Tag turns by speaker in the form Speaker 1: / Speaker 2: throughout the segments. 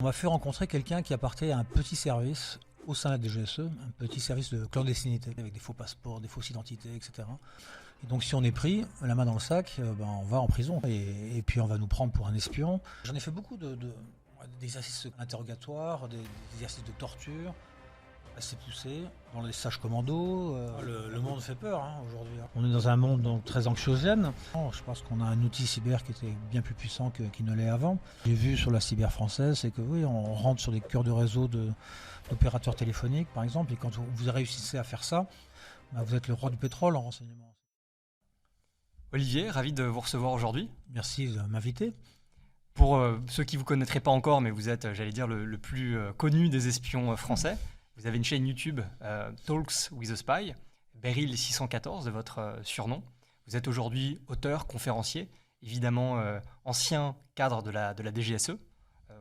Speaker 1: On m'a fait rencontrer quelqu'un qui appartenait à un petit service au sein de la DGSE, un petit service de clandestinité avec des faux passeports, des fausses identités, etc. Et donc si on est pris, la main dans le sac, on va en prison et puis on va nous prendre pour un espion. J'en ai fait beaucoup d'exercices interrogatoires, des exercices de torture, assez poussés, dans les sages commandos. Le monde fait peur aujourd'hui. On est dans un monde donc très anxiogène. Je pense qu'on a un outil cyber qui était bien plus puissant qu'il ne l'est avant. J'ai vu sur la cyber française, c'est que oui, on rentre sur des cœurs de réseau d'opérateurs téléphoniques, par exemple, et quand vous réussissez à faire ça, vous êtes le roi du pétrole en renseignement.
Speaker 2: Olivier, ravi de vous recevoir aujourd'hui.
Speaker 1: Merci de m'inviter.
Speaker 2: Pour ceux qui ne vous connaîtraient pas encore, mais vous êtes, j'allais dire, le plus connu des espions français. Vous avez une chaîne YouTube, Talks with a Spy, Beryl 614 de votre surnom. Vous êtes aujourd'hui auteur, conférencier, évidemment ancien cadre de la DGSE.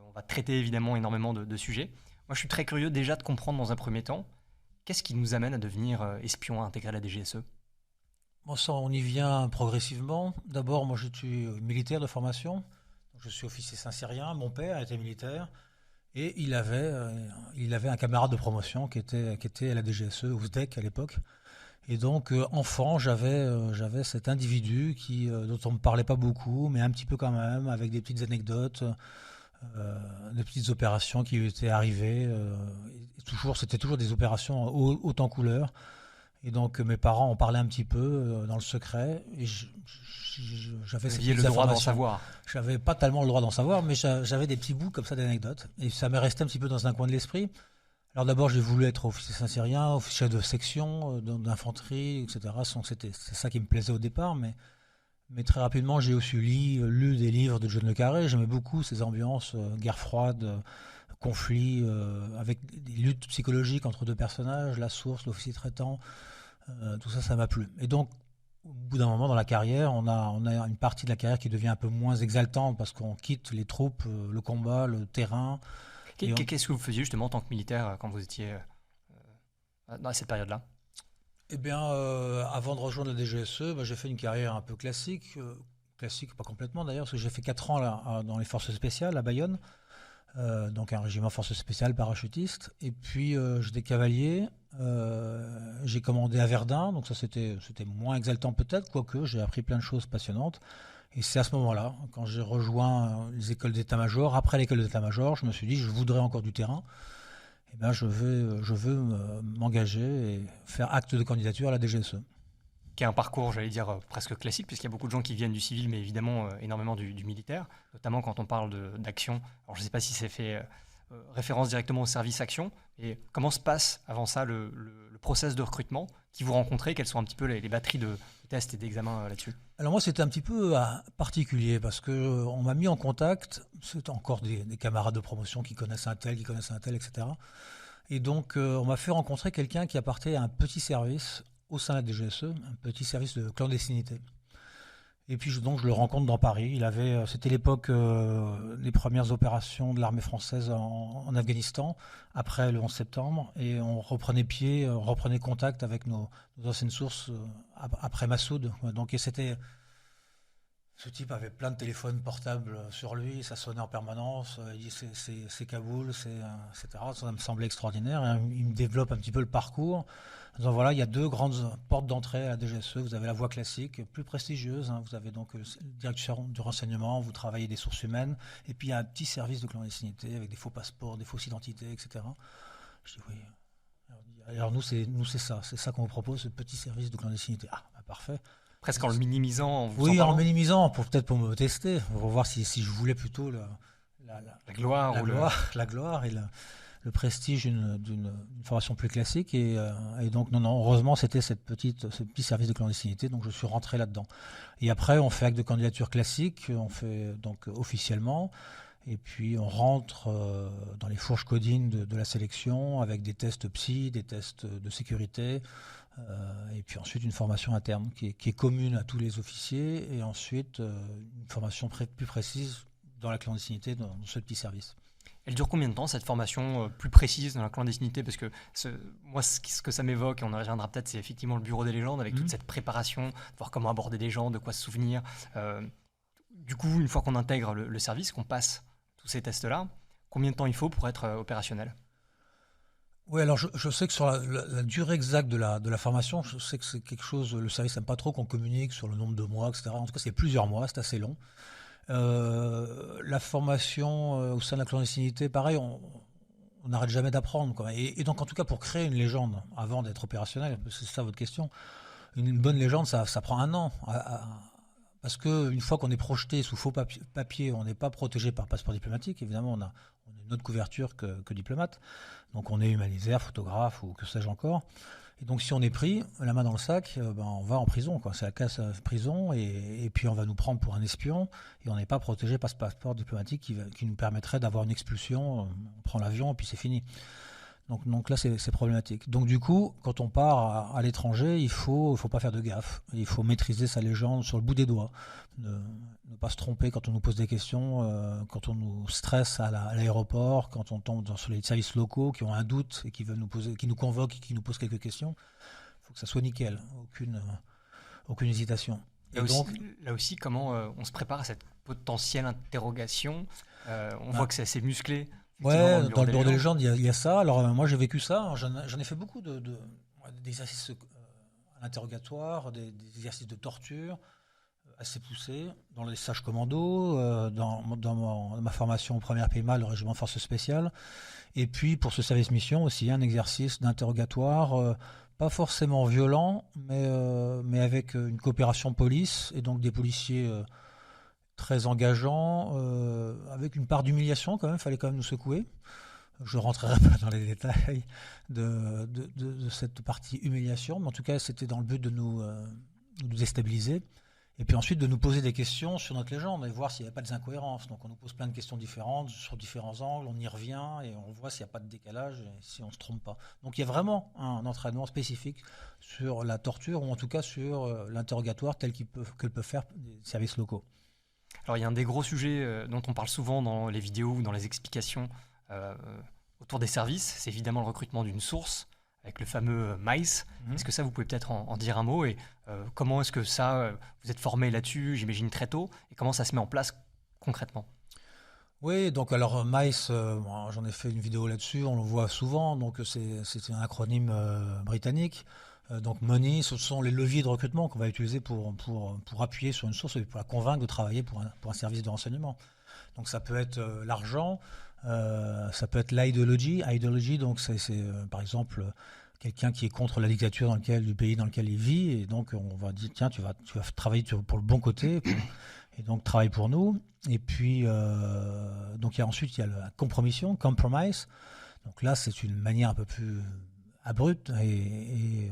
Speaker 2: On va traiter évidemment énormément de sujets. Moi, je suis très curieux déjà de comprendre dans un premier temps, qu'est-ce qui nous amène à devenir espion, à intégrer la DGSE ?
Speaker 1: Bon, ça, on y vient progressivement. D'abord, moi, je suis militaire de formation. Je suis officier saint-cyrien. Mon père était militaire. Et il avait un camarade de promotion qui était à la DGSE, au SDEC à l'époque. Et donc, enfant, j'avais cet individu dont on ne me parlait pas beaucoup, mais un petit peu quand même, avec des petites anecdotes, des petites opérations qui lui étaient arrivées. C'était toujours des opérations hautes en couleur. Et donc mes parents en parlaient un petit peu dans le secret. Et j'avais
Speaker 2: Vous aviez le droit d'en savoir.
Speaker 1: J'avais pas tellement le droit d'en savoir, mais j'avais des petits bouts comme ça d'anecdotes. Et ça m'est resté un petit peu dans un coin de l'esprit. Alors d'abord, j'ai voulu être officier saint-cyrien, officier de section, d'infanterie, etc. C'est ça qui me plaisait au départ. Mais très rapidement, j'ai aussi lu des livres de John le Carré. J'aimais beaucoup ces ambiances, guerre froide, conflit, avec des luttes psychologiques entre deux personnages, la source, l'officier traitant. Tout ça, ça m'a plu. Et donc, au bout d'un moment dans la carrière, on a une partie de la carrière qui devient un peu moins exaltante parce qu'on quitte les troupes, le combat, le terrain.
Speaker 2: Qu'est-ce que vous faisiez justement en tant que militaire quand vous étiez dans cette période-là ?
Speaker 1: Eh bien, avant de rejoindre la DGSE, j'ai fait une carrière un peu classique. Classique, pas complètement d'ailleurs, parce que j'ai fait 4 ans là, dans les forces spéciales à Bayonne. Donc un régiment forces spéciales parachutiste. Et puis j'étais cavalier. J'ai commandé à Verdun, donc ça c'était moins exaltant peut-être, quoique j'ai appris plein de choses passionnantes. Et c'est à ce moment-là, quand j'ai rejoint les écoles d'état-major, après l'école d'état-major, je me suis dit je voudrais encore du terrain. Et ben je veux m'engager et faire acte de candidature à la DGSE.
Speaker 2: Qui est un parcours, j'allais dire, presque classique, puisqu'il y a beaucoup de gens qui viennent du civil, mais évidemment énormément du militaire, notamment quand on parle d'action. Alors je ne sais pas si c'est fait référence directement au service action, et comment se passe avant ça le process de recrutement, qui vous rencontrez, quelles sont un petit peu les batteries de tests et d'examens là-dessus ?
Speaker 1: Alors moi c'était un petit peu particulier, parce qu'on m'a mis en contact, c'est encore des camarades de promotion qui connaissent un tel, etc. Et donc on m'a fait rencontrer quelqu'un qui appartenait à un petit service au sein de la DGSE, un petit service de clandestinité. Et puis je le rencontre dans Paris. C'était l'époque des premières opérations de l'armée française en Afghanistan, après le 11 septembre, et on reprenait contact avec nos anciennes sources après Massoud. Donc ce type avait plein de téléphones portables sur lui, ça sonnait en permanence, il dit c'est Kaboul, etc. Ça me semblait extraordinaire. Et il me développe un petit peu le parcours. Donc voilà, il y a 2 grandes portes d'entrée à la DGSE. Vous avez la voie classique, plus prestigieuse. Vous avez donc le directeur du renseignement, vous travaillez des sources humaines. Et puis il y a un petit service de clandestinité avec des faux passeports, des fausses identités, etc. Je dis oui. Alors nous, c'est ça qu'on vous propose, ce petit service de clandestinité. Ah, parfait.
Speaker 2: Presque en le minimisant.
Speaker 1: Oui, en le minimisant, peut-être pour me tester, pour voir si je voulais plutôt la
Speaker 2: gloire
Speaker 1: et le prestige d'une formation plus classique. Et donc, non, heureusement, c'était ce petit service de clandestinité, donc je suis rentré là-dedans. Et après, on fait acte de candidature classique, on fait donc officiellement, et puis on rentre dans les fourches codines de la sélection avec des tests psy, des tests de sécurité. Et puis ensuite une formation interne qui est commune à tous les officiers, et ensuite une formation plus précise dans la clandestinité, dans ce petit service.
Speaker 2: Elle dure combien de temps cette formation plus précise dans la clandestinité ? Parce que moi, ce que ça m'évoque, et on y reviendra peut-être, c'est effectivement le bureau des légendes, avec toute cette préparation, de voir comment aborder les gens, de quoi se souvenir. Du coup, une fois qu'on intègre le service, qu'on passe tous ces tests-là, Combien de temps il faut pour être opérationnel?
Speaker 1: Oui, alors je sais que sur la durée exacte de la formation, je sais que c'est quelque chose, le service n'aime pas trop qu'on communique sur le nombre de mois, etc. En tout cas, c'est plusieurs mois, c'est assez long. La formation au sein de la clandestinité, pareil, on n'arrête jamais d'apprendre, quoi. Et donc, en tout cas, pour créer une légende, avant d'être opérationnel, c'est ça votre question, une bonne légende, ça prend un an. Parce qu'une fois qu'on est projeté sous faux papier, on n'est pas protégé par passeport diplomatique. Évidemment, on a une autre couverture que diplomate. Donc on est humanitaire, photographe ou que sais-je encore. Et donc si on est pris, la main dans le sac, on va en prison, quoi. C'est la casse prison et puis on va nous prendre pour un espion et on n'est pas protégé par ce passeport diplomatique qui nous permettrait d'avoir une expulsion. On prend l'avion et puis c'est fini. Donc là, c'est problématique. Donc du coup, quand on part à l'étranger, il faut pas faire de gaffe. Il faut maîtriser sa légende sur le bout des doigts. Ne pas se tromper quand on nous pose des questions, quand on nous stresse à l'aéroport, quand on tombe sur les services locaux qui ont un doute et qui veulent qui nous convoquent et qui nous posent quelques questions. Il faut que ça soit nickel, aucune hésitation.
Speaker 2: Là aussi, comment on se prépare à cette potentielle interrogation? On voit que c'est assez musclé.
Speaker 1: Ouais, dans le bureau des légendes, il y a ça. Alors moi j'ai vécu ça. J'en ai fait beaucoup d'exercices à l'interrogatoire, des exercices de torture assez poussés dans les sages commandos, dans ma formation au premier PMA, le régiment de forces spéciales. Et puis pour ce service mission aussi, un exercice d'interrogatoire, pas forcément violent, mais avec une coopération police et donc des policiers très engageant, avec une part d'humiliation quand même, il fallait quand même nous secouer. Je ne rentrerai pas dans les détails de cette partie humiliation, mais en tout cas c'était dans le but de nous déstabiliser, et puis ensuite de nous poser des questions sur notre légende et voir s'il n'y avait pas des incohérences. Donc on nous pose plein de questions différentes, sur différents angles, on y revient et on voit s'il n'y a pas de décalage et si on ne se trompe pas. Donc il y a vraiment un entraînement spécifique sur la torture, ou en tout cas sur l'interrogatoire tel que le peuvent faire les services locaux.
Speaker 2: Alors il y a un des gros sujets dont on parle souvent dans les vidéos ou dans les explications autour des services, c'est évidemment le recrutement d'une source avec le fameux MICE. Est-ce que ça, vous pouvez peut-être en dire un mot, et comment est-ce que ça, vous êtes formé là-dessus, j'imagine très tôt, et comment ça se met en place concrètement?
Speaker 1: Oui, donc alors MICE, j'en ai fait une vidéo là-dessus, on le voit souvent, donc c'est un acronyme britannique. Donc Money, ce sont les leviers de recrutement qu'on va utiliser pour appuyer sur une source et pour la convaincre de travailler pour un service de renseignement. Donc ça peut être l'argent, ça peut être l'idéologie. Idéologie, donc c'est par exemple quelqu'un qui est contre la dictature du pays dans lequel il vit, et donc on va dire tiens, tu vas travailler pour le bon côté, et donc travaille pour nous. Et puis donc ensuite il y a la compromission, compromise. Donc là c'est une manière un peu plus abrupte et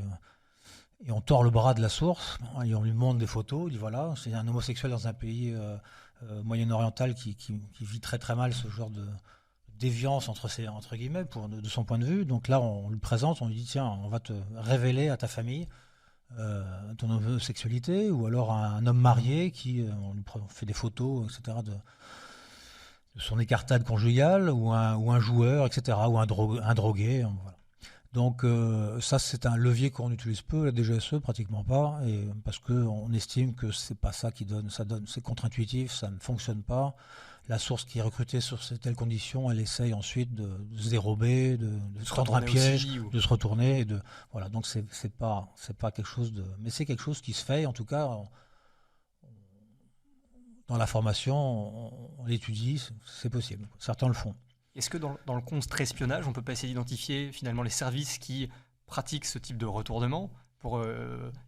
Speaker 1: on tord le bras de la source et on lui montre des photos. Il dit voilà, c'est un homosexuel dans un pays moyen-oriental qui vit très très mal ce genre de déviance entre guillemets de son point de vue. Donc là on lui présente, on lui dit tiens, on va te révéler à ta famille ton homosexualité, ou alors un homme marié on lui fait des photos, etc. de son écartade conjugale, ou un joueur, etc. ou un drogué. Voilà. Donc ça c'est un levier qu'on utilise peu, la DGSE pratiquement pas, et parce qu'on estime que c'est pas ça c'est contre-intuitif, ça ne fonctionne pas. La source qui est recrutée sur telles conditions, elle essaye ensuite de se dérober, de se tendre un piège, de se retourner, voilà. Donc c'est pas quelque chose mais c'est quelque chose qui se fait, en tout cas dans la formation, on l'étudie, c'est possible. Certains le font.
Speaker 2: Est-ce que dans le contre-espionnage, on peut pas essayer d'identifier finalement les services qui pratiquent ce type de retournement pour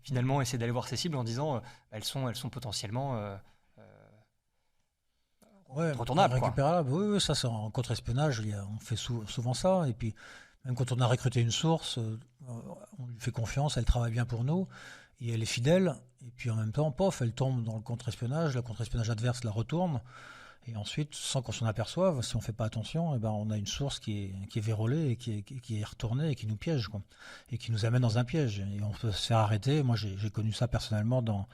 Speaker 2: finalement essayer d'aller voir ces cibles en disant elles sont potentiellement retournables,
Speaker 1: récupérables. Oui, ça c'est en contre-espionnage, on fait souvent ça. Et puis même quand on a recruté une source, on lui fait confiance, elle travaille bien pour nous et elle est fidèle. Et puis en même temps, pof, elle tombe dans le contre-espionnage, le contre-espionnage adverse la retourne. Et ensuite, sans qu'on s'en aperçoive, si on ne fait pas attention, on a une source qui est vérolée et qui est retournée et qui nous piège, quoi, et qui nous amène dans un piège. Et on peut se faire arrêter. Moi, j'ai connu ça personnellement dans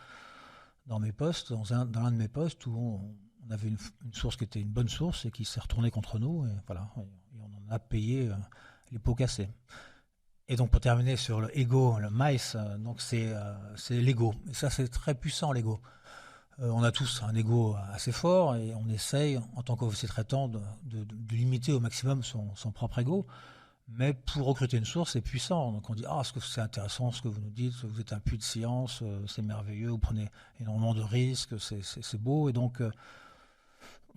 Speaker 1: mes postes, dans l'un de mes postes, où on avait une source qui était une bonne source et qui s'est retournée contre nous. Et voilà, et on en a payé les pots cassés. Et donc, pour terminer sur le ego, le MICE, donc c'est l'ego. Et ça, c'est très puissant, l'ego. On a tous un ego assez fort et on essaye, en tant qu'officier traitant, de limiter au maximum son propre ego. Mais pour recruter une source, c'est puissant. Donc on dit est-ce que c'est intéressant ce que vous nous dites, vous êtes un puits de science, c'est merveilleux, vous prenez énormément de risques, c'est beau. Et donc,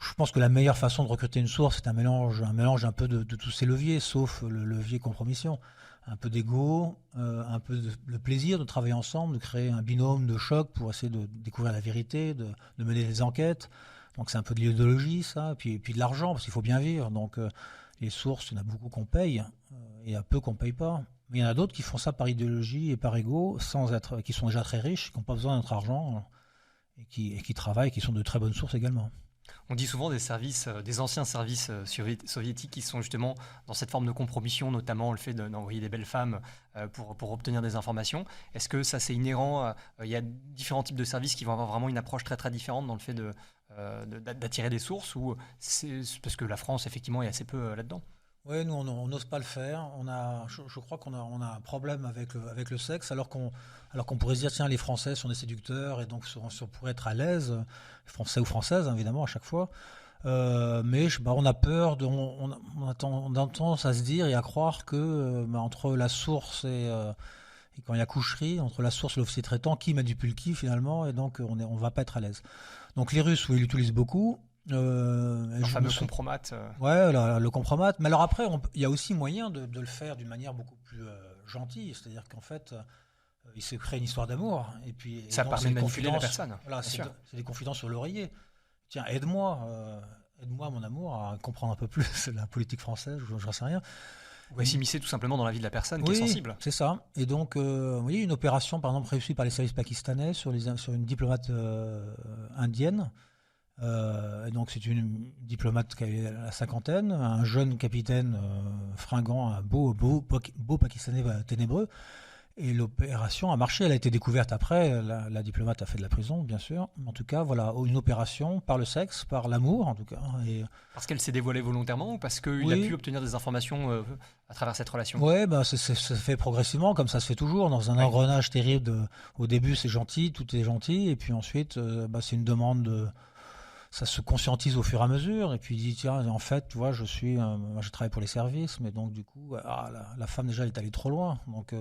Speaker 1: je pense que la meilleure façon de recruter une source, c'est un mélange un peu de tous ces leviers, sauf le levier compromission. Un peu d'ego, un peu de plaisir de travailler ensemble, de créer un binôme de choc pour essayer de découvrir la vérité, de mener des enquêtes. Donc c'est un peu de l'idéologie, ça, et puis de l'argent, parce qu'il faut bien vivre. Donc les sources, il y en a beaucoup qu'on paye, et à peu qu'on ne paye pas. Mais il y en a d'autres qui font ça par idéologie et par ego, qui sont déjà très riches, qui n'ont pas besoin de notre argent, et qui travaillent, qui sont de très bonnes sources également.
Speaker 2: On dit souvent des anciens services soviétiques qui sont justement dans cette forme de compromission, notamment le fait d'envoyer des belles femmes pour obtenir des informations. Est-ce que ça c'est inhérent? Il y a différents types de services qui vont avoir vraiment une approche très très différente dans le fait d'attirer des sources, ou c'est parce que la France effectivement est assez peu là-dedans?
Speaker 1: Oui, nous, on n'ose pas le faire. Je crois qu'on a un problème avec le sexe, alors qu'on pourrait se dire, tiens, les Français sont des séducteurs, et donc on pourrait être à l'aise, Français ou Françaises, hein, évidemment, à chaque fois. Mais on a peur, on a tendance à se dire et à croire que entre la source et quand il y a coucherie, entre la source et l'officier traitant, qui manipule qui finalement, et donc on va pas être à l'aise. Donc les Russes, oui, ils l'utilisent beaucoup.
Speaker 2: Le fameux compromat.
Speaker 1: Ouais, le compromat. Mais alors après, il y a aussi moyen de le faire d'une manière beaucoup plus gentille. C'est-à-dire qu'en fait, il se crée une histoire d'amour. Et puis,
Speaker 2: ça permet de manipuler la personne.
Speaker 1: Voilà, c'est des confidences sur l'oreiller. Tiens, aide-moi, mon amour, à comprendre un peu plus la politique française, je n'en sais rien.
Speaker 2: Ou à s'immiscer tout simplement dans la vie de la personne qui est sensible.
Speaker 1: C'est ça. Et donc, vous voyez, une opération, par exemple, réussie par les services pakistanais sur une diplomate indienne. Et donc c'est une diplomate qui avait la cinquantaine, un jeune capitaine fringant, un beau Pakistanais ténébreux. Et l'opération a marché, elle a été découverte après, la diplomate a fait de la prison, bien sûr. En tout cas, voilà, une opération par le sexe, par l'amour, en tout cas.
Speaker 2: Parce qu'elle s'est dévoilée volontairement, ou parce qu'il a pu obtenir des informations à travers cette relation?
Speaker 1: Oui, ça se fait progressivement, comme ça se fait toujours, dans un engrenage terrible. Au début, c'est gentil, tout est gentil, et puis ensuite, c'est une demande ça se conscientise au fur et à mesure, et puis il dit tiens, en fait, tu vois, je travaille pour les services, mais donc du coup, la femme déjà elle est allée trop loin, donc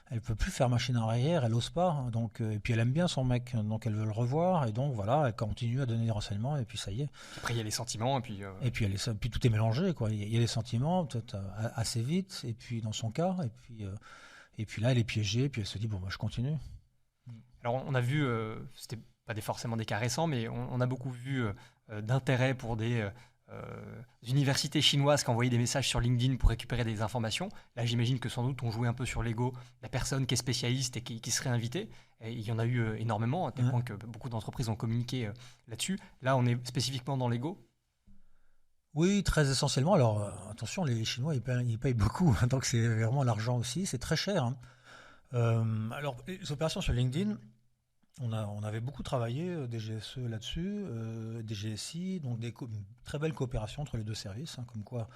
Speaker 1: elle peut plus faire machine arrière, elle ose pas, donc et puis elle aime bien son mec, donc elle veut le revoir, et donc voilà, elle continue à donner des renseignements, et puis ça y est.
Speaker 2: Après il y a les sentiments,
Speaker 1: et puis tout est mélangé, quoi. Il y a les sentiments peut-être assez vite, et puis dans son cas, et puis là elle est piégée, et puis elle se dit bon, je continue.
Speaker 2: Alors on a vu, c'était pas forcément des cas récents, mais on a beaucoup vu d'intérêt pour des universités chinoises qui envoyaient des messages sur LinkedIn pour récupérer des informations. Là, j'imagine que sans doute on jouait un peu sur l'ego de la personne qui est spécialiste et qui serait invitée. Et il y en a eu énormément, à tel point que beaucoup d'entreprises ont communiqué là-dessus. Là, on est spécifiquement dans l'ego.
Speaker 1: Oui, très essentiellement. Alors, attention, les Chinois, ils payent beaucoup, donc c'est vraiment l'argent aussi. C'est très cher. Hein. Alors, les opérations sur LinkedIn, on avait beaucoup travaillé des GSE là-dessus, des GSI, donc une très belle coopération entre les deux services, hein, comme quoi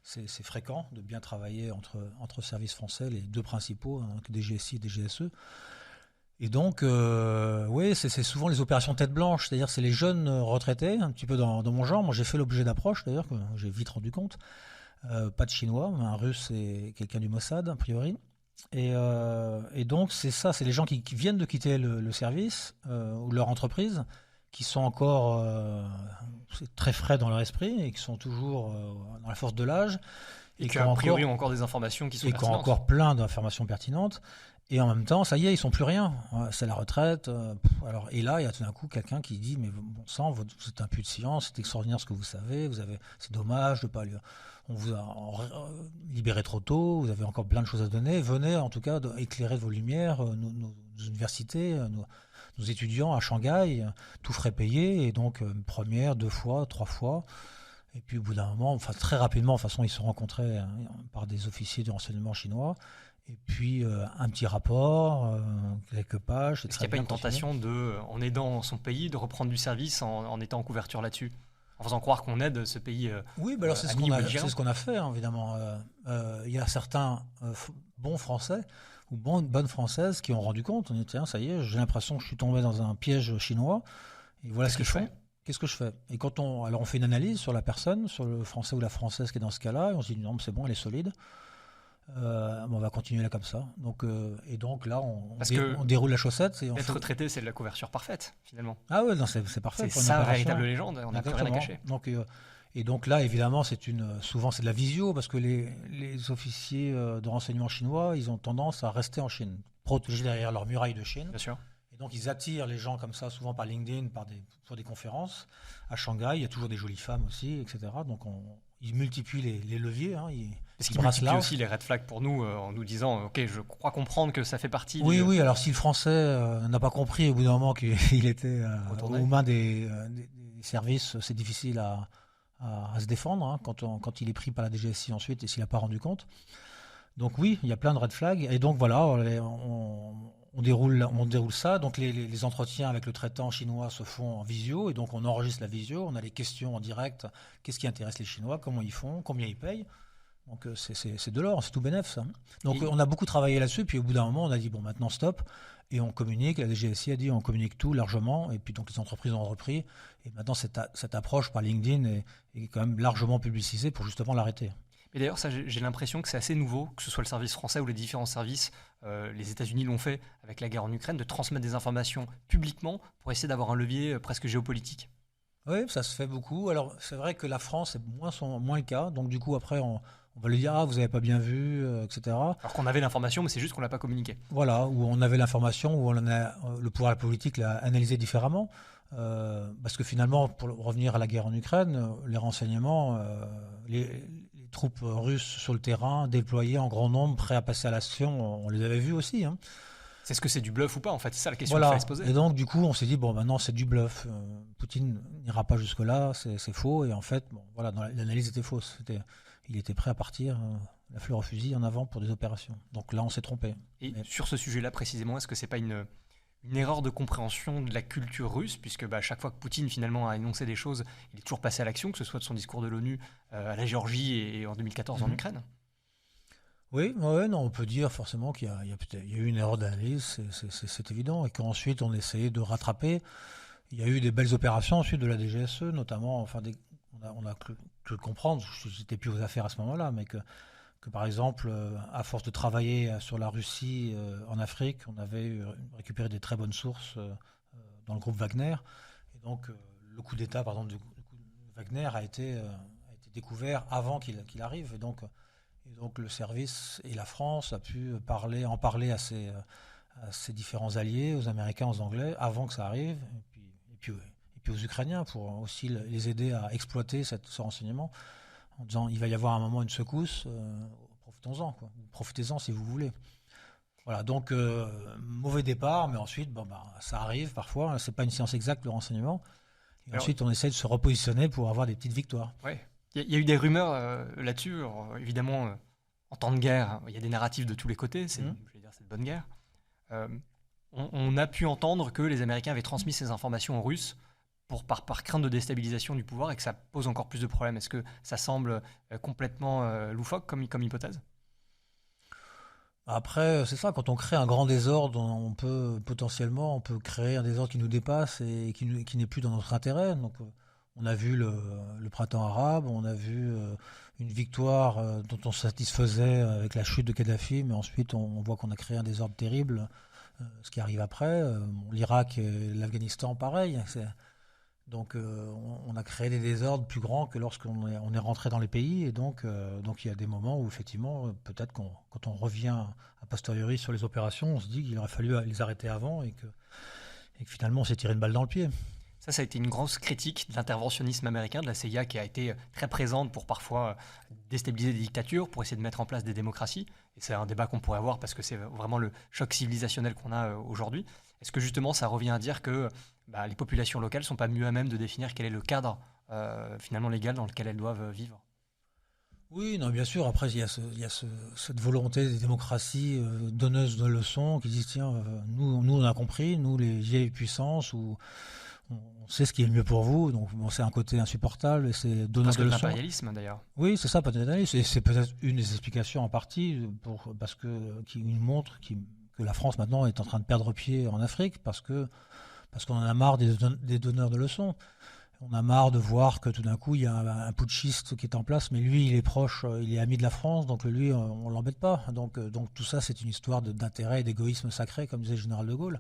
Speaker 1: c'est fréquent de bien travailler entre services français, les deux principaux, hein, des GSI et des GSE. Et donc, oui, c'est souvent les opérations tête blanche, c'est-à-dire c'est les jeunes retraités, un petit peu dans mon genre. Moi, j'ai fait l'objet d'approches, d'ailleurs, que j'ai vite rendu compte. Pas de Chinois, un Russe et quelqu'un du Mossad, a priori. Et donc, c'est ça, c'est les gens qui viennent de quitter le service ou leur entreprise, qui sont encore très frais dans leur esprit et qui sont toujours dans la force de l'âge.
Speaker 2: Et qui, a priori, ont encore des informations qui sont pertinentes.
Speaker 1: Et qui ont encore plein d'informations pertinentes. Et en même temps, ça y est, ils sont plus rien. C'est la retraite. Et là, il y a tout d'un coup quelqu'un qui dit mais bon sang, vous êtes un puits de science, c'est extraordinaire ce que vous savez. C'est dommage de pas lui. On vous a libéré trop tôt. Vous avez encore plein de choses à donner. Venez, en tout cas, éclairer de vos lumières nos universités, nos étudiants à Shanghai, tout frais payé. Et donc, première, 2 fois, 3 fois. Et puis, au bout d'un moment, enfin très rapidement, de toute façon, ils se sont rencontrés par des officiers du renseignement chinois. Et puis un petit rapport, quelques pages.
Speaker 2: Est-ce qu'il n'y a pas une tentation en aidant son pays, de reprendre du service en étant en couverture là-dessus, en faisant croire qu'on aide ce pays?
Speaker 1: Oui, alors c'est ce qu'on a fait, hein, évidemment. Il y a certains bons Français ou bonnes Françaises qui ont rendu compte. On dit tiens, ça y est, j'ai l'impression que je suis tombé dans un piège chinois. Et voilà ce qu'ils font. Qu'est-ce que je fais? Et alors on fait une analyse sur la personne, sur le Français ou la Française qui est dans ce cas-là, et on se dit non, c'est bon, elle est solide. On va continuer là comme ça. Et donc là, on déroule la chaussette.
Speaker 2: Être retraité, c'est de la couverture parfaite, finalement.
Speaker 1: Ah ouais, non, c'est parfait.
Speaker 2: C'est sa véritable légende, on n'a plus rien à cacher.
Speaker 1: Et donc là, évidemment, souvent c'est de la visio, parce que les officiers de renseignement chinois, ils ont tendance à rester en Chine, protégés derrière leur muraille de Chine.
Speaker 2: Bien sûr.
Speaker 1: Et donc ils attirent les gens comme ça, souvent par LinkedIn, pour des conférences. À Shanghai, il y a toujours des jolies femmes aussi, etc. Donc ils multiplient les leviers.
Speaker 2: Ce qui multiplie aussi les red flags pour nous, en nous disant, ok, je crois comprendre que ça fait partie.
Speaker 1: Oui. Alors si le Français n'a pas compris au bout d'un moment qu'il était aux mains des services, c'est difficile à se défendre quand il est pris par la DGSI ensuite et s'il n'a pas rendu compte. Donc oui, il y a plein de red flags. Et donc voilà, on déroule ça. Donc les entretiens avec le traitant chinois se font en visio. Et donc on enregistre la visio. On a les questions en direct. Qu'est-ce qui intéresse les Chinois? Comment ils font? Combien ils payent? Donc c'est de l'or, c'est tout bénef ça. Donc on a beaucoup travaillé là-dessus. Puis au bout d'un moment, on a dit bon, maintenant stop. Et on communique. La DGSI a dit on communique tout largement. Et puis donc les entreprises ont repris. Et maintenant cette approche par LinkedIn est quand même largement publicisée pour justement l'arrêter.
Speaker 2: Et d'ailleurs, ça, j'ai l'impression que c'est assez nouveau, que ce soit le service français ou les différents services. Les États-Unis l'ont fait avec la guerre en Ukraine, de transmettre des informations publiquement pour essayer d'avoir un levier presque géopolitique.
Speaker 1: Oui, ça se fait beaucoup. Alors, c'est vrai que la France est moins le cas. Donc, du coup, après, on va lui dire « Ah, vous n'avez pas bien vu, etc. »
Speaker 2: Alors qu'on avait l'information, mais c'est juste qu'on ne l'a pas communiqué.
Speaker 1: Voilà, où on avait l'information, où le pouvoir politique l'a analysé différemment. Parce que finalement, pour revenir à la guerre en Ukraine, les renseignements, les troupes russes sur le terrain, déployées en grand nombre, prêts à passer à l'action, on les avait vus aussi.
Speaker 2: C'est ce que c'est du bluff ou pas, en fait? C'est ça la question
Speaker 1: qu'il
Speaker 2: fallait se poser.
Speaker 1: Et donc, du coup, on s'est dit, bon, maintenant, c'est du bluff. Poutine n'ira pas jusque-là, c'est faux. Et en fait, l'analyse était fausse. Il était prêt à partir, la fleur au fusil, en avant pour des opérations. Donc là, on s'est trompé.
Speaker 2: Et sur ce sujet-là, précisément, est-ce que c'est pas une erreur de compréhension de la culture russe, puisque à chaque fois que Poutine finalement a énoncé des choses, il est toujours passé à l'action, que ce soit de son discours de l'ONU à la Géorgie et en 2014 en Ukraine?
Speaker 1: Oui, non, on peut dire forcément qu'il y a eu une erreur d'analyse, c'est évident, et qu'ensuite on essayait de rattraper. Il y a eu des belles opérations ensuite de la DGSE, notamment, on a cru comprendre, je n'étais plus aux affaires à ce moment-là, mais que par exemple, à force de travailler sur la Russie en Afrique, on avait récupéré des très bonnes sources dans le groupe Wagner. Et donc, le coup d'État, par exemple, du Wagner a été découvert avant qu'il arrive. Et donc, le service et la France a pu en parler à ses différents alliés, aux Américains, aux Anglais, avant que ça arrive. Et puis aux Ukrainiens, pour aussi les aider à exploiter ce renseignement. En disant il va y avoir un moment une secousse, profitez-en si vous voulez. Voilà, donc mauvais départ, mais ensuite ça arrive parfois, c'est pas une science exacte le renseignement. Et ensuite on essaie de se repositionner pour avoir des petites victoires.
Speaker 2: Oui, il y a eu des rumeurs là-dessus. Alors, évidemment, en temps de guerre, il y a des narratifs de tous les côtés, c'est de bonne guerre. On a pu entendre que les Américains avaient transmis ces informations aux Russes par crainte de déstabilisation du pouvoir et que ça pose encore plus de problèmes. Est-ce que ça semble complètement loufoque comme hypothèse?
Speaker 1: Après, c'est ça, quand on crée un grand désordre, on peut créer un désordre qui nous dépasse et qui n'est plus dans notre intérêt. Donc, on a vu le printemps arabe, on a vu une victoire dont on se satisfaisait avec la chute de Kadhafi, mais ensuite on voit qu'on a créé un désordre terrible, ce qui arrive après. L'Irak et l'Afghanistan, pareil. Donc on a créé des désordres plus grands que lorsqu'on est rentré dans les pays. Et donc il y a des moments où effectivement, peut-être quand on revient a posteriori sur les opérations, on se dit qu'il aurait fallu les arrêter avant et que finalement on s'est tiré une balle dans le pied.
Speaker 2: Ça a été une grosse critique de l'interventionnisme américain, de la CIA qui a été très présente pour parfois déstabiliser des dictatures, pour essayer de mettre en place des démocraties. Et c'est un débat qu'on pourrait avoir parce que c'est vraiment le choc civilisationnel qu'on a aujourd'hui. Est-ce que justement ça revient à dire que les populations locales ne sont pas mieux à même de définir quel est le cadre finalement légal dans lequel elles doivent vivre?
Speaker 1: Oui, non, bien sûr. Après, il y a cette volonté des démocraties donneuses de leçons qui disent tiens, nous on a compris, nous les vieilles puissances, où on sait ce qui est le mieux pour vous. Donc c'est un côté insupportable et c'est donneur de leçons.
Speaker 2: C'est l'impérialisme d'ailleurs.
Speaker 1: Oui, c'est ça, peut-être. Et c'est peut-être une des explications en partie qui nous montre que la France maintenant est en train de perdre pied en Afrique parce que parce qu'on en a marre des donneurs de leçons. On a marre de voir que tout d'un coup, il y a un putschiste qui est en place, mais lui, il est proche, il est ami de la France, donc lui, on ne l'embête pas. Donc tout ça, c'est une histoire d'intérêt et d'égoïsme sacré, comme disait le général de Gaulle.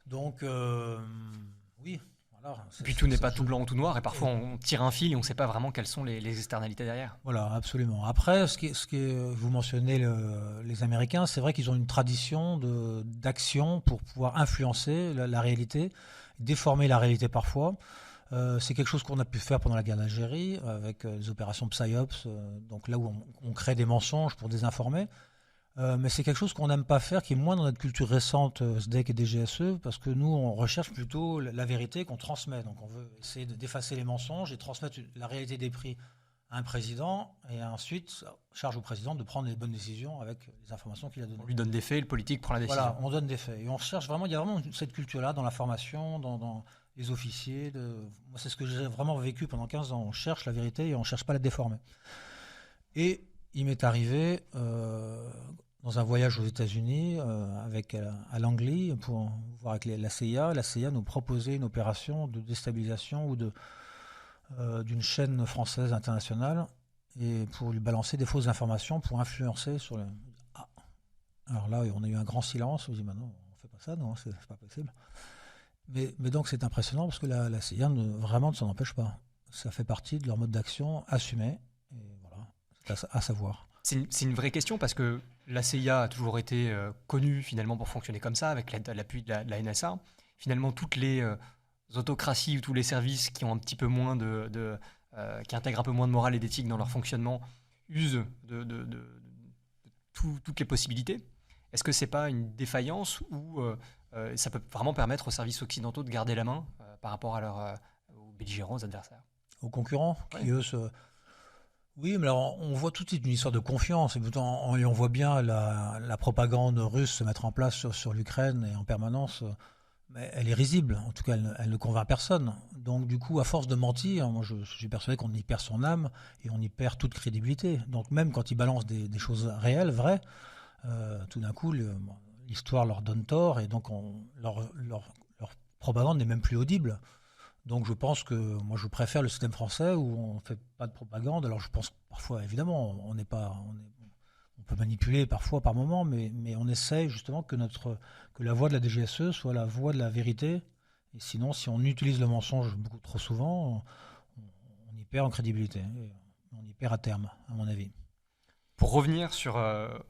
Speaker 1: Donc, oui, voilà.
Speaker 2: Et puis tout n'est pas tout blanc ou tout noir, et parfois on tire un fil et on ne sait pas vraiment quelles sont les externalités derrière.
Speaker 1: Voilà, absolument. Après, vous mentionnez les Américains, c'est vrai qu'ils ont une tradition d'action pour pouvoir influencer la réalité, déformer la réalité parfois. C'est quelque chose qu'on a pu faire pendant la guerre d'Algérie avec les opérations PSYOPS, donc là où on crée des mensonges pour désinformer. Mais c'est quelque chose qu'on n'aime pas faire, qui est moins dans notre culture récente SDEC et DGSE, parce que nous, on recherche plutôt la vérité qu'on transmet. Donc on veut essayer d'effacer les mensonges et transmettre la réalité des prix à un président, et ensuite, charge au président de prendre les bonnes décisions avec les informations qu'il a données.
Speaker 2: On lui donne des faits, le politique prend la décision.
Speaker 1: Voilà, on donne des faits. Et on cherche vraiment, il y a vraiment cette culture-là dans la formation, dans les officiers. Moi, c'est ce que j'ai vraiment vécu pendant 15 ans. On cherche la vérité et on ne cherche pas à la déformer. Et il m'est arrivé, dans un voyage aux États-Unis, à Langley, pour voir avec la CIA. La CIA nous proposait une opération de déstabilisation ou d'une chaîne française internationale, et pour lui balancer des fausses informations pour influencer sur le... Ah. Alors là, on a eu un grand silence. On dit, non, on ne fait pas ça, non, c'est pas possible. Mais donc c'est impressionnant parce que la CIA vraiment ne s'en empêche pas. Ça fait partie de leur mode d'action assumé. Et voilà, c'est à savoir.
Speaker 2: C'est une vraie question parce que la CIA a toujours été connue finalement pour fonctionner comme ça, avec l'appui de la NSA. Finalement, toutes les autocraties ou tous les services qui ont un petit peu moins qui intègrent un peu moins de morale et d'éthique dans leur fonctionnement usent de toutes les possibilités. Est-ce que c'est pas une défaillance ou ça peut vraiment permettre aux services occidentaux de garder la main par rapport à aux belligérants, aux adversaires?
Speaker 1: Aux concurrents, qui eux Oui, mais alors on voit tout de suite une histoire de confiance, et on voit bien la propagande russe se mettre en place sur l'Ukraine et en permanence. Mais elle est risible, en tout cas elle ne convainc personne. Donc du coup, à force de mentir, moi je suis persuadé qu'on y perd son âme et on y perd toute crédibilité. Donc même quand ils balancent des choses réelles, vraies, tout d'un coup l'histoire leur donne tort, et donc leur propagande n'est même plus audible. Donc je pense que moi je préfère le système français où on ne fait pas de propagande. Alors je pense que parfois, évidemment, on peut manipuler parfois par moment, mais on essaye justement que la voix de la DGSE soit la voix de la vérité. Et sinon, si on utilise le mensonge beaucoup trop souvent, on y perd en crédibilité. Et on y perd à terme, à mon avis.
Speaker 2: Pour revenir sur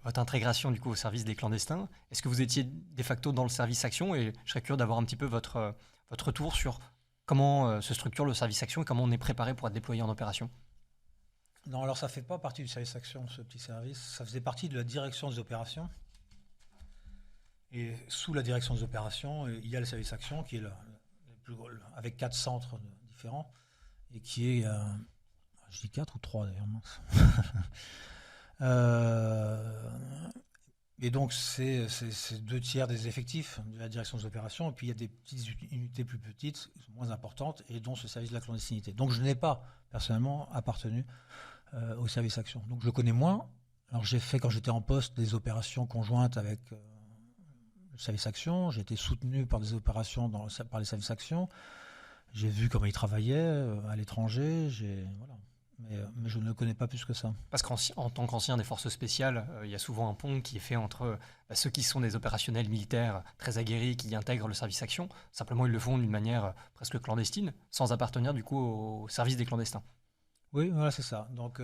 Speaker 2: votre intégration du coup au service des clandestins, est-ce que vous étiez de facto dans le service action? Et je serais curieux d'avoir un petit peu votre retour sur comment se structure le service action et comment on est préparé pour être déployé en opération.
Speaker 1: Non, alors ça ne fait pas partie du service action, ce petit service. Ça faisait partie de la direction des opérations. Et sous la direction des opérations, il y a le service action qui est avec 4 centres différents et qui est, je dis 4 ou 3 d'ailleurs, mince. Et donc, c'est 2/3 des effectifs de la direction des opérations. Et puis, il y a des petites unités plus petites, moins importantes, et dont ce service de la clandestinité. Donc, je n'ai pas, personnellement, appartenu au service action. Donc, je le connais moins. Alors, j'ai fait, quand j'étais en poste, des opérations conjointes avec le service action. J'ai été soutenu par des opérations par les services action. J'ai vu comment ils travaillaient à l'étranger. Voilà. Mais je ne le connais pas plus que ça.
Speaker 2: Parce qu'en tant qu'ancien des forces spéciales, il y a souvent un pont qui est fait entre ceux qui sont des opérationnels militaires très aguerris qui intègrent le service action. Simplement, ils le font d'une manière presque clandestine, sans appartenir du coup au service des clandestins.
Speaker 1: Oui, voilà, c'est ça. Donc,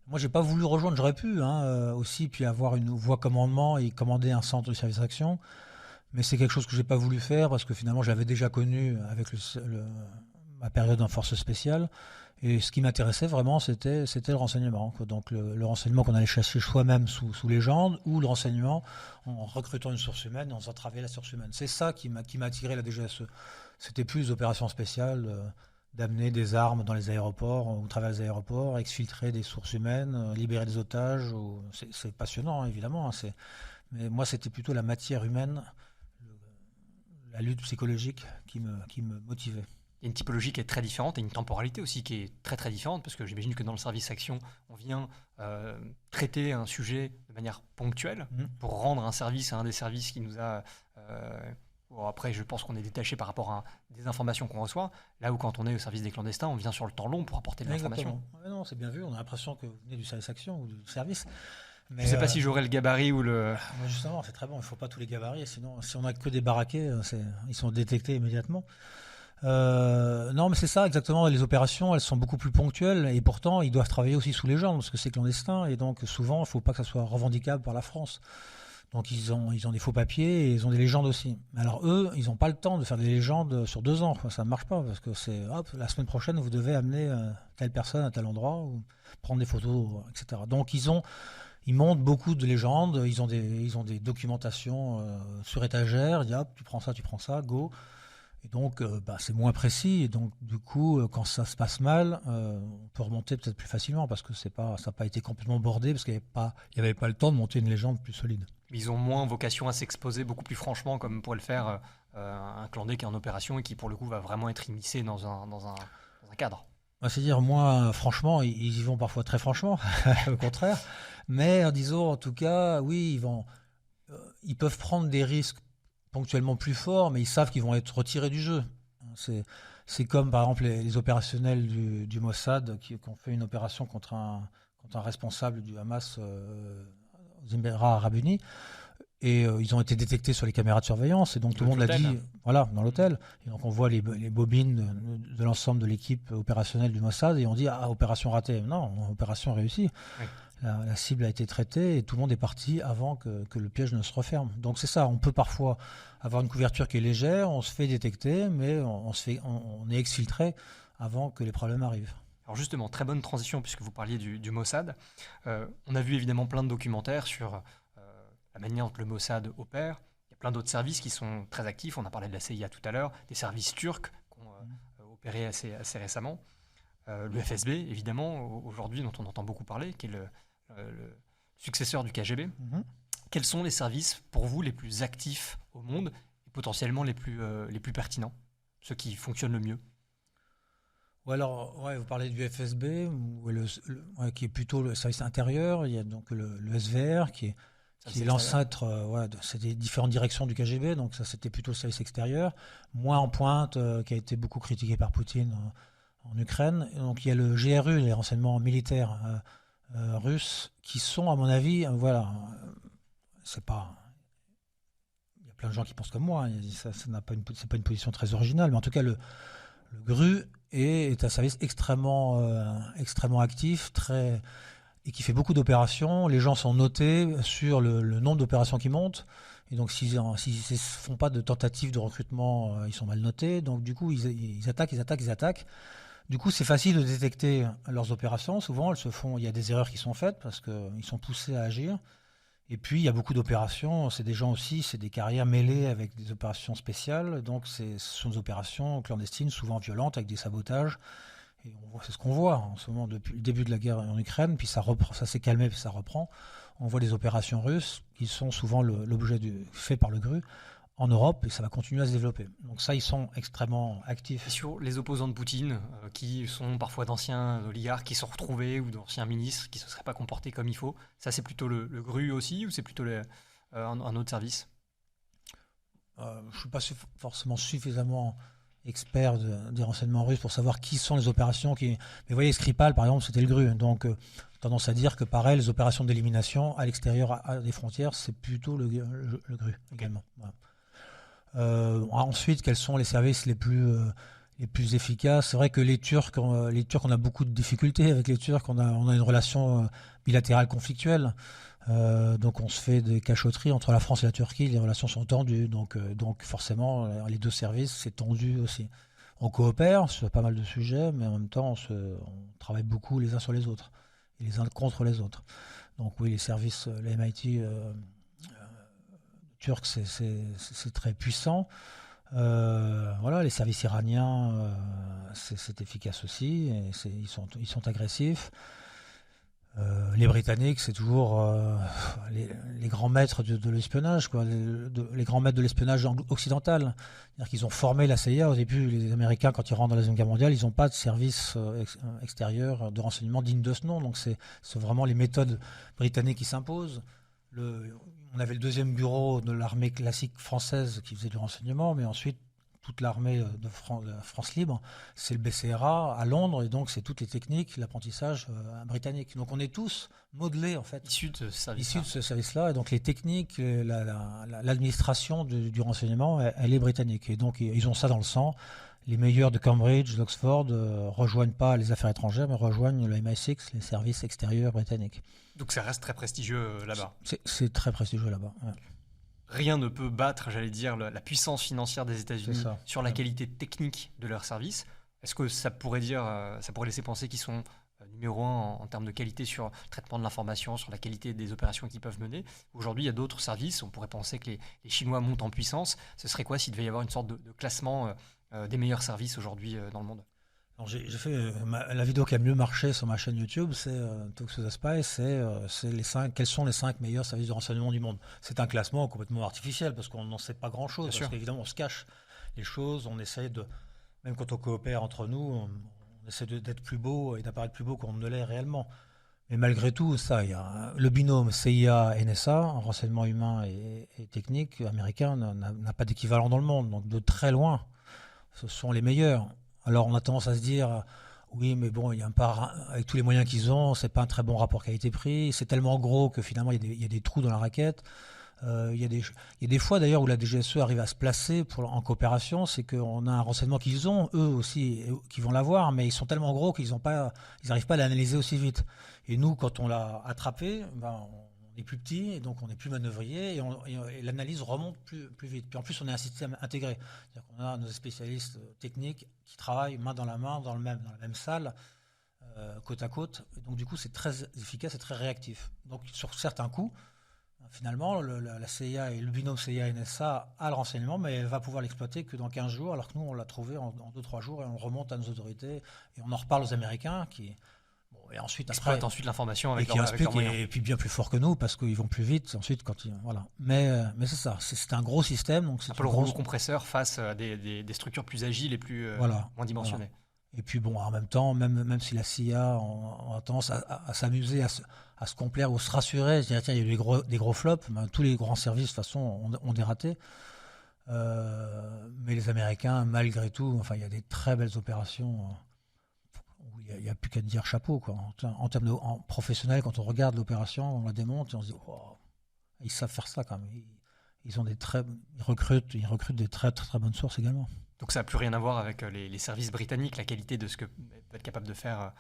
Speaker 1: moi, j'ai pas voulu rejoindre. J'aurais pu aussi, puis avoir une voie commandement et commander un centre de service action. Mais c'est quelque chose que j'ai pas voulu faire parce que finalement, j'avais déjà connu avec ma période en force spéciale. Et ce qui m'intéressait vraiment, c'était le renseignement, quoi. Donc le renseignement qu'on allait chercher soi-même sous légende, ou le renseignement en recrutant une source humaine et en faisant travailler la source humaine. C'est ça qui m'a attiré la DGSE. C'était plus opérations spéciales, d'amener des armes dans les aéroports, ou travers les aéroports, exfiltrer des sources humaines, libérer des otages. C'est passionnant, hein, évidemment. Mais moi, c'était plutôt la matière humaine, la lutte psychologique qui me motivait.
Speaker 2: Il y a une typologie qui est très différente et une temporalité aussi qui est très très différente, parce que j'imagine que dans le service action, on vient traiter un sujet de manière ponctuelle pour rendre un service à un des services qui nous a Bon, après, je pense qu'on est détaché par rapport à des informations qu'on reçoit. Là où quand on est au service des clandestins, on vient sur le temps long pour apporter de l'information.
Speaker 1: Exactement. Ouais, non, c'est bien vu. On a l'impression que vous venez du service action ou du service.
Speaker 2: Je ne sais pas si j'aurai le gabarit ou le...
Speaker 1: Justement, c'est très bon. Il ne faut pas tous les gabarits. Sinon, si on n'a que des baraquets, ils sont détectés immédiatement. Non, mais c'est ça exactement. Les opérations, elles sont beaucoup plus ponctuelles et pourtant, ils doivent travailler aussi sous les gens parce que c'est clandestin et donc souvent, il ne faut pas que ça soit revendicable par la France. Donc ils ont des faux papiers et ils ont des légendes aussi. Alors eux, ils n'ont pas le temps de faire des légendes sur 2 ans. Ça ne marche pas parce que c'est hop, la semaine prochaine, vous devez amener telle personne à tel endroit ou prendre des photos, etc. Donc ils montent beaucoup de légendes. Ils ont des documentations sur étagère. Ils disent hop, tu prends ça, go. Et donc c'est moins précis. Et donc du coup, quand ça se passe mal, on peut remonter peut-être plus facilement parce que ça n'a pas été complètement bordé parce qu'il n'y avait pas le temps de monter une légende plus solide.
Speaker 2: Ils ont moins vocation à s'exposer beaucoup plus franchement, comme pourrait le faire un clandé qui est en opération et qui, pour le coup, va vraiment être immiscé dans un cadre.
Speaker 1: C'est-à-dire, moi, franchement, ils y vont parfois très franchement, au contraire. Mais disons, en tout cas, oui, ils peuvent prendre des risques ponctuellement plus forts, mais ils savent qu'ils vont être retirés du jeu. C'est comme, par exemple, les opérationnels du Mossad qui ont fait une opération contre un responsable du Hamas aux Émirats Arabes Unis. Et ils ont été détectés sur les caméras de surveillance. Et donc tout le monde l'a dit, voilà, dans l'hôtel. Et donc on voit les bobines de l'ensemble de l'équipe opérationnelle du Mossad. Et on dit, opération ratée. Non, opération réussie. Oui. La cible a été traitée et tout le monde est parti avant que le piège ne se referme. Donc c'est ça, on peut parfois avoir une couverture qui est légère, on se fait détecter, mais on est exfiltré avant que les problèmes arrivent.
Speaker 2: Alors justement, très bonne transition puisque vous parliez du Mossad. On a vu évidemment plein de documentaires sur la manière dont le Mossad opère. Il y a plein d'autres services qui sont très actifs. On a parlé de la CIA tout à l'heure, des services turcs qui ont opéré assez récemment. Le FSB, évidemment, aujourd'hui, dont on entend beaucoup parler, qui est le successeur du KGB. Quels sont les services, pour vous, les plus actifs au monde et potentiellement les plus pertinents, ceux qui fonctionnent le mieux?
Speaker 1: Alors, vous parlez du FSB, qui est plutôt le service intérieur. Il y a donc le SVR, qui est l'ancêtre, c'est des différentes directions du KGB. Donc ça, c'était plutôt le service extérieur. Moins en pointe, qui a été beaucoup critiqué par Poutine en Ukraine. Et donc il y a le GRU, les renseignements militaires russes, qui sont, à mon avis, c'est pas... Il y a plein de gens qui pensent comme moi. C'est pas une position très originale, mais en tout cas, le GRU est un service extrêmement actif, et qui fait beaucoup d'opérations. Les gens sont notés sur le nombre d'opérations qui montent. Et donc, s'ils ne font pas de tentatives de recrutement, ils sont mal notés. Donc, du coup, ils attaquent. Du coup, c'est facile de détecter leurs opérations. Souvent, il y a des erreurs qui sont faites parce qu'ils sont poussés à agir. Et puis, il y a beaucoup d'opérations. C'est des gens aussi, c'est des carrières mêlées avec des opérations spéciales. Donc, ce sont des opérations clandestines, souvent violentes, avec des sabotages. Et c'est ce qu'on voit en ce moment depuis le début de la guerre en Ukraine. Puis ça s'est calmé, puis ça reprend. On voit des opérations russes qui sont souvent l'objet fait par le GRU en Europe, et ça va continuer à se développer. Donc ça, ils sont extrêmement actifs.
Speaker 2: Et sur les opposants de Poutine, qui sont parfois d'anciens oligarques qui sont retrouvés, ou d'anciens ministres qui ne se seraient pas comportés comme il faut, ça c'est plutôt le GRU aussi, ou c'est plutôt un autre service?
Speaker 1: Je ne suis pas forcément suffisamment expert des renseignements russes pour savoir qui sont les opérations qui... Mais vous voyez, Skripal, par exemple, c'était le GRU. Donc, tendance à dire que, pareil, les opérations d'élimination à l'extérieur des frontières, c'est plutôt le GRU également. Voilà. Ensuite, quels sont les services les plus efficaces? C'est vrai que les Turcs, on a beaucoup de difficultés avec les Turcs. On a une relation bilatérale conflictuelle. Donc on se fait des cachotteries entre la France et la Turquie, les relations sont tendues, donc forcément les deux services, c'est tendu aussi. On coopère sur pas mal de sujets, mais en même temps on travaille beaucoup les uns sur les autres, et les uns contre les autres. Donc oui, les services, les MIT turcs, c'est très puissant. Les services iraniens, c'est efficace aussi, et ils sont agressifs. Les Britanniques, c'est toujours les grands maîtres de l'espionnage, les grands maîtres de l'espionnage occidental. C'est-à-dire qu'ils ont formé la CIA au début. Les Américains, quand ils rentrent dans la Deuxième Guerre mondiale, ils n'ont pas de service extérieur de renseignement digne de ce nom. Donc c'est vraiment les méthodes britanniques qui s'imposent. On avait le deuxième bureau de l'armée classique française qui faisait du renseignement, mais ensuite toute l'armée de France libre, c'est le BCRA à Londres, et donc c'est toutes les techniques, l'apprentissage britannique. Donc on est tous modelés en fait.
Speaker 2: Issus de
Speaker 1: ce service-là, et donc les techniques, l'administration du renseignement, elle est britannique. Et donc ils ont ça dans le sang. Les meilleurs de Cambridge, d'Oxford rejoignent pas les affaires étrangères, mais rejoignent le MI6, les services extérieurs britanniques.
Speaker 2: Donc ça reste très prestigieux là-bas.
Speaker 1: C'est très prestigieux là-bas. Ouais.
Speaker 2: Rien ne peut battre, j'allais dire, la puissance financière des États-Unis sur la qualité technique de leurs services. Est-ce que ça pourrait laisser penser qu'ils sont numéro 1 en termes de qualité sur le traitement de l'information, sur la qualité des opérations qu'ils peuvent mener? Aujourd'hui, il y a d'autres services. On pourrait penser que les Chinois montent en puissance. Ce serait quoi s'il devait y avoir une sorte de classement des meilleurs services aujourd'hui dans le monde?
Speaker 1: Alors j'ai fait la vidéo qui a mieux marché sur ma chaîne YouTube, c'est Talks with the Spy, c'est quels sont les 5 meilleurs services de renseignement du monde. C'est un classement complètement artificiel parce qu'on n'en sait pas grand-chose. Parce qu'évidemment, on se cache les choses, on essaie même quand on coopère entre nous, on essaie d'être plus beau et d'apparaître plus beau qu'on ne l'est réellement. Mais malgré tout, il y a le binôme CIA-NSA, en renseignement humain et technique américain, n'a pas d'équivalent dans le monde. Donc de très loin, ce sont les meilleurs. Alors on a tendance à se dire, oui, mais bon, avec tous les moyens qu'ils ont, c'est pas un très bon rapport qualité-prix, c'est tellement gros que finalement il y a des trous dans la raquette. Il y a des fois d'ailleurs où la DGSE arrive à se placer en coopération, c'est qu'on a un renseignement qu'ils ont, eux aussi, qui vont l'avoir, mais ils sont tellement gros qu'ils n'arrivent pas à l'analyser aussi vite. Et nous, quand on l'a attrapé, on est plus petit, et donc on est plus manœuvrier, et l'analyse remonte plus vite. Puis en plus, on est un système intégré. C'est-à-dire qu'on a nos spécialistes techniques qui travaillent main dans la main, dans la même salle, côte à côte. Et donc du coup, c'est très efficace et très réactif. Donc sur certains coups, finalement, la CIA et le binôme CIA-NSA a le renseignement, mais elle va pouvoir l'exploiter que dans 15 jours, alors que nous, on l'a trouvé en 2-3 jours, et on remonte à nos autorités, et on en reparle aux Américains, et ensuite
Speaker 2: exploitent ensuite l'information avec
Speaker 1: leurs moyens. Et puis bien plus fort que nous, parce qu'ils vont plus vite ensuite voilà. Mais c'est ça, c'est un gros système. Donc
Speaker 2: un peu le rouleau compresseur face à des structures plus agiles et plus moins dimensionnées.
Speaker 1: Voilà. Et puis bon, en même temps, même si la CIA a tendance à s'amuser, à se complaire ou se rassurer, se dire tiens, il y a eu des gros flops, tous les grands services de toute façon ont des ratés. Mais les Américains, malgré tout, il y a des très belles opérations. Il n'y a plus qu'à dire chapeau, quoi. En termes professionnel, quand on regarde l'opération, on la démonte et on se dit wow, ils savent faire ça quand même. Ils recrutent des très, très, très bonnes sources également.
Speaker 2: Donc ça n'a plus rien à voir avec les services britanniques, la qualité de ce que peut être capable de faire.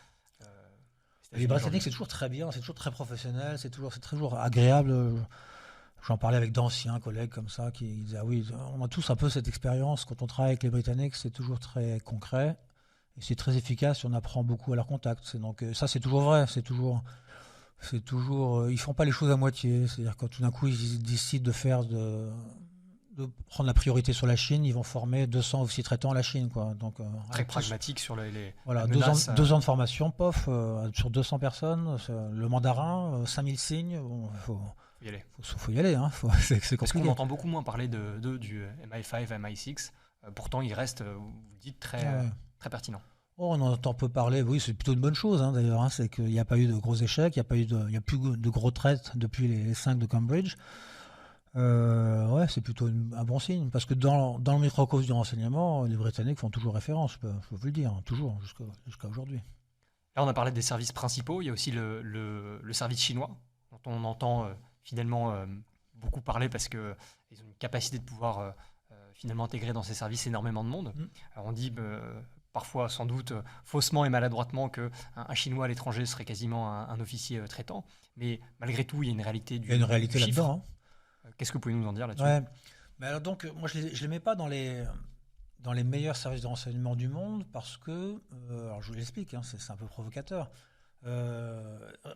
Speaker 1: Les Britanniques, c'est toujours très bien, c'est toujours très professionnel, c'est toujours agréable. J'en parlais avec d'anciens collègues comme ça qui disaient ah oui, on a tous un peu cette expérience quand on travaille avec les Britanniques, c'est toujours très concret. Et c'est très efficace, on apprend beaucoup à leur contact. Donc ça, c'est toujours vrai. Ils font pas les choses à moitié. C'est-à-dire quand tout d'un coup ils décident de prendre la priorité sur la Chine, ils vont former 200 officiers traitants à la Chine, quoi. Donc
Speaker 2: très pragmatique sur les
Speaker 1: voilà,
Speaker 2: menaces.
Speaker 1: 2 ans de formation, sur 200 personnes, le mandarin, 5000 signes. Faut y aller. Hein. C'est compliqué.
Speaker 2: Parce qu'on entend beaucoup moins parler du MI5, MI6. Pourtant, il reste, vous le dites, très pertinent.
Speaker 1: On en entend peu parler, oui, c'est plutôt une bonne chose d'ailleurs, hein, c'est qu'il n'y a pas eu de gros échecs, il n'y a plus de gros traites depuis les 5 de Cambridge. C'est plutôt un bon signe, parce que dans le microcosme du renseignement, les Britanniques font toujours référence, je peux vous le dire, toujours, jusqu'à aujourd'hui.
Speaker 2: Là, on a parlé des services principaux, il y a aussi le service chinois, dont on entend finalement beaucoup parler, parce qu'ils ont une capacité de pouvoir finalement intégrer dans ces services énormément de monde. Alors on dit parfois sans doute faussement et maladroitement qu'un Chinois à l'étranger serait quasiment un officier traitant, mais malgré tout il y a une réalité du chiffre.
Speaker 1: Il y a une réalité là-dedans.
Speaker 2: Qu'est-ce que vous pouvez nous en dire là-dessus?
Speaker 1: Mais alors donc moi je les mets pas dans les meilleurs services de renseignement du monde parce que alors je vous l'explique, c'est un peu provocateur.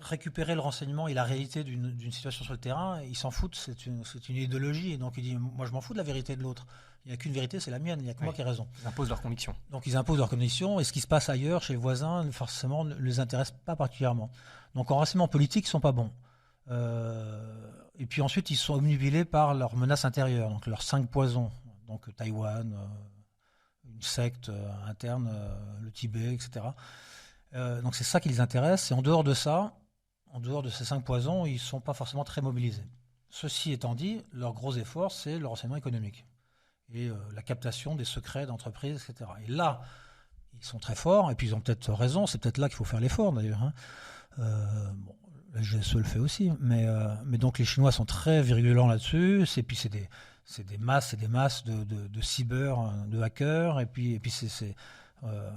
Speaker 1: Récupérer le renseignement et la réalité d'une situation sur le terrain, ils s'en foutent, c'est une idéologie, et donc il dit moi je m'en fous de la vérité de l'autre, il n'y a qu'une vérité, c'est la mienne, il n'y a que moi qui ai raison.
Speaker 2: Ils imposent leurs convictions.
Speaker 1: Donc ils imposent leurs convictions, et ce qui se passe ailleurs chez les voisins forcément ne les intéresse pas particulièrement. Donc en renseignement politique ils sont pas bons, et puis ensuite ils sont obnubilés par leurs menaces intérieures, donc leurs 5 poisons, donc Taïwan, une secte interne, le Tibet, etc. Donc c'est ça qui les intéresse. Et en dehors de ça, en dehors de ces 5 poisons, ils ne sont pas forcément très mobilisés. Ceci étant dit, leur gros effort, c'est le renseignement économique et la captation des secrets d'entreprises, etc. Et là, ils sont très forts, et puis ils ont peut-être raison, c'est peut-être là qu'il faut faire l'effort d'ailleurs. Hein. Bon, la GSE le fait aussi, mais donc les Chinois sont très virulents là-dessus, et puis c'est des masses de cyber, de hackers, et puis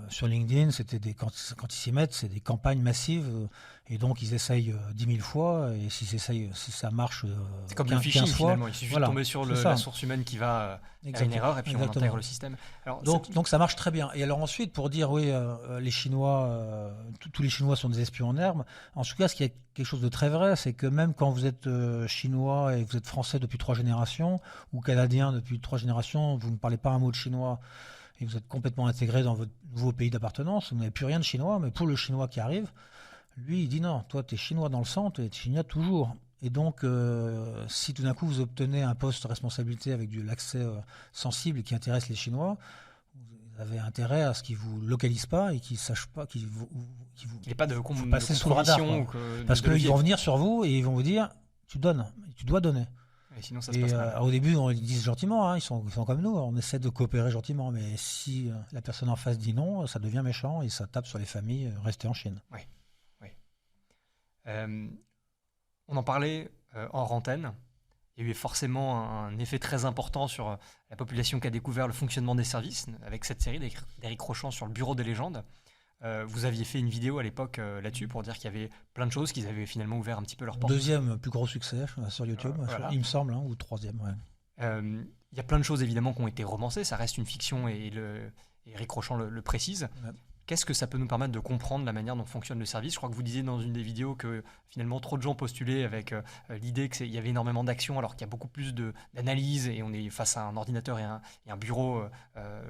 Speaker 1: sur LinkedIn, quand ils s'y mettent, c'est des campagnes massives, et donc ils essayent 10 000 fois, et si ça marche
Speaker 2: c'est comme
Speaker 1: 15,
Speaker 2: le phishing
Speaker 1: 15 fois,
Speaker 2: finalement, il suffit
Speaker 1: voilà,
Speaker 2: de tomber sur
Speaker 1: c'est
Speaker 2: la
Speaker 1: ça.
Speaker 2: source humaine qui va faire une
Speaker 1: Exactement.
Speaker 2: erreur et puis on
Speaker 1: Exactement.
Speaker 2: intègre le système. Alors,
Speaker 1: Donc ça marche très bien. Et alors ensuite, pour dire oui, les Chinois, tous les Chinois sont des espions en herbe, en tout cas, ce qui est quelque chose de très vrai, c'est que même quand vous êtes chinois et que vous êtes français depuis 3 générations, ou canadien depuis 3 générations, vous ne parlez pas un mot de chinois, et vous êtes complètement intégré dans votre nouveau pays d'appartenance, vous n'avez plus rien de chinois, mais pour le chinois qui arrive, lui, il dit non, toi, tu es chinois dans le sang, tu es chinois toujours. Et donc, si tout d'un coup, vous obtenez un poste de responsabilité avec de l'accès sensible qui intéresse les Chinois, vous avez intérêt à ce qu'ils ne vous localisent pas et qu'ils ne sachent pas,
Speaker 2: qu'il n'y ait pas de
Speaker 1: passer sous le radar. Parce qu'ils vont venir sur vous et ils vont vous dire, tu donnes, tu dois donner.
Speaker 2: Et sinon, ça se passe mal.
Speaker 1: Au début, ils disent gentiment, hein, ils sont comme nous, on essaie de coopérer gentiment, mais si la personne en face dit non, ça devient méchant et ça tape sur les familles restées en Chine.
Speaker 2: Oui. On en parlait hors antenne. Il y a eu forcément un effet très important sur la population qui a découvert le fonctionnement des services avec cette série d'Éric Rochant sur le Bureau des légendes. Vous aviez fait une vidéo à l'époque là-dessus pour dire qu'il y avait plein de choses, qu'ils avaient finalement ouvert un petit peu leur porte.
Speaker 1: Deuxième plus gros succès sur YouTube, voilà. Il me semble, hein, ou troisième. Ouais.
Speaker 2: Il y a plein de choses évidemment qui ont été romancées, ça reste une fiction et Éric Rochant le précise. Ouais. Qu'est-ce que ça peut nous permettre de comprendre la manière dont fonctionne le service ? Je crois que vous disiez dans une des vidéos que finalement trop de gens postulaient avec l'idée qu'il y avait énormément d'actions alors qu'il y a beaucoup plus d'analyse et on est face à un ordinateur et un bureau la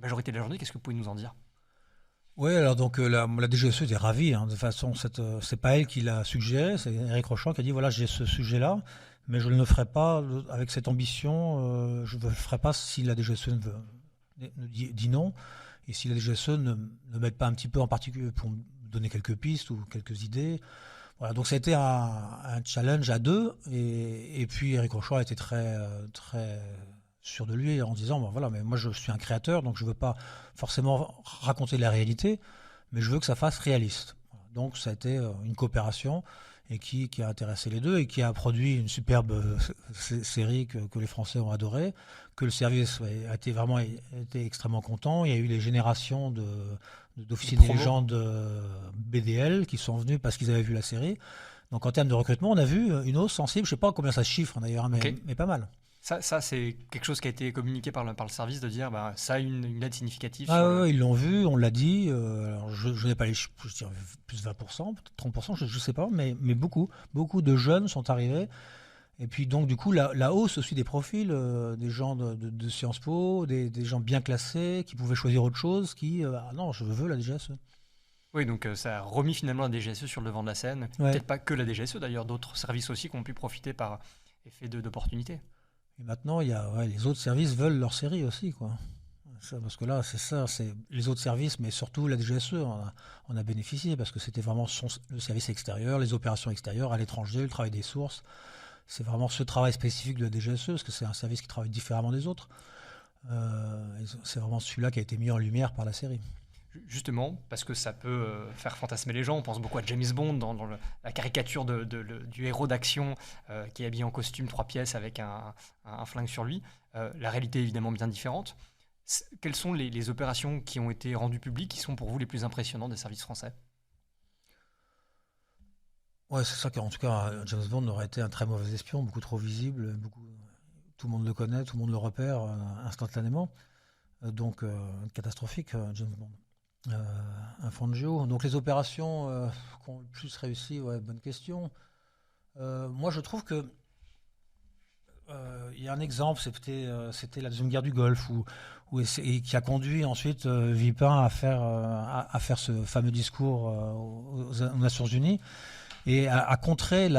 Speaker 2: majorité de la journée. Qu'est-ce que vous pouvez nous en dire ?
Speaker 1: Oui, alors donc la DGSE était ravie. Hein, de toute façon, c'est pas elle qui l'a suggéré, c'est Éric Rochant qui a dit voilà, j'ai ce sujet-là, mais je ne le ferai pas avec cette ambition. Je ne le ferai pas si la DGSE dit non. Et si la DGSE ne m'aide pas un petit peu en particulier pour me donner quelques pistes ou quelques idées. Voilà, donc ça a été un challenge à deux. Et puis Éric Rochant a été très sûr de lui en disant bon, voilà, mais moi je suis un créateur, donc je ne veux pas forcément raconter la réalité, mais je veux que ça fasse réaliste. Donc ça a été une coopération et qui a intéressé les deux et qui a produit une superbe série que les Français ont adorée, que le service a été extrêmement content. Il y a eu les générations d'officiers des légendes BDL qui sont venus parce qu'ils avaient vu la série. Donc en termes de recrutement, on a vu une hausse sensible. Je ne sais pas combien ça se chiffre d'ailleurs, mais pas mal.
Speaker 2: Ça, c'est quelque chose qui a été communiqué par le service de dire ça a une aide significative.
Speaker 1: Ils l'ont vu, on l'a dit. Alors je n'ai pas les chiffres, je dirais plus 20%, peut-être 30%, je ne sais pas, mais beaucoup de jeunes sont arrivés. Et puis donc du coup, la hausse aussi des profils, des gens de Sciences Po, des gens bien classés, qui pouvaient choisir autre chose, non, je veux la DGSE.
Speaker 2: Oui, donc ça a remis finalement la DGSE sur le devant de la scène. Ouais. Peut-être pas que la DGSE, d'ailleurs, d'autres services aussi qui ont pu profiter par effet d'opportunité.
Speaker 1: Et maintenant, les autres services veulent leur série aussi, quoi. Parce que là, c'est les autres services, mais surtout la DGSE, on a bénéficié parce que c'était vraiment le service extérieur, les opérations extérieures à l'étranger, le travail des sources. C'est vraiment ce travail spécifique de la DGSE, parce que c'est un service qui travaille différemment des autres. C'est vraiment celui-là qui a été mis en lumière par la série.
Speaker 2: Justement, parce que ça peut faire fantasmer les gens. On pense beaucoup à James Bond dans la caricature du héros d'action qui est habillé en costume 3 pièces avec un flingue sur lui. La réalité est évidemment bien différente. Quelles sont les opérations qui ont été rendues publiques qui sont pour vous les plus impressionnantes des services français ?
Speaker 1: Ouais, c'est ça qu'en tout cas, James Bond aurait été un très mauvais espion, beaucoup trop visible. Tout le monde le connaît, tout le monde le repère instantanément. Donc, catastrophique, James Bond. Un Fangio. Donc les opérations qui ont le plus réussi, bonne question. Moi je trouve que il y a un exemple, c'était la Deuxième Guerre du Golfe et qui a conduit ensuite Villepin à faire ce fameux discours aux Nations Unies et à contrer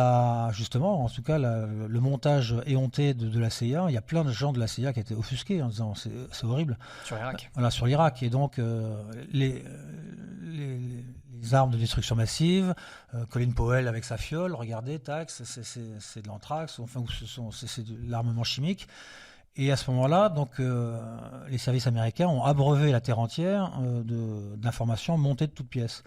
Speaker 1: justement, en tout cas, le montage éhonté de la CIA. Il y a plein de gens de la CIA qui étaient offusqués en disant c'est horrible.
Speaker 2: Sur l'Irak.
Speaker 1: Voilà, sur l'Irak. Et donc, les les armes de destruction massive, Colin Powell avec sa fiole, regardez, tac, c'est de l'anthrax, enfin, c'est de l'armement chimique. Et à ce moment-là, donc, les services américains ont abreuvé la terre entière d'informations montées de toutes pièces.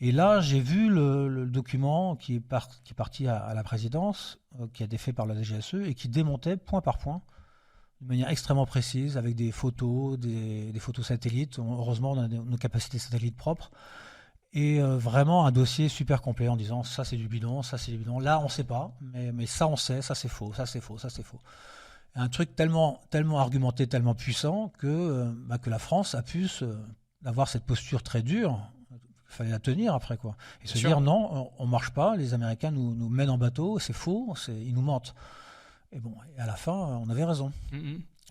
Speaker 1: Et là, j'ai vu le document qui est parti à la présidence, qui a été fait par la DGSE et qui démontait point par point, de manière extrêmement précise, avec des photos, des photos satellites. Heureusement, on a nos capacités satellites propres. Et vraiment un dossier super complet en disant ça c'est du bidon, ça c'est du bidon. Là, on ne sait pas, mais ça on sait, ça c'est faux, ça c'est faux, ça c'est faux. Un truc tellement argumenté, tellement puissant que la France a pu avoir cette posture très dure. Il fallait la tenir après, quoi. Et se dire non, on ne marche pas, les Américains nous mènent en bateau, c'est faux, ils nous mentent. Et bon, et à la fin, on avait raison.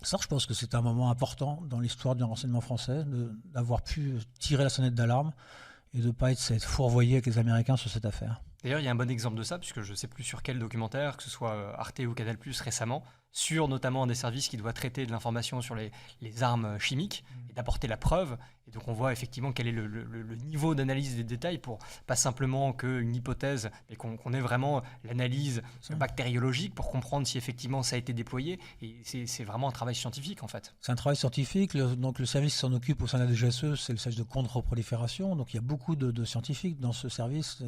Speaker 1: Ça, je pense que c'est un moment important dans l'histoire du renseignement français, d'avoir pu tirer la sonnette d'alarme et de ne pas être fourvoyé avec les Américains sur cette affaire.
Speaker 2: D'ailleurs, il y a un bon exemple de ça, puisque je ne sais plus sur quel documentaire, que ce soit Arte ou Canal+, récemment, sur notamment un des services qui doit traiter de l'information sur les armes chimiques et d'apporter la preuve. Et donc on voit effectivement quel est le niveau d'analyse des détails pour pas simplement qu'une hypothèse, mais qu'on ait vraiment l'analyse bactériologique pour comprendre si effectivement ça a été déployé. Et c'est vraiment un travail scientifique en fait.
Speaker 1: C'est un travail scientifique. Donc le service qui s'en occupe au sein de la DGSE, c'est le service de contre-prolifération. Donc il y a beaucoup de scientifiques dans ce service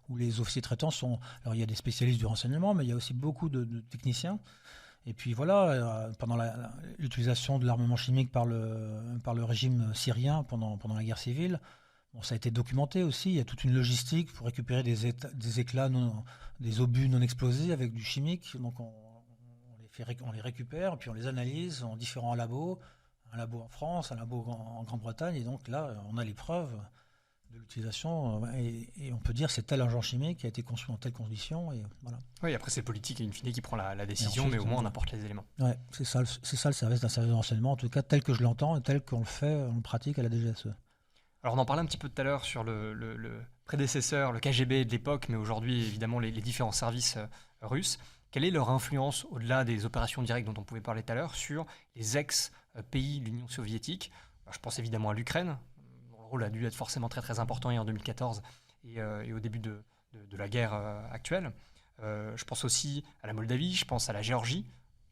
Speaker 1: où les officiers traitants sont... Alors il y a des spécialistes du renseignement, mais il y a aussi beaucoup de techniciens. Et puis voilà, pendant l'utilisation de l'armement chimique par le régime syrien pendant la guerre civile, ça a été documenté aussi. Il y a toute une logistique pour récupérer des éclats, des obus non explosés avec du chimique. Donc on les récupère, puis on les analyse en différents labos. Un labo en France, un labo en Grande-Bretagne. Et donc là, on a les preuves de l'utilisation et on peut dire que c'est tel agent chimique qui a été construit dans telles conditions et voilà.
Speaker 2: Oui, après c'est le politique in fine qui prend la décision, mais au moins on apporte les éléments.
Speaker 1: Ouais, c'est ça le service d'un service de renseignement, en tout cas tel que je l'entends et tel qu'on le fait, on le pratique à la DGSE.
Speaker 2: Alors on en parlait un petit peu tout à l'heure sur le prédécesseur, le KGB de l'époque, mais aujourd'hui évidemment les différents services russes. Quelle est leur influence, au-delà des opérations directes dont on pouvait parler tout à l'heure, sur les ex-pays de l'Union soviétique? Alors, je pense évidemment à l'Ukraine. Le rôle a dû être forcément très très important en 2014 et au début de la guerre actuelle. Je pense aussi à la Moldavie, je pense à la Géorgie,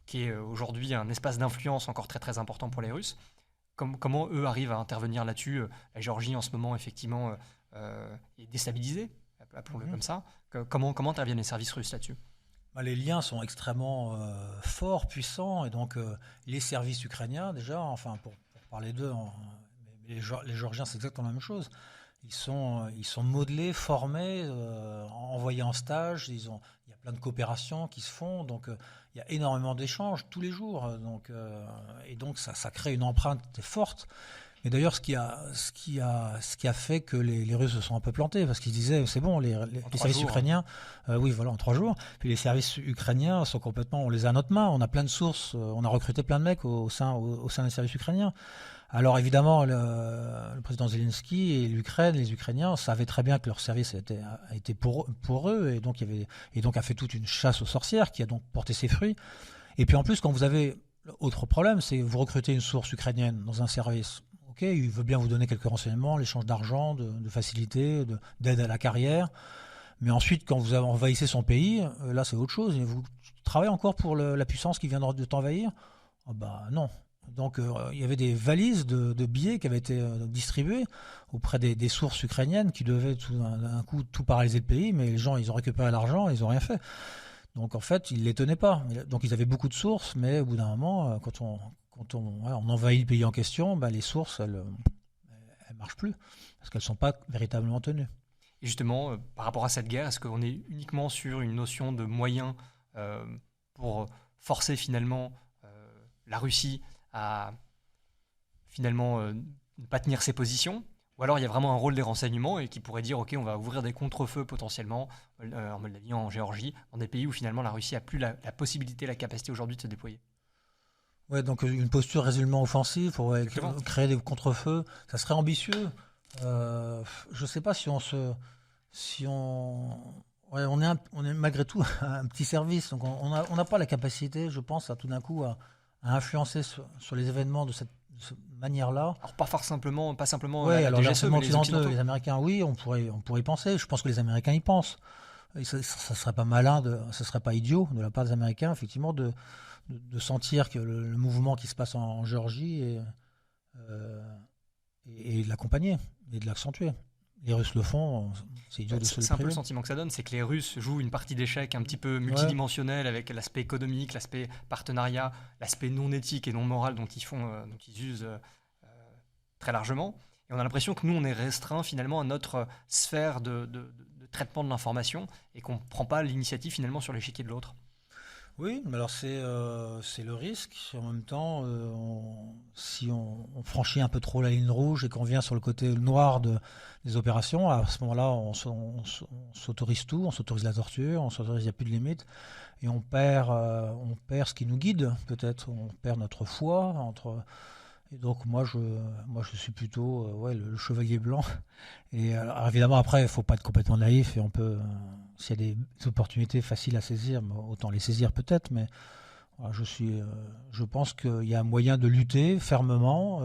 Speaker 2: qui est aujourd'hui un espace d'influence encore très très important pour les Russes. Comment eux arrivent à intervenir là-dessus? La Géorgie en ce moment effectivement est déstabilisée, appelons-le comme ça. Comment interviennent les services russes là-dessus?
Speaker 1: Les liens sont extrêmement forts, puissants, et donc les services ukrainiens déjà, enfin pour parler d'eux, les Géorgiens, c'est exactement la même chose. Ils sont modelés, formés, envoyés en stage. Il y a plein de coopérations qui se font. Donc, il y a énormément d'échanges tous les jours. Et donc, ça crée une empreinte forte. Mais d'ailleurs, ce qui a fait que les Russes se sont un peu plantés, parce qu'ils disaient, c'est bon, les services ukrainiens, oui, voilà, en 3 jours. Puis les services ukrainiens sont complètement, on les a à notre main. On a plein de sources. On a recruté plein de mecs au sein des services ukrainiens. Alors évidemment, le président Zelensky et l'Ukraine, les Ukrainiens savaient très bien que leur service a été pour eux et donc a fait toute une chasse aux sorcières qui a donc porté ses fruits. Et puis en plus, quand vous avez autre problème, c'est que vous recrutez une source ukrainienne dans un service. Ok, il veut bien vous donner quelques renseignements, l'échange d'argent, de facilité, d'aide à la carrière. Mais ensuite, quand vous envahissez son pays, là c'est autre chose. Et vous travaillez encore pour la puissance qui vient de t'envahir? Non. Donc il y avait des valises de billets qui avaient été distribuées auprès des sources ukrainiennes qui devaient d'un coup tout paralyser le pays, mais les gens ils ont récupéré l'argent et ils n'ont rien fait. Donc en fait ils ne les tenaient pas. Donc ils avaient beaucoup de sources, mais au bout d'un moment, quand on envahit le pays en question, les sources elles marchent plus parce qu'elles ne sont pas véritablement tenues.
Speaker 2: Et justement, par rapport à cette guerre, est-ce qu'on est uniquement sur une notion de moyens pour forcer finalement la Russie à finalement ne pas tenir ses positions, ou alors il y a vraiment un rôle des renseignements et qui pourrait dire ok, on va ouvrir des contre-feux potentiellement en Moldavie, en Géorgie, dans des pays où finalement la Russie a plus la possibilité, la capacité aujourd'hui de se déployer.
Speaker 1: Ouais, donc une posture résolument offensive pour créer des contre-feux, ça serait ambitieux. Je ne sais pas on est malgré tout un petit service, donc on n'a pas la capacité, je pense, à tout d'un coup à influencer sur les événements de cette manière-là.
Speaker 2: Alors pas simplement
Speaker 1: Oui,
Speaker 2: la
Speaker 1: alors les
Speaker 2: DGSE,
Speaker 1: renseignements
Speaker 2: mais les
Speaker 1: occidentaux,
Speaker 2: Occidentaux.
Speaker 1: les Américains, oui, on pourrait y penser. Je pense que les Américains y pensent. Et ça serait pas malin, ça serait pas idiot de la part des Américains, effectivement, de sentir que le mouvement qui se passe en Géorgie euh, et de l'accompagner et de l'accentuer. Les Russes le font, c'est idiot de se le
Speaker 2: C'est un peu le
Speaker 1: priver.
Speaker 2: sentiment que ça donne, c'est que les Russes jouent une partie d'échecs un petit peu
Speaker 1: Ouais,
Speaker 2: multidimensionnelle avec l'aspect économique, l'aspect partenariat, l'aspect non éthique et non moral dont dont ils usent très largement. Et on a l'impression que nous, on est restreint finalement à notre sphère de traitement de l'information et qu'on ne prend pas l'initiative finalement sur l'échiquier de l'autre.
Speaker 1: oui, mais alors c'est le risque. En même temps, si on franchit un peu trop la ligne rouge et qu'on vient sur le côté noir des opérations, à ce moment-là, on s'autorise tout, on s'autorise la torture, on s'autorise, il n'y a plus de limite, et on perd ce qui nous guide, peut-être, on perd notre foi. Et donc moi je suis plutôt ouais, le chevalier blanc. Et alors, évidemment, après, il ne faut pas être complètement naïf et on peut, s'il y a des opportunités faciles à saisir, autant les saisir peut-être, mais voilà, je pense qu'il y a un moyen de lutter fermement,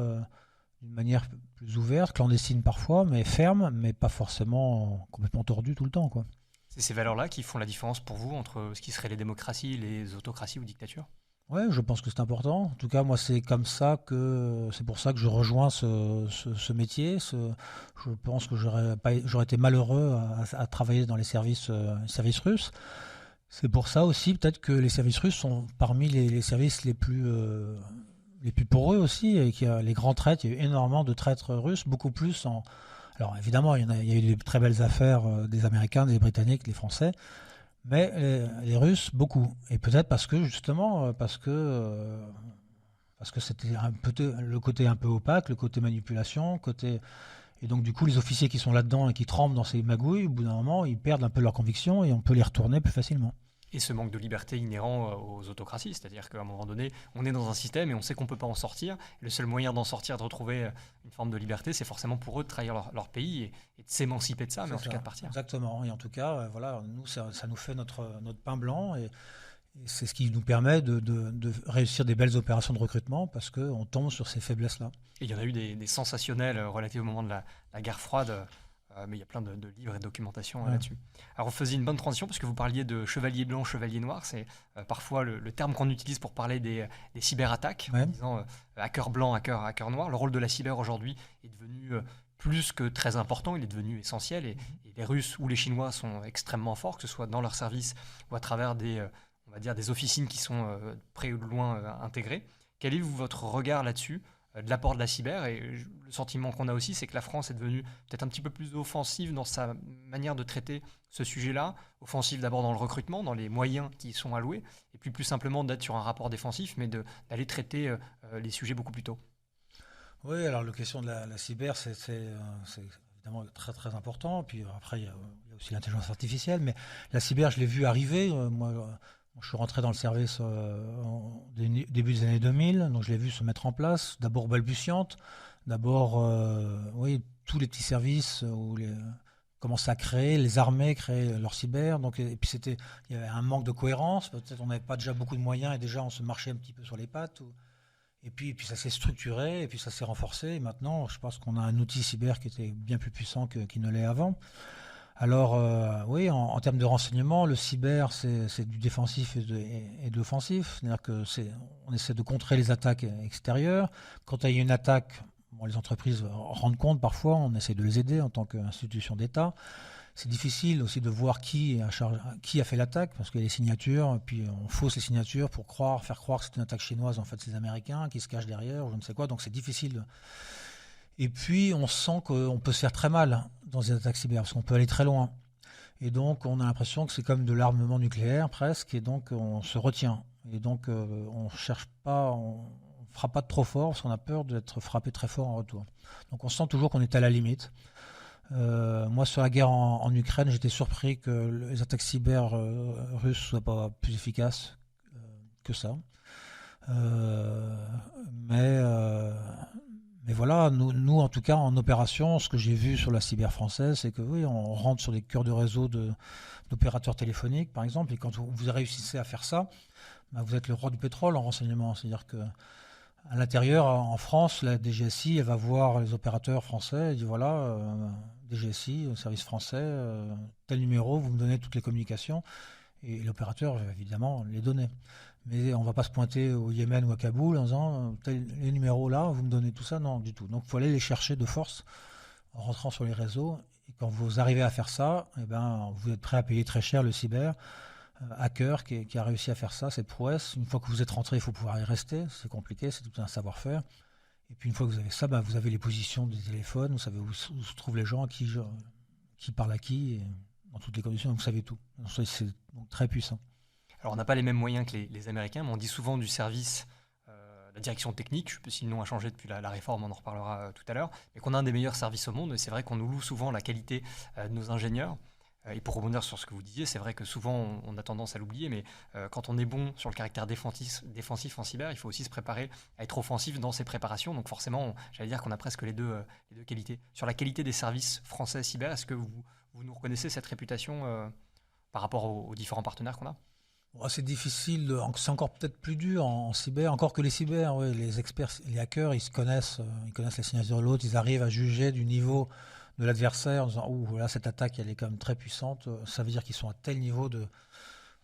Speaker 1: d'une manière plus ouverte, clandestine parfois, mais ferme, mais pas forcément complètement tordue tout le temps, quoi.
Speaker 2: C'est ces valeurs-là qui font la différence pour vous entre ce qui serait les démocraties, les autocraties ou dictatures?
Speaker 1: Ouais, je pense que c'est important. En tout cas, moi, c'est pour ça que je rejoins ce métier. Je pense que j'aurais été malheureux à travailler dans services russes. C'est pour ça aussi, peut-être que les services russes sont parmi les services les plus poreux aussi, et qu'il y a les grands traîtres. Il y a eu énormément de traîtres russes, beaucoup plus en. Alors évidemment, il y a eu des très belles affaires des Américains, des Britanniques, des Français. Mais les Russes, beaucoup. Et peut-être parce que, justement, parce que c'était le côté un peu opaque, le côté manipulation, et donc du coup, les officiers qui sont là-dedans et qui trempent dans ces magouilles, au bout d'un moment, ils perdent un peu leur conviction et on peut les retourner plus facilement.
Speaker 2: Et ce manque de liberté inhérent aux autocraties, c'est-à-dire qu'à un moment donné, on est dans un système et on sait qu'on ne peut pas en sortir. Le seul moyen d'en sortir, de retrouver une forme de liberté, c'est forcément pour eux de trahir leur pays et de s'émanciper de ça, mais
Speaker 1: C'est
Speaker 2: en tout cas
Speaker 1: ça,
Speaker 2: de partir.
Speaker 1: exactement. Et en tout cas, voilà, nous, ça nous fait notre pain blanc et c'est ce qui nous permet de réussir des belles opérations de recrutement parce qu'on tombe sur ces faiblesses-là.
Speaker 2: Et il y en a eu des sensationnels relatifs au moment de la guerre froide, mais il y a plein de livres et de documentation
Speaker 1: Ouais.
Speaker 2: là-dessus. Alors, vous faisiez une bonne transition parce que vous parliez de chevalier blanc, chevalier noir. C'est parfois le terme qu'on utilise pour parler des cyberattaques,
Speaker 1: Ouais.
Speaker 2: en disant hacker blanc, hacker noir. Le rôle de la cyber aujourd'hui est devenu plus que très important, il est devenu essentiel. Et les Russes ou les Chinois sont extrêmement forts, que ce soit dans leurs services ou à travers on va dire, des officines qui sont près ou de loin intégrées. Quel est votre regard là-dessus de l'apport de la cyber et le sentiment qu'on a aussi, c'est que la France est devenue peut-être un petit peu plus offensive dans sa manière de traiter ce sujet-là, offensive d'abord dans le recrutement, dans les moyens qui y sont alloués, et puis plus simplement d'être sur un rapport défensif, mais d'aller traiter les sujets beaucoup plus tôt.
Speaker 1: Oui, alors la question de la cyber, c'est évidemment très très important. Puis après, il y a aussi l'intelligence artificielle. Mais la cyber, je l'ai vu arriver. Je suis rentré dans le service début des années 2000, donc je l'ai vu se mettre en place, d'abord balbutiante, d'abord, oui, tous les petits services où commençaient à créer, les armées créaient leur cyber, donc, et puis il y avait un manque de cohérence, peut-être on n'avait pas déjà beaucoup de moyens et déjà on se marchait un petit peu sur les pattes, et puis ça s'est structuré, et puis ça s'est renforcé, et maintenant je pense qu'on a un outil cyber qui était bien plus puissant qu'il ne l'est avant. Alors, oui, en termes de renseignement, le cyber, c'est du défensif et de l'offensif. C'est-à-dire on essaie de contrer les attaques extérieures. Quand il y a une attaque, bon, les entreprises rendent compte parfois, on essaie de les aider en tant qu'institution d'État. C'est difficile aussi de voir qui a fait l'attaque, parce qu'il y a les signatures, puis on fausse les signatures pour faire croire que c'est une attaque chinoise, en fait c'est les Américains qui se cachent derrière, ou je ne sais quoi, donc c'est difficile. Et puis, on sent qu'on peut se faire très mal dans les attaques cyber, parce qu'on peut aller très loin. Et donc, on a l'impression que c'est comme de l'armement nucléaire, presque, et donc on se retient. Et donc, on cherche pas, on frappe pas trop fort, parce qu'on a peur d'être frappé très fort en retour. Donc, on sent toujours qu'on est à la limite. Moi, sur la guerre en Ukraine, j'étais surpris que les attaques cyber russes soient pas plus efficaces que ça. Euh, mais... Mais voilà, nous, en tout cas, en opération, ce que j'ai vu sur la cyber française, c'est que oui, on rentre sur des cœurs de réseau d'opérateurs téléphoniques, par exemple, et quand vous réussissez à faire ça, bah, vous êtes le roi du pétrole en renseignement. C'est-à-dire que À l'intérieur, en France, la DGSI, elle va voir les opérateurs français, elle dit voilà, DGSI, service français, tel numéro, vous me donnez toutes les communications. Et l'opérateur, évidemment, les donnait. Mais on ne va pas se pointer au Yémen ou à Kaboul en disant les numéros là, vous me donnez tout ça. Non, du tout. Donc il faut aller les chercher de force en rentrant sur les réseaux. Et quand vous arrivez à faire ça, eh ben, vous êtes prêt à payer très cher le cyber hacker qui a réussi à faire ça, cette prouesse. Une fois que vous êtes rentré, il faut pouvoir y rester. C'est compliqué, c'est tout un savoir-faire. Et puis une fois que vous avez ça, ben, vous avez les positions des téléphones, vous savez où se trouvent les gens, qui parle à qui, et dans toutes les conditions, donc vous savez tout. Donc, c'est donc très puissant.
Speaker 2: Alors, on n'a pas les mêmes moyens que les Américains, mais on dit souvent du service, la direction technique, je ne sais pas si le nom a changé depuis la réforme, on en reparlera tout à l'heure, mais qu'on a un des meilleurs services au monde, et c'est vrai qu'on nous loue souvent la qualité de nos ingénieurs. Et pour rebondir sur ce que vous disiez, c'est vrai que souvent on a tendance à l'oublier, mais quand on est bon sur le caractère défensif en cyber, il faut aussi se préparer à être offensif dans ses préparations. Donc forcément, j'allais dire qu'on a presque les deux qualités. Sur la qualité des services français cyber, est-ce que vous nous reconnaissez cette réputation par rapport aux différents partenaires qu'on a ?
Speaker 1: C'est difficile, c'est encore peut-être plus dur en cyber, encore que les cyber, ouais, les experts, les hackers, ils connaissent les signatures de l'autre, ils arrivent à juger du niveau de l'adversaire en disant ouh là cette attaque elle est quand même très puissante, ça veut dire qu'ils sont à tel niveau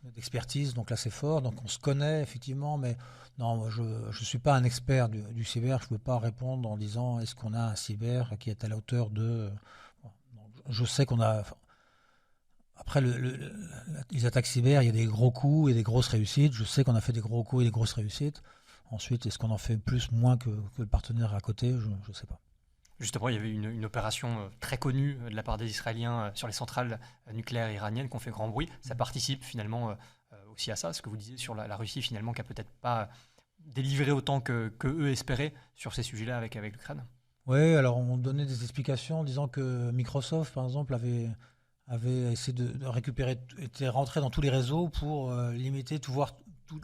Speaker 1: d'expertise, donc là c'est fort, donc on se connaît effectivement, mais non, moi, je ne suis pas un expert du cyber, je ne peux pas répondre en disant est-ce qu'on a un cyber qui est à la hauteur de... Je sais qu'on a... Après, les attaques cyber, il y a des gros coups et des grosses réussites. Je sais qu'on a fait des gros coups et des grosses réussites. Ensuite, est-ce qu'on en fait plus, moins que le partenaire à côté ? Je ne sais pas.
Speaker 2: Justement, il y avait une opération très connue de la part des Israéliens sur les centrales nucléaires iraniennes qui ont fait grand bruit. Ça participe finalement aussi à ça, ce que vous disiez sur la Russie finalement qui n'a peut-être pas délivré autant que eux espéraient sur ces sujets-là avec l'Ukraine.
Speaker 1: Oui, alors on donnait des explications en disant que Microsoft, par exemple, avait essayé de récupérer, était rentré dans tous les réseaux pour limiter, tout voir,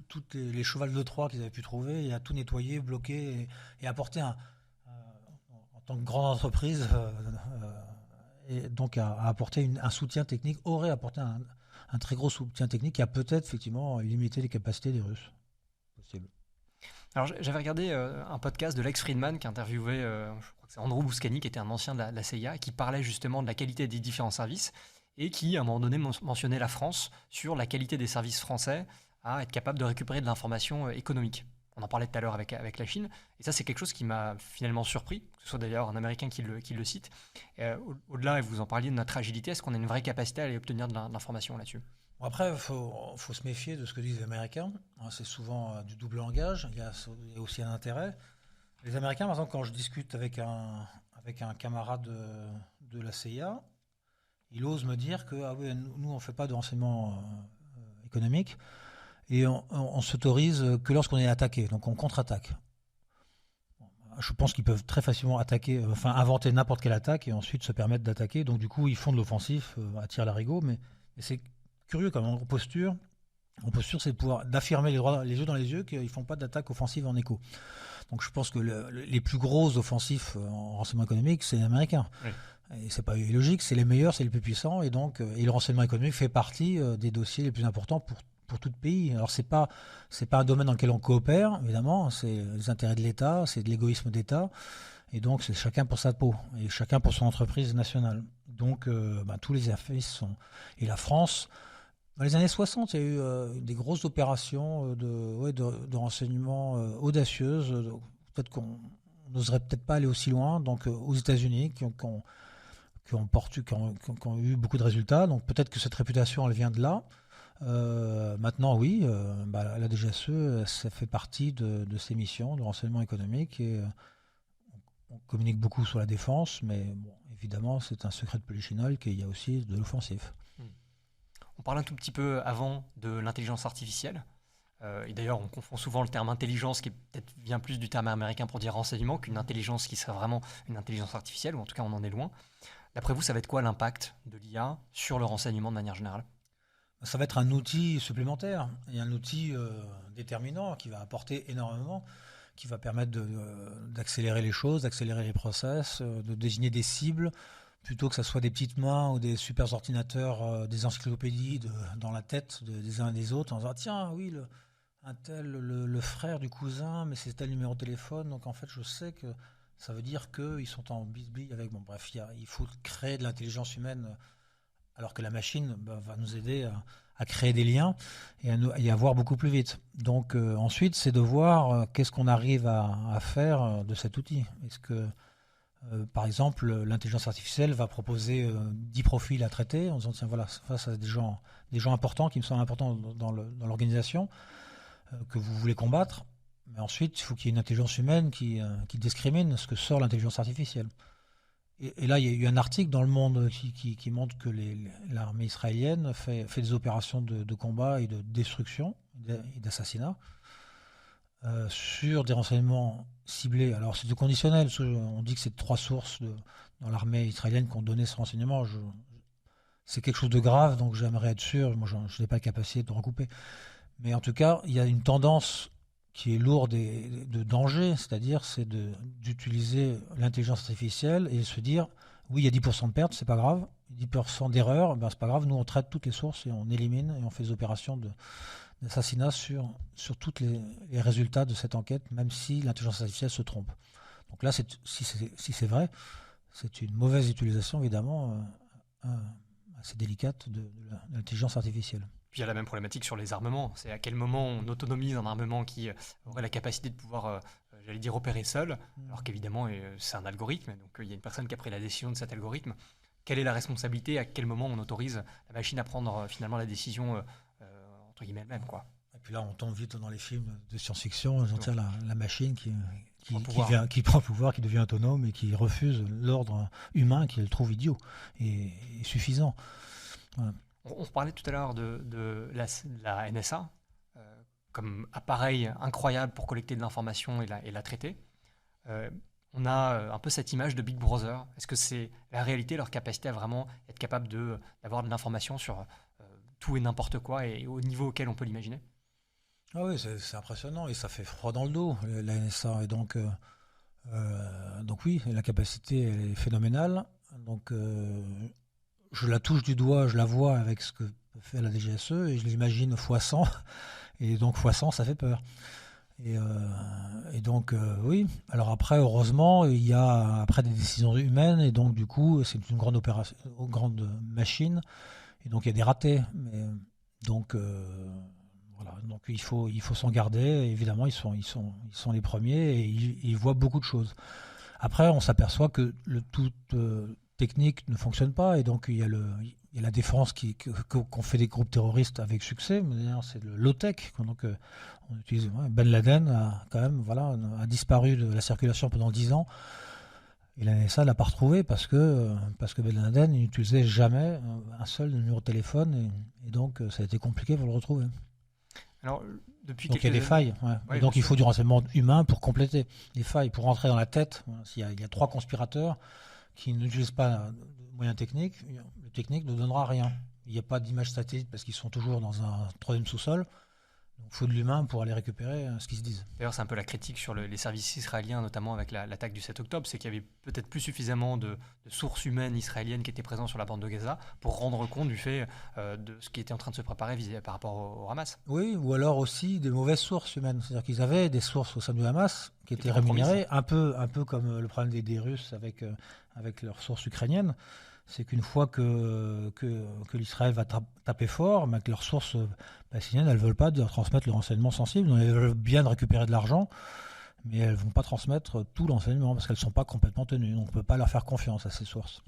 Speaker 1: toutes les chevals de Troie qu'ils avaient pu trouver, et à tout nettoyer, bloquer et apporter en tant que grande entreprise, et donc à apporter un soutien technique, aurait apporté un très gros soutien technique qui a peut-être effectivement limité les capacités des Russes. Possible.
Speaker 2: Alors j'avais regardé un podcast de Lex Fridman qui interviewait, je crois que c'est Andrew Bouscani, qui était un ancien de la CIA, qui parlait justement de la qualité des différents services et qui, à un moment donné, mentionnait la France sur la qualité des services français à être capable de récupérer de l'information économique. On en parlait tout à l'heure avec la Chine, et ça c'est quelque chose qui m'a finalement surpris, que ce soit d'ailleurs un Américain qui le cite. Au-delà, et vous en parliez de notre agilité, est-ce qu'on a une vraie capacité à aller obtenir de l'information là-dessus ?
Speaker 1: Après, il faut se méfier de ce que disent les Américains. C'est souvent du double langage. Il y a aussi un intérêt. Les Américains, par exemple, quand je discute avec un camarade de la CIA, il ose me dire que oui, nous, on ne fait pas de renseignement économique et on s'autorise que lorsqu'on est attaqué. Donc, on contre-attaque. Je pense qu'ils peuvent très facilement inventer n'importe quelle attaque et ensuite se permettre d'attaquer. Donc, du coup, ils font de l'offensif à tir-larigot, mais c'est curieux comme posture. En posture, c'est de pouvoir d'affirmer les yeux dans les yeux qu'ils ne font pas d'attaque offensive en écho. Donc je pense que les plus gros offensifs en renseignement économique, c'est les Américains. Oui. Et c'est pas illogique, c'est les meilleurs, c'est les plus puissants. Et donc le renseignement économique fait partie des dossiers les plus importants pour tout pays. Alors c'est pas un domaine dans lequel on coopère, évidemment. C'est les intérêts de l'État, c'est de l'égoïsme d'État. Et donc c'est chacun pour sa peau et chacun pour son entreprise nationale. Donc tous les services sont... Et la France... Dans les années 60, il y a eu des grosses opérations de renseignement audacieuses. Peut-être qu'on n'oserait peut-être pas aller aussi loin. Donc aux États-Unis, qui ont eu beaucoup de résultats. Donc peut-être que cette réputation, elle vient de là. Maintenant, oui, la DGSE, ça fait partie de ces missions de renseignement économique. Et on communique beaucoup sur la défense, mais bon, évidemment, c'est un secret de polichinelle qu'il y a aussi de l'offensif.
Speaker 2: On parle un tout petit peu avant de l'intelligence artificielle. Et d'ailleurs, on confond souvent le terme intelligence, qui peut-être vient plus du terme américain pour dire renseignement, qu'une intelligence qui serait vraiment une intelligence artificielle, ou en tout cas on en est loin. D'après vous, ça va être quoi l'impact de l'IA sur le renseignement de manière générale ?
Speaker 1: Ça va être un outil supplémentaire et un outil déterminant qui va apporter énormément, qui va permettre d'accélérer les choses, d'accélérer les process, de désigner des cibles, plutôt que ce soit des petites mains ou des super ordinateurs, des encyclopédies dans la tête des uns et des autres, en disant tiens, oui, un tel, le frère du cousin, mais c'est tel numéro de téléphone. Donc en fait, je sais que ça veut dire qu'ils sont en bisbille avec. Bon, bref, il faut créer de l'intelligence humaine, alors que la machine va nous aider à créer des liens et à voir beaucoup plus vite. Donc ensuite, c'est de voir qu'est-ce qu'on arrive à faire de cet outil. Est-ce que, par exemple, l'intelligence artificielle va proposer 10 profils à traiter en disant, tiens, voilà, face à des gens importants qui me semblent importants dans l'organisation que vous voulez combattre. Mais ensuite, il faut qu'il y ait une intelligence humaine qui discrimine ce que sort l'intelligence artificielle. Et là, il y a eu un article dans Le Monde qui montre que l'armée israélienne fait des opérations de combat et de destruction et d'assassinat sur des renseignements ciblés. Alors, c'est du conditionnel. On dit que c'est 3 sources dans l'armée israélienne qui ont donné ce renseignement. C'est quelque chose de grave, donc j'aimerais être sûr. Moi, je n'ai pas la capacité de recouper. Mais en tout cas, il y a une tendance qui est lourde de danger, c'est-à-dire d'utiliser l'intelligence artificielle et se dire, oui, il y a 10% de pertes, c'est pas grave, 10% d'erreurs, ben, c'est pas grave, nous on traite toutes les sources et on élimine et on fait des opérations d'assassinat sur tous les résultats de cette enquête, même si l'intelligence artificielle se trompe. Donc là, si c'est vrai, c'est une mauvaise utilisation, évidemment, assez délicate de l'intelligence artificielle.
Speaker 2: Puis il y a la même problématique sur les armements. C'est à quel moment on autonomise un armement qui aurait la capacité de pouvoir, j'allais dire, opérer seul, alors qu'évidemment c'est un algorithme, donc il y a une personne qui a pris la décision de cet algorithme. Quelle est la responsabilité? À quel moment on autorise la machine à prendre finalement la décision entre guillemets elle-même, quoi.
Speaker 1: Et puis là, on tombe vite dans les films de science-fiction, la machine qui prend le pouvoir, qui devient autonome et qui refuse l'ordre humain qu'elle trouve idiot et suffisant. Voilà.
Speaker 2: On parlait tout à l'heure de la NSA comme appareil incroyable pour collecter de l'information et la traiter. On a un peu cette image de Big Brother. Est-ce que c'est la réalité, leur capacité à vraiment être capable d'avoir de l'information sur tout et n'importe quoi et au niveau auquel on peut l'imaginer?
Speaker 1: Ah oui, c'est impressionnant et ça fait froid dans le dos, la NSA. Et donc oui, la capacité elle est phénoménale. Donc je la touche du doigt, je la vois avec ce que fait la DGSE et je l'imagine fois 100. Et donc fois 100, ça fait peur. Et donc oui. Alors après, heureusement, il y a après des décisions humaines et donc du coup, c'est une grande opération, une grande machine. Et donc il y a des ratés. Mais donc voilà. Donc il faut s'en garder. Et évidemment, ils sont les premiers et ils voient beaucoup de choses. Après, on s'aperçoit que le tout technique ne fonctionne pas et donc il y a la défense qu'on fait des groupes terroristes avec succès. C'est le low-tech. Donc on utilise. Ben Laden a disparu de la circulation pendant 10 ans et la NSA l'a pas retrouvé parce que Ben Laden n'utilisait jamais un seul numéro de téléphone et donc ça a été compliqué pour le retrouver.
Speaker 2: Alors,
Speaker 1: donc il y a des failles. Ouais, et donc il faut du renseignement humain pour compléter les failles, pour rentrer dans la tête. Il y a 3 conspirateurs qui n'utilisent pas de moyens techniques, le technique ne donnera rien. Il n'y a pas d'image satellite parce qu'ils sont toujours dans un 3e sous-sol. Donc il faut de l'humain pour aller récupérer ce qu'ils se disent.
Speaker 2: D'ailleurs, c'est un peu la critique sur les services israéliens, notamment avec l'attaque du 7 octobre, c'est qu'il y avait peut-être plus suffisamment de sources humaines israéliennes qui étaient présentes sur la bande de Gaza pour rendre compte du fait de ce qui était en train de se préparer par rapport au Hamas.
Speaker 1: Oui, ou alors aussi des mauvaises sources humaines. C'est-à-dire qu'ils avaient des sources au sein du Hamas qui étaient rémunérées, un peu comme le problème des Russes avec leurs sources ukrainiennes. C'est qu'une fois que l'Israël va taper fort, mais que leurs sources palestiniennes, elles ne veulent pas transmettre le renseignement sensible. Donc elles veulent bien récupérer de l'argent, mais elles ne vont pas transmettre tout l'enseignement parce qu'elles ne sont pas complètement tenues. Donc on ne peut pas leur faire confiance à ces sources.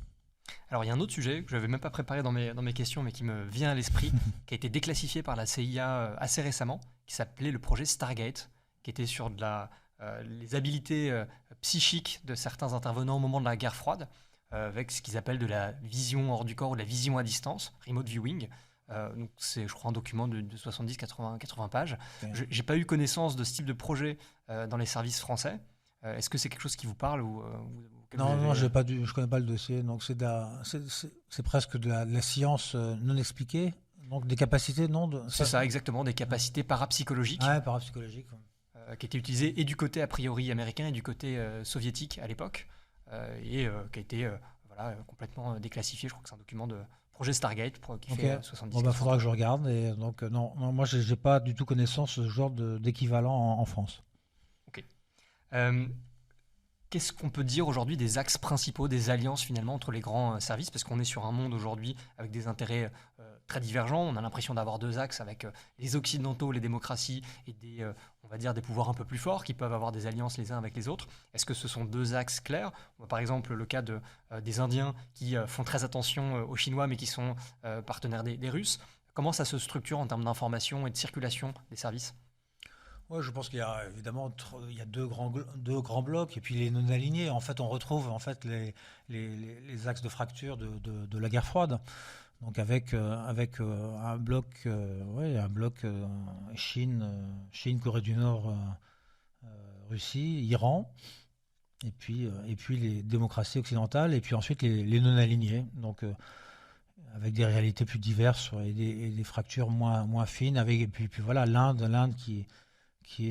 Speaker 2: Alors il y a un autre sujet que je n'avais même pas préparé dans mes questions, mais qui me vient à l'esprit, qui a été déclassifié par la CIA assez récemment, qui s'appelait le projet Stargate, qui était sur les habilités psychiques de certains intervenants au moment de la guerre froide, avec ce qu'ils appellent de la vision hors du corps ou de la vision à distance, remote viewing. Donc c'est, je crois, un document de 70, 80 pages. Okay. Je n'ai pas eu connaissance de ce type de projet dans les services français. Est-ce que c'est quelque chose qui vous parle ou
Speaker 1: Non, je connais pas le dossier. Donc c'est presque de la science non expliquée. Donc des capacités
Speaker 2: C'est ça, exactement, des capacités parapsychologiques.
Speaker 1: Ouais, parapsychologiques.
Speaker 2: Qui étaient utilisées et du côté a priori américain et du côté soviétique à l'époque. Et qui a été complètement déclassifié. Je crois que c'est un document de projet Stargate qui
Speaker 1: Ok.
Speaker 2: fait 70
Speaker 1: Bon, bah, faudra que je regarde. Et donc, non, moi, j'ai pas du tout connaissance de ce genre d'équivalent en France.
Speaker 2: Ok. Euh, Qu'est-ce qu'on peut dire aujourd'hui des axes principaux, des alliances finalement entre les grands services? Parce qu'on est sur un monde aujourd'hui avec des intérêts très divergents. On a l'impression d'avoir deux axes avec les occidentaux, les démocraties et on va dire des pouvoirs un peu plus forts qui peuvent avoir des alliances les uns avec les autres. Est-ce que ce sont deux axes clairs? On voit par exemple le cas des Indiens qui font très attention aux Chinois mais qui sont partenaires des Russes. Comment ça se structure en termes d'information et de circulation des services?
Speaker 1: Ouais, je pense qu'il y a évidemment il y a deux grands blocs et puis les non alignés. En fait, on retrouve en fait les axes de fracture de la guerre froide. Donc avec un bloc Chine, Corée du Nord, Russie, Iran, et puis les démocraties occidentales, et puis ensuite les non alignés. Donc avec des réalités plus diverses et des fractures moins fines. Et puis voilà l'Inde qui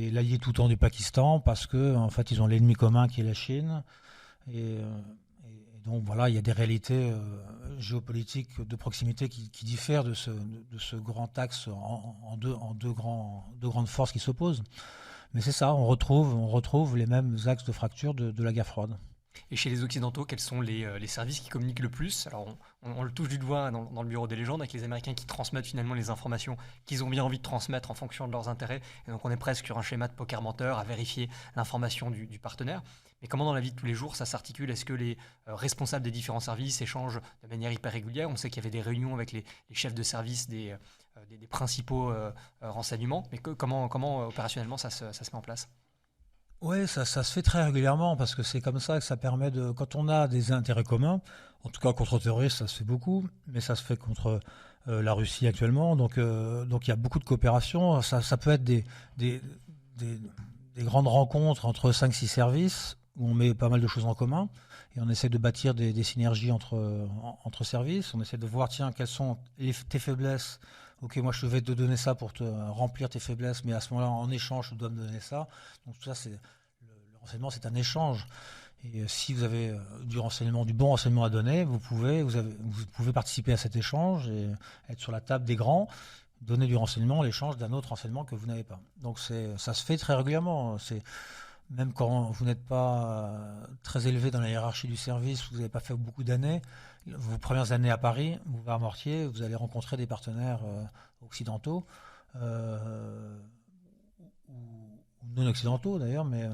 Speaker 1: est l'allié tout le temps du Pakistan parce que en fait ils ont l'ennemi commun qui est la Chine et donc voilà il y a des réalités géopolitiques de proximité qui diffèrent de ce grand axe en deux grandes forces qui s'opposent. Mais c'est ça, on retrouve les mêmes axes de fracture de la guerre froide.
Speaker 2: Et chez les Occidentaux, quels sont les services qui communiquent le plus? Alors, on le touche du doigt dans le bureau des légendes, avec les Américains qui transmettent finalement les informations qu'ils ont bien envie de transmettre en fonction de leurs intérêts. Et donc, on est presque sur un schéma de poker menteur à vérifier l'information du partenaire. Mais comment dans la vie de tous les jours ça s'articule? Est-ce que les responsables des différents services échangent de manière hyper régulière? On sait qu'il y avait des réunions avec les chefs de service des principaux renseignements. Mais comment opérationnellement ça se met en place?
Speaker 1: Ouais, ça se fait très régulièrement parce que c'est comme ça que ça permet de, quand on a des intérêts communs, en tout cas contre le terrorisme, ça se fait beaucoup, mais ça se fait contre la Russie actuellement. Donc il y a beaucoup de coopération. Ça peut être des, des, des grandes rencontres entre cinq six services où on met pas mal de choses en commun et on essaie de bâtir des synergies entre services. On essaie de voir, tiens, quelles sont tes faiblesses. Ok, moi je vais te donner ça pour te remplir tes faiblesses, mais à ce moment-là, en échange, tu dois me donner ça. Donc tout ça, le renseignement, c'est un échange. Et si vous avez du bon renseignement à donner, vous pouvez participer à cet échange et être sur la table des grands, donner du renseignement en l'échange d'un autre renseignement que vous n'avez pas. Donc ça se fait très régulièrement. Même quand vous n'êtes pas très élevé dans la hiérarchie du service, vous n'avez pas fait beaucoup d'années, vos premières années à Paris, vous à Mortier, vous allez rencontrer des partenaires occidentaux, ou non occidentaux d'ailleurs, mais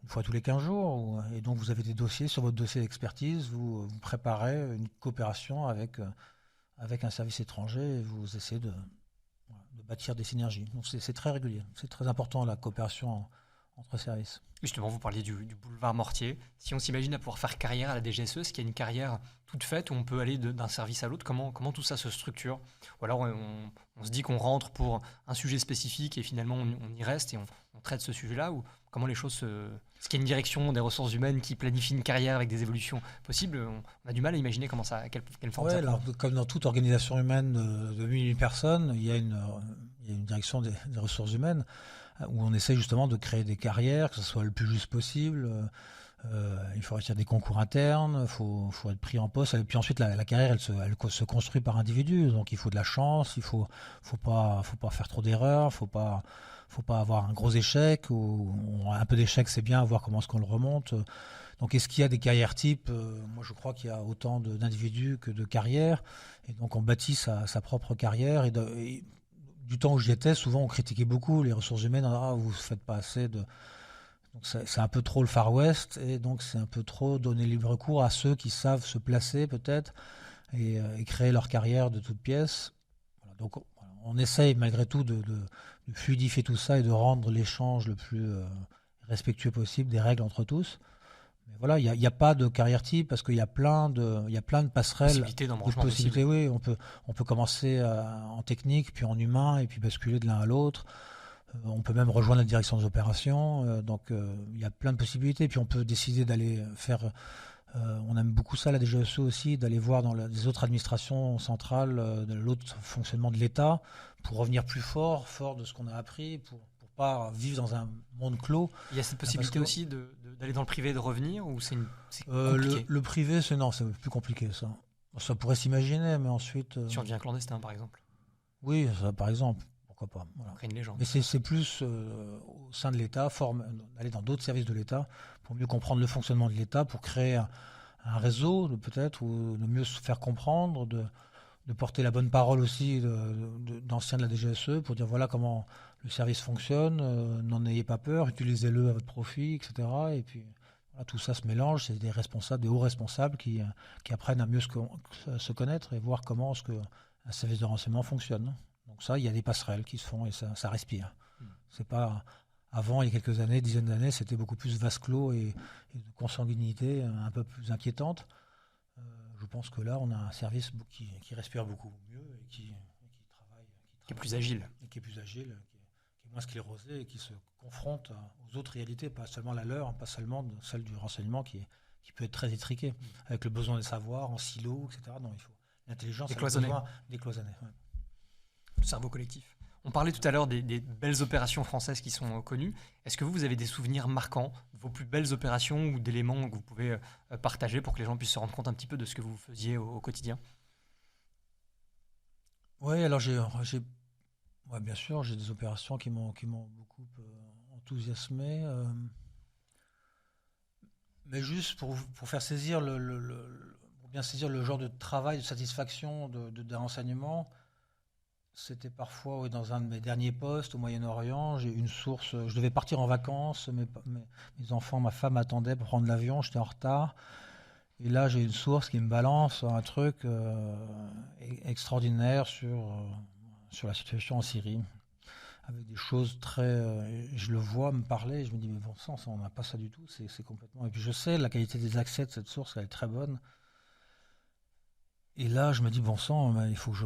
Speaker 1: une fois tous les 15 jours. Et donc vous avez des dossiers, sur votre dossier d'expertise, vous préparez une coopération avec un service étranger et vous essayez de bâtir des synergies. Donc c'est très régulier. C'est très important la coopération entre services.
Speaker 2: Justement, vous parliez du boulevard Mortier. Si on s'imagine à pouvoir faire carrière à la DGSE, est-ce qu'il y a une carrière toute faite où on peut aller d'un service à l'autre? Comment tout ça se structure? Ou alors on se dit qu'on rentre pour un sujet spécifique et finalement on y reste et on traite ce sujet-là? Ou comment les choses se... Est-ce qu'il y a une direction des ressources humaines qui planifie une carrière avec des évolutions possibles? On a du mal à imaginer quelle forme ça prend.
Speaker 1: Alors, comme dans toute organisation humaine de 1000 personnes, il y a une direction des ressources humaines où on essaie justement de créer des carrières, que ce soit le plus juste possible. Il faut réussir des concours internes, il faut être pris en poste. Et puis ensuite, la carrière, elle se construit par individu. Donc il faut de la chance, il faut pas faire trop d'erreurs, faut pas avoir un gros échec. Ou un peu d'échec, c'est bien, voir comment est-ce qu'on le remonte. Donc est-ce qu'il y a des carrières types? Moi, je crois qu'il y a autant d'individus que de carrières. Et donc on bâtit sa propre carrière. Et du temps où j'y étais, souvent on critiquait beaucoup les ressources humaines. Vous ne faites pas assez de... Donc c'est un peu trop le Far West, et donc c'est un peu trop donner libre cours à ceux qui savent se placer peut-être et créer leur carrière de toutes pièces. Voilà, donc on essaye malgré tout de fluidifier tout ça et de rendre l'échange le plus respectueux possible des règles entre tous. Mais voilà, il n'y a pas de carrière type parce qu'il y a plein de passerelles,
Speaker 2: Possibilité d'embranchement possible.
Speaker 1: Oui, on peut commencer en technique, puis en humain, et puis basculer de l'un à l'autre. On peut même rejoindre la direction des opérations. Donc il y a plein de possibilités. Puis on peut décider d'aller faire... on aime beaucoup ça, la DGSE aussi, d'aller voir dans les autres administrations centrales, de l'autre fonctionnement de l'État, pour revenir plus fort de ce qu'on a appris, pour pas vivre dans un monde clos.
Speaker 2: Il y a cette possibilité aussi d'aller dans le privé et de revenir, ou c'est compliqué?
Speaker 1: Le privé, c'est plus compliqué ça. Ça pourrait s'imaginer, mais ensuite...
Speaker 2: Si on devient clandestin, par exemple.
Speaker 1: Oui, ça, par exemple, pourquoi pas. Voilà.
Speaker 2: Après une légende.
Speaker 1: Mais c'est plus au sein de l'État, aller dans d'autres services de l'État pour mieux comprendre le fonctionnement de l'État, pour créer un réseau peut-être, ou de mieux se faire comprendre, de porter la bonne parole aussi d'anciens de la DGSE pour dire voilà comment le service fonctionne, n'en ayez pas peur, utilisez-le à votre profit, etc. Et puis voilà, tout ça se mélange, c'est des responsables, des hauts responsables qui apprennent à mieux se connaître et voir comment est-ce qu'un service de renseignement fonctionne. Donc ça, il y a des passerelles qui se font et ça respire. C'est pas... Avant, il y a quelques années, dizaines d'années, c'était beaucoup plus vase clos et de consanguinité un peu plus inquiétante. Je pense que là, on a un service qui respire beaucoup mieux et qui travaille.
Speaker 2: Qui est plus agile.
Speaker 1: Et qui est plus agile, qui est moins sclérosé et qui se confronte aux autres réalités, pas seulement la leur, pas seulement celle du renseignement qui peut être très étriquée, avec le besoin de savoir en silo, etc. Non, il faut l'intelligence,
Speaker 2: décloisonner.
Speaker 1: Décloisonner. Ouais.
Speaker 2: Le cerveau collectif. On parlait tout à l'heure des belles opérations françaises qui sont connues. Est-ce que vous avez des souvenirs marquants de vos plus belles opérations ou d'éléments que vous pouvez partager pour que les gens puissent se rendre compte un petit peu de ce que vous faisiez au quotidien?
Speaker 1: Oui, alors bien sûr, j'ai des opérations qui m'ont beaucoup enthousiasmé. Mais juste pour faire saisir pour bien saisir le genre de travail, de satisfaction des renseignements. C'était parfois dans un de mes derniers postes au Moyen-Orient. J'ai une source. Je devais partir en vacances. Mes enfants, ma femme attendaient pour prendre l'avion. J'étais en retard. Et là, j'ai une source qui me balance un truc extraordinaire sur la situation en Syrie. Avec des choses très. Je le vois me parler. Et je me dis, mais bon sang, on n'a pas ça du tout. C'est complètement. Et puis je sais, la qualité des accès de cette source, elle est très bonne. Et là, je me dis, bon sang, il faut que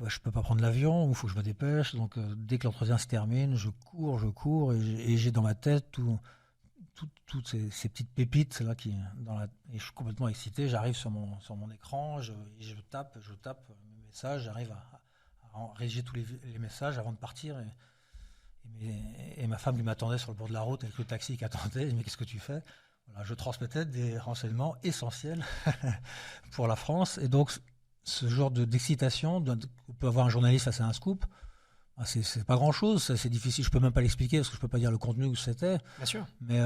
Speaker 1: je peux pas prendre l'avion, il faut que je me dépêche. Donc, dès que l'entretien se termine, je cours, et j'ai dans ma tête toutes ces petites pépites là et je suis complètement excité. J'arrive sur mon écran, je tape mes messages, j'arrive à rédiger tous les messages avant de partir. Et ma femme qui m'attendait sur le bord de la route avec le taxi qui attendait, elle dit, mais qu'est-ce que tu fais? Voilà, je transmettais des renseignements essentiels pour la France. Et donc, ce genre d'excitation que peut avoir un journaliste face à un scoop, c'est pas grand-chose. C'est difficile. Je peux même pas l'expliquer parce que je peux pas dire le contenu que c'était.
Speaker 2: Bien sûr.
Speaker 1: Mais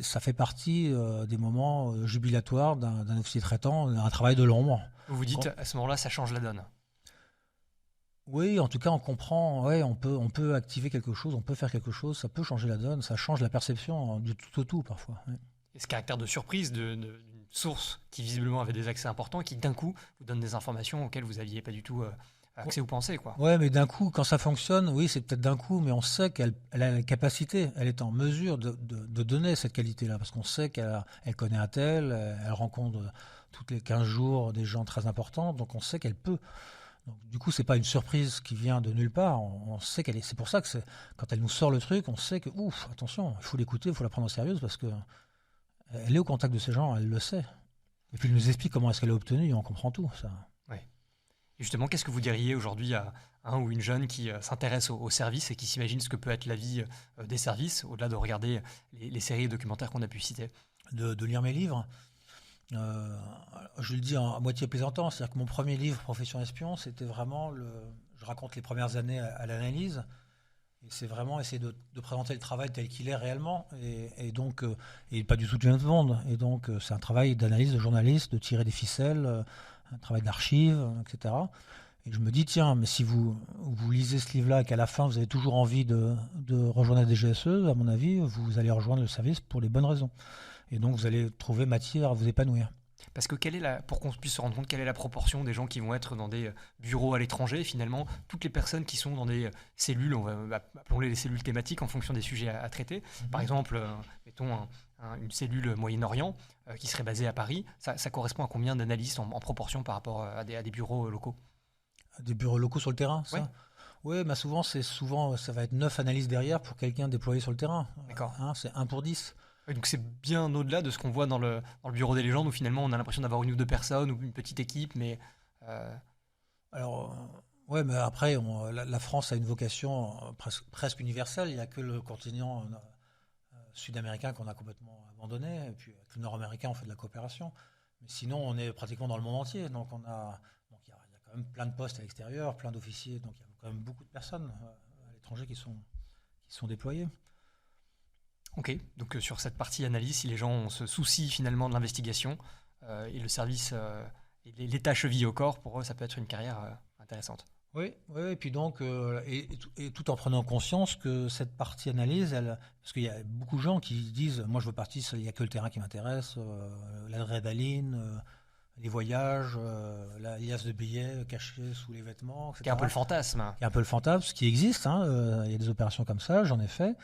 Speaker 1: ça fait partie des moments jubilatoires d'un officier traitant, un travail de l'ombre.
Speaker 2: Vous vous dites, à ce moment-là, ça change la donne.
Speaker 1: Oui, en tout cas, on comprend, ouais, on peut activer quelque chose, on peut faire quelque chose, ça peut changer la donne, ça change la perception du tout au tout parfois. Ouais.
Speaker 2: Et ce caractère de surprise d'une source qui visiblement avait des accès importants, qui d'un coup vous donne des informations auxquelles vous n'aviez pas du tout accès ou pensé, quoi.
Speaker 1: Ouais, mais d'un coup, quand ça fonctionne, oui, c'est peut-être d'un coup, mais on sait qu'elle a la capacité, elle est en mesure de donner cette qualité-là, parce qu'on sait qu'elle connaît un tel, elle rencontre toutes les 15 jours des gens très importants, donc on sait qu'elle peut. Donc, du coup, c'est pas une surprise qui vient de nulle part. On sait qu'elle est. C'est pour ça que quand elle nous sort le truc, on sait que ouf, attention, il faut l'écouter, il faut la prendre au sérieux parce que elle est au contact de ces gens, elle le sait. Et puis elle nous explique comment est-ce qu'elle a obtenu, et on comprend tout ça.
Speaker 2: Oui. Et justement, qu'est-ce que vous diriez aujourd'hui à un ou une jeune qui s'intéresse au service et qui s'imagine ce que peut être la vie des services, au-delà de regarder les séries et documentaires qu'on a pu citer?
Speaker 1: De lire mes livres. Je le dis à moitié plaisantant, c'est-à-dire que mon premier livre, Profession espion, c'était vraiment je raconte les premières années à l'analyse, et c'est vraiment essayer de présenter le travail tel qu'il est réellement, et donc et pas du tout de James Bond. Et donc c'est un travail d'analyse, de journaliste, de tirer des ficelles, un travail d'archives, etc. Et je me dis, tiens, mais si vous lisez ce livre-là et qu'à la fin vous avez toujours envie de rejoindre la DGSE, à mon avis, vous allez rejoindre le service pour les bonnes raisons. Et donc, vous allez trouver matière à vous épanouir.
Speaker 2: Parce que pour qu'on puisse se rendre compte, quelle est la proportion des gens qui vont être dans des bureaux à l'étranger, et finalement, toutes les personnes qui sont dans des cellules, on va appelons-les les cellules thématiques en fonction des sujets à traiter. Par exemple, mettons une cellule Moyen-Orient qui serait basée à Paris, ça correspond à combien d'analystes en proportion par rapport à des bureaux locaux?
Speaker 1: Des bureaux locaux sur le terrain, ça? Oui, mais souvent, ça va être 9 analystes derrière pour quelqu'un déployé sur le terrain.
Speaker 2: D'accord.
Speaker 1: C'est 1 pour 10.
Speaker 2: Donc c'est bien au-delà de ce qu'on voit dans le bureau des légendes où finalement on a l'impression d'avoir une ou deux personnes ou une petite équipe, mais...
Speaker 1: Alors, ouais, mais après, la France a une vocation presque universelle. Il n'y a que le continent sud-américain qu'on a complètement abandonné, et puis avec le nord-américain on fait de la coopération. Mais sinon, on est pratiquement dans le monde entier. Donc, il y a quand même plein de postes à l'extérieur, plein d'officiers. Donc, il y a quand même beaucoup de personnes à l'étranger qui sont déployées.
Speaker 2: Ok, donc sur cette partie analyse, si les gens se soucient finalement de l'investigation et le service et les tâches chevilles au corps, pour eux, ça peut être une carrière intéressante.
Speaker 1: Oui, oui, et puis donc, et tout en prenant conscience que cette partie analyse, parce qu'il y a beaucoup de gens qui disent, moi je veux partir, il n'y a que le terrain qui m'intéresse, l'adrénaline, les voyages, la liasse de billets cachés sous les vêtements,
Speaker 2: C'est un peu
Speaker 1: etc.
Speaker 2: le fantasme.
Speaker 1: Il y a un peu le fantasme, ce qui existe, hein, il y a des opérations comme ça, j'en ai fait,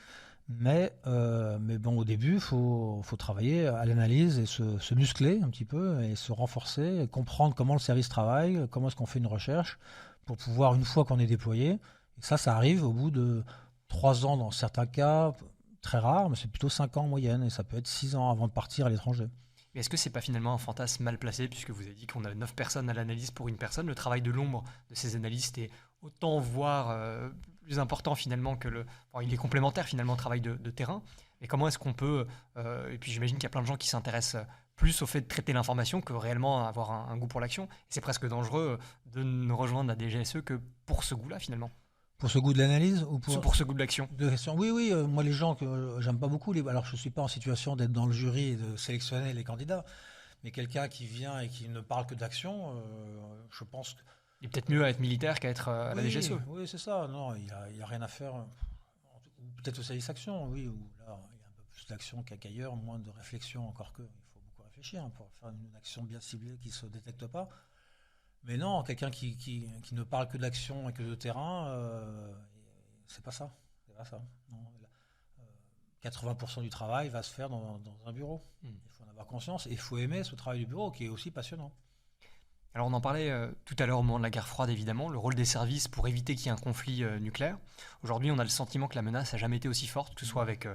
Speaker 1: mais bon, au début, faut travailler à l'analyse et se muscler un petit peu et se renforcer, et comprendre comment le service travaille, comment est-ce qu'on fait une recherche pour pouvoir, une fois qu'on est déployé, et ça arrive au bout de 3 ans dans certains cas, très rare, mais c'est plutôt 5 ans en moyenne, et ça peut être 6 ans avant de partir à l'étranger.
Speaker 2: Mais est-ce que c'est pas finalement un fantasme mal placé, puisque vous avez dit qu'on a 9 personnes à l'analyse pour une personne, le travail de l'ombre de ces analystes est autant voire plus important finalement que enfin, il est complémentaire finalement au travail de terrain. Mais comment est-ce qu'on peut, et puis j'imagine qu'il y a plein de gens qui s'intéressent plus au fait de traiter l'information que réellement avoir un goût pour l'action. Et c'est presque dangereux de ne rejoindre la DGSE que pour ce goût-là finalement.
Speaker 1: Pour ce goût de l'analyse ou
Speaker 2: Pour ce goût de l'action.
Speaker 1: de question. Oui, oui, moi les gens que j'aime pas beaucoup, alors je suis pas en situation d'être dans le jury et de sélectionner les candidats, mais quelqu'un qui vient et qui ne parle que d'action, je pense que
Speaker 2: Il est peut-être mieux à être militaire qu'à être à la
Speaker 1: oui,
Speaker 2: DGSE.
Speaker 1: oui, c'est ça. Non, il a rien à faire. Ou peut-être au service action, oui, où là il y a un peu plus d'action qu'ailleurs, moins de réflexion, encore que il faut beaucoup réfléchir hein, pour faire une action bien ciblée qui se détecte pas. Mais non, quelqu'un qui ne parle que d'action et que de terrain, c'est pas ça. C'est pas ça. Non, 80% du travail va se faire dans un bureau. Il faut en avoir conscience et il faut aimer ce travail du bureau qui est aussi passionnant.
Speaker 2: Alors on en parlait tout à l'heure au moment de la guerre froide évidemment, le rôle des services pour éviter qu'il y ait un conflit nucléaire. Aujourd'hui on a le sentiment que la menace n'a jamais été aussi forte, que ce soit avec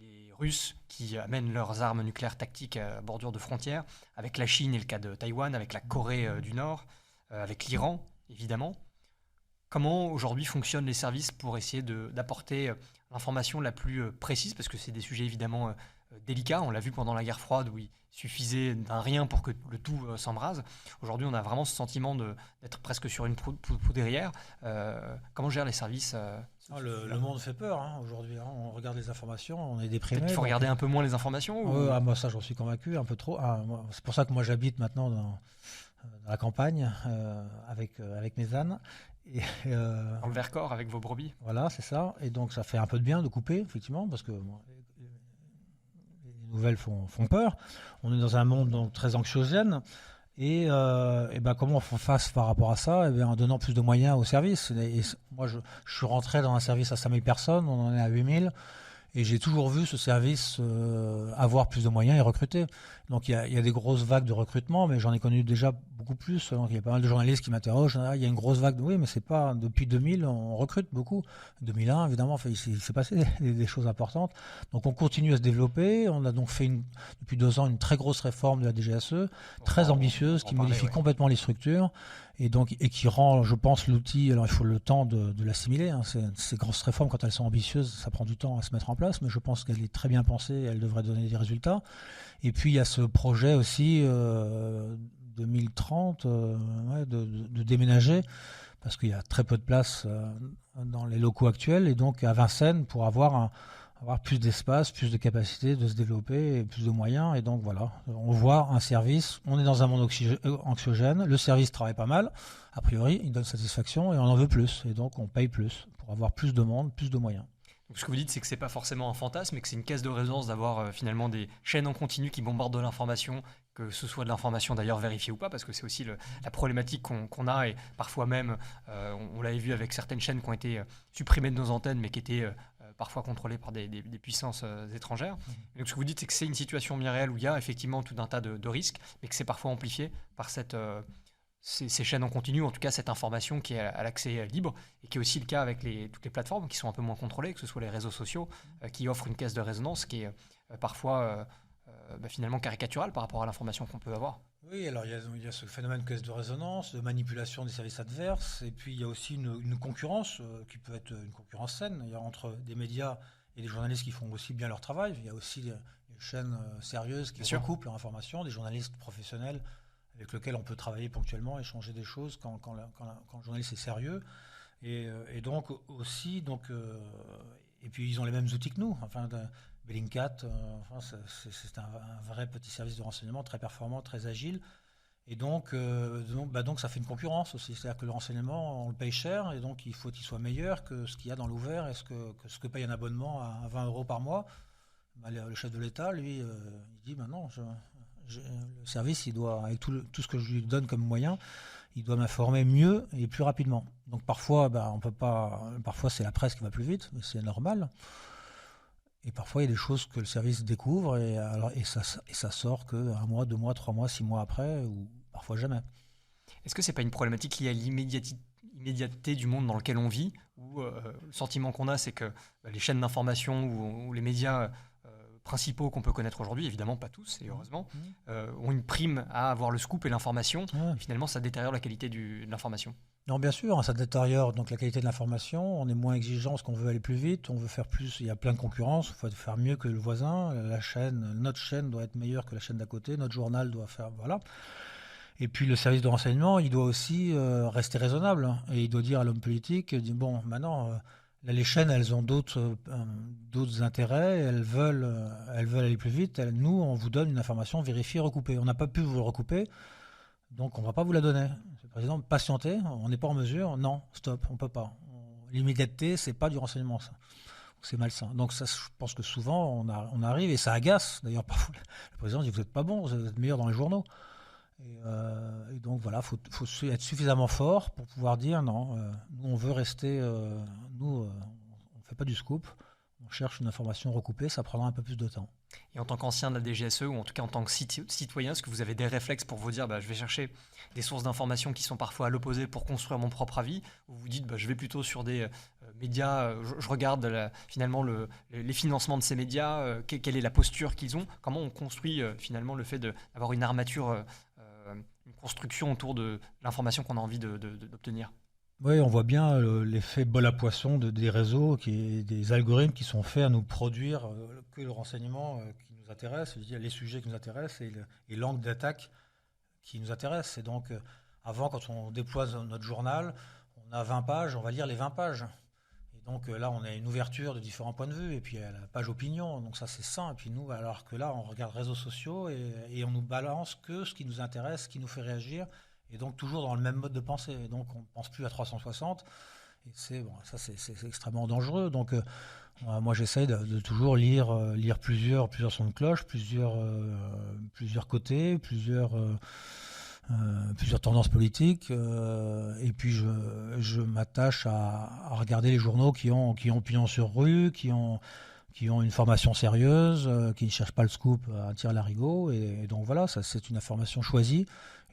Speaker 2: les Russes qui amènent leurs armes nucléaires tactiques à bordure de frontières, avec la Chine et le cas de Taïwan, avec la Corée du Nord, avec l'Iran évidemment. Comment aujourd'hui fonctionnent les services pour essayer d'apporter l'information la plus précise, parce que c'est des sujets évidemment délicats, on l'a vu pendant la guerre froide où il suffisait d'un rien pour que le tout s'embrase. Aujourd'hui on a vraiment ce sentiment d'être presque sur une poudrière. Comment gèrent les services
Speaker 1: Le monde fait peur hein, aujourd'hui. Hein. On regarde les informations, on est déprimé.
Speaker 2: Peut-être qu'il faut regarder un peu moins les informations
Speaker 1: moi, ça, j'en suis convaincu, un peu trop. C'est pour ça que moi, j'habite maintenant dans la campagne avec mes ânes. Et,
Speaker 2: dans le Vercors avec vos brebis.
Speaker 1: Voilà, c'est ça. Et donc, ça fait un peu de bien de couper, effectivement, parce que les nouvelles font peur. On est dans un monde donc, très anxiogène. Et ben, comment on fait face par rapport à ça? En donnant plus de moyens aux services. Moi, je suis rentré dans un service à 5000 personnes, on en est à 8000. Et j'ai toujours vu ce service avoir plus de moyens et recruter. Donc il y a des grosses vagues de recrutement, mais j'en ai connu déjà beaucoup plus. Donc il y a pas mal de journalistes qui m'interrogent. Il y a une grosse vague. Oui, mais c'est pas depuis 2000, on recrute beaucoup. 2001, évidemment, il s'est passé des choses importantes. Donc on continue à se développer. On a donc fait depuis 2 ans une très grosse réforme de la DGSE, très ambitieuse, qui modifie complètement les structures. Et qui rend, je pense, l'outil, alors il faut le temps de l'assimiler, hein. Ces grosses réformes, quand elles sont ambitieuses, ça prend du temps à se mettre en place, mais je pense qu'elle est très bien pensée et elle devrait donner des résultats. Et puis il y a ce projet aussi 2030 de déménager, parce qu'il y a très peu de place dans les locaux actuels, et donc à Vincennes pour avoir plus d'espace, plus de capacité de se développer, et plus de moyens. Et donc voilà, on voit un service, on est dans un monde anxiogène, le service travaille pas mal, a priori, il donne satisfaction et on en veut plus. Et donc on paye plus pour avoir plus de monde, plus de moyens.
Speaker 2: Donc ce que vous dites, c'est que c'est pas forcément un fantasme, mais que c'est une caisse de résonance d'avoir finalement des chaînes en continu qui bombardent de l'information, que ce soit de l'information d'ailleurs vérifiée ou pas, parce que c'est aussi la problématique qu'on a, et parfois même, on l'avait vu avec certaines chaînes qui ont été supprimées de nos antennes, mais qui étaient parfois contrôlées par des puissances étrangères. Et donc ce que vous dites, c'est que c'est une situation bien réelle où il y a effectivement tout un tas de risques, mais que c'est parfois amplifié par ces chaînes en continu, en tout cas cette information qui est à l'accès libre, et qui est aussi le cas avec toutes les plateformes qui sont un peu moins contrôlées, que ce soit les réseaux sociaux, qui offrent une caisse de résonance qui est parfois finalement caricaturale par rapport à l'information qu'on peut avoir.
Speaker 1: Oui, alors il y a ce phénomène de caisse de résonance, de manipulation des services adverses, et puis il y a aussi une concurrence qui peut être une concurrence saine. Il y a entre des médias et des journalistes qui font aussi bien leur travail. Il y a aussi les chaînes sérieuses qui recoupent leur information, des journalistes professionnels avec lesquels on peut travailler ponctuellement, échanger des choses quand le journaliste est sérieux. Et donc aussi, et puis ils ont les mêmes outils que nous. Enfin, Bellingcat, c'est un vrai petit service de renseignement très performant, très agile. Et donc ça fait une concurrence aussi. C'est-à-dire que le renseignement, on le paye cher, et donc il faut qu'il soit meilleur que ce qu'il y a dans l'ouvert, et que ce que paye un abonnement à 20 € par mois. Le chef de l'État, lui, il dit non, le service, il doit, avec tout ce que je lui donne comme moyen, il doit m'informer mieux et plus rapidement. Donc parfois, on peut pas. Parfois, c'est la presse qui va plus vite, mais c'est normal. Et parfois, il y a des choses que le service découvre et ça sort qu'un mois, 2 mois, 3 mois, 6 mois après, ou parfois jamais.
Speaker 2: Est-ce que c'est pas une problématique liée à l'immédiateté du monde dans lequel on vit, où le sentiment qu'on a, c'est que les chaînes d'information ou les médias principaux qu'on peut connaître aujourd'hui, évidemment pas tous, et heureusement, ont une prime à avoir le scoop et l'information.
Speaker 1: Ouais.
Speaker 2: Et finalement, ça détériore la qualité de l'information.
Speaker 1: Non, bien sûr, ça détériore donc la qualité de l'information. On est moins exigeant parce qu'on veut aller plus vite, on veut faire plus. Il y a plein de concurrence, il faut faire mieux que le voisin. Notre chaîne doit être meilleure que la chaîne d'à côté. Notre journal doit faire, voilà. Et puis le service de renseignement, il doit aussi rester raisonnable, et il doit dire à l'homme politique, bon, maintenant, là, les chaînes, elles ont d'autres intérêts, elles veulent aller plus vite. Nous, on vous donne une information vérifiée, recoupée. On n'a pas pu vous le recouper, donc on ne va pas vous la donner. Par exemple, patienter, on n'est pas en mesure. Non, stop, on ne peut pas. L'immédiateté, c'est pas du renseignement, ça. C'est malsain. Donc ça, je pense que souvent, on arrive, et ça agace. D'ailleurs, parfois, le président dit, vous n'êtes pas bon, vous êtes meilleur dans les journaux. Et donc voilà, faut être suffisamment fort pour pouvoir dire non, nous on veut rester, on ne fait pas du scoop, on cherche une information recoupée, ça prendra un peu plus de temps.
Speaker 2: Et en tant qu'ancien de la DGSE, ou en tout cas en tant que citoyen, est-ce que vous avez des réflexes pour vous dire je vais chercher des sources d'informations qui sont parfois à l'opposé pour construire mon propre avis, ou vous dites je vais plutôt sur des médias, je regarde finalement les financements de ces médias, quelle est la posture qu'ils ont, comment on construit finalement le fait d'avoir une armature, une construction autour de l'information qu'on a envie d'obtenir.
Speaker 1: Oui, on voit bien l'effet bol à poisson des réseaux, des algorithmes qui sont faits à nous produire que le renseignement qui nous intéresse, c'est-à-dire les sujets qui nous intéressent et l'angle d'attaque qui nous intéresse. Et donc, avant, quand on déploie notre journal, on a 20 pages, on va lire les 20 pages. Et donc là, on a une ouverture de différents points de vue, et puis il y a la page opinion, donc ça c'est sain. Et puis nous, alors que là, on regarde réseaux sociaux et on nous balance que ce qui nous intéresse, ce qui nous fait réagir. Et donc toujours dans le même mode de pensée. Et donc on ne pense plus à 360. Et c'est extrêmement dangereux. Donc moi j'essaye de toujours lire plusieurs sons de cloche, plusieurs côtés, plusieurs tendances politiques. Et puis je m'attache à regarder les journaux qui ont pignon sur rue, qui ont une formation sérieuse, qui ne cherchent pas le scoop à tirer l'arigot. Et donc voilà, ça c'est une information choisie